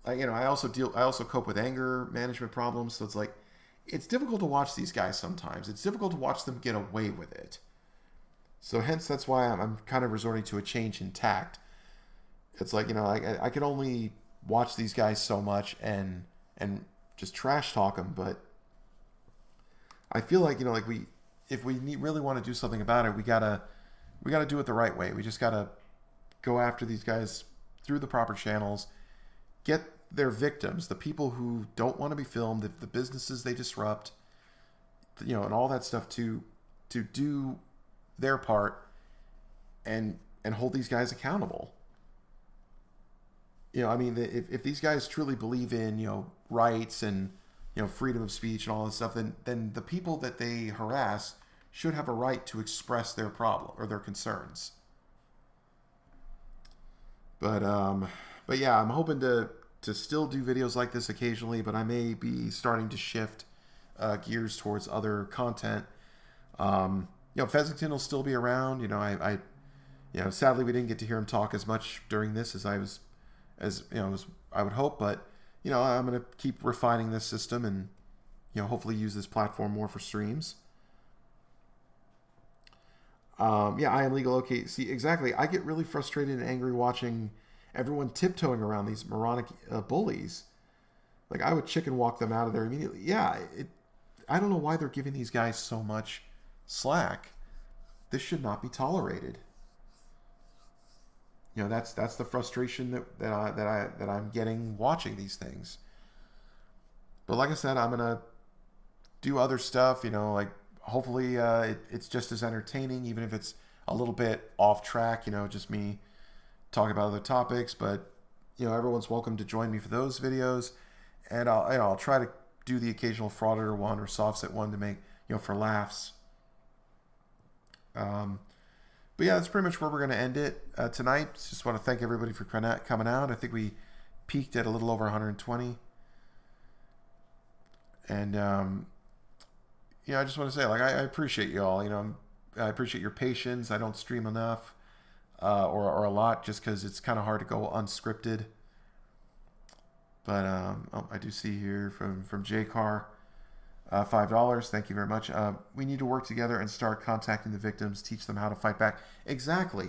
I also cope with anger management problems. So it's like, it's difficult to watch these guys sometimes. It's difficult to watch them get away with it. So hence, that's why I'm kind of resorting to a change in tact. It's like, I can only watch these guys so much and just trash talk them, but I feel like, if we really want to do something about it, we gotta do it the right way. We just gotta go after these guys through the proper channels, get their victims, the people who don't want to be filmed, the businesses they disrupt, and all that stuff to do their part and hold these guys accountable. I mean, if these guys truly believe in, rights and, freedom of speech and all this stuff, then the people that they harass should have a right to express their problem or their concerns. But yeah, I'm hoping to still do videos like this occasionally, but I may be starting to shift gears towards other content. Fezington will still be around. Sadly we didn't get to hear him talk as much during this as I would hope, but I'm going to keep refining this system and hopefully use this platform more for streams. I am legal. Okay, see, exactly. I get really frustrated and angry watching everyone tiptoeing around these moronic bullies. Like, I would chicken walk them out of there immediately. Yeah, I don't know why they're giving these guys so much slack. This should not be tolerated. That's the frustration that I'm getting watching these things. But like I said, I'm gonna do other stuff. Like, hopefully it's just as entertaining, even if it's a little bit off track. Just me talking about other topics. But everyone's welcome to join me for those videos, and I'll try to do the occasional frauditor one or soft set one to make for laughs. But yeah, that's pretty much where we're going to end it tonight. Just want to thank everybody for coming out. I think we peaked at a little over 120. And, I just want to say, like, I appreciate you all. I appreciate your patience. I don't stream enough or a lot just because it's kind of hard to go unscripted. But I do see here from JCar, $5. Thank you very much. We need to work together and start contacting the victims, teach them how to fight back. Exactly.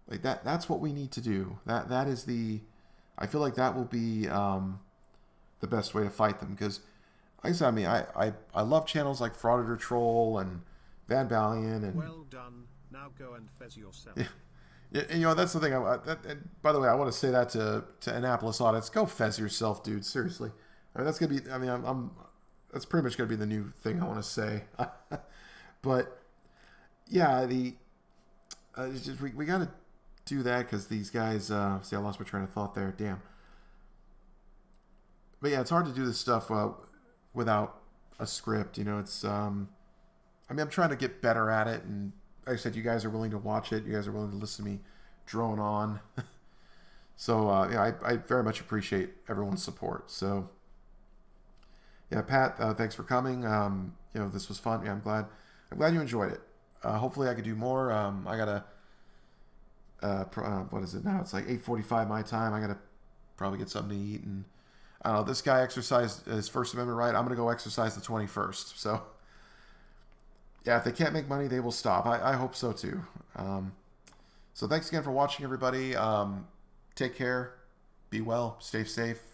Like that's what we need to do. That is I feel like that will be the best way to fight them, because like I said, I mean, I love channels like Frauditor Troll and Van Balian and well done. Now go and fez yourself. Yeah, that's the thing. By the way, I want to say that to Annapolis audits. Go fez yourself, dude. Seriously. I mean, that's gonna be. I mean, that's pretty much going to be the new thing I want to say. But yeah, we got to do that because these guys, see, I lost my train of thought there. Damn. But yeah, it's hard to do this stuff without a script. It's, I mean, I'm trying to get better at it. And like I said, you guys are willing to watch it. You guys are willing to listen to me drone on. So I very much appreciate everyone's support. So yeah, Pat, thanks for coming. This was fun. Yeah, I'm glad you enjoyed it. Hopefully I could do more. I gotta, what is it now? It's like 8:45 my time. I gotta probably get something to eat. And I don't know, this guy exercised his First Amendment right. I'm gonna go exercise the 21st. So yeah, if they can't make money, they will stop. I hope so too. So thanks again for watching, everybody. Take care. Be well. Stay safe.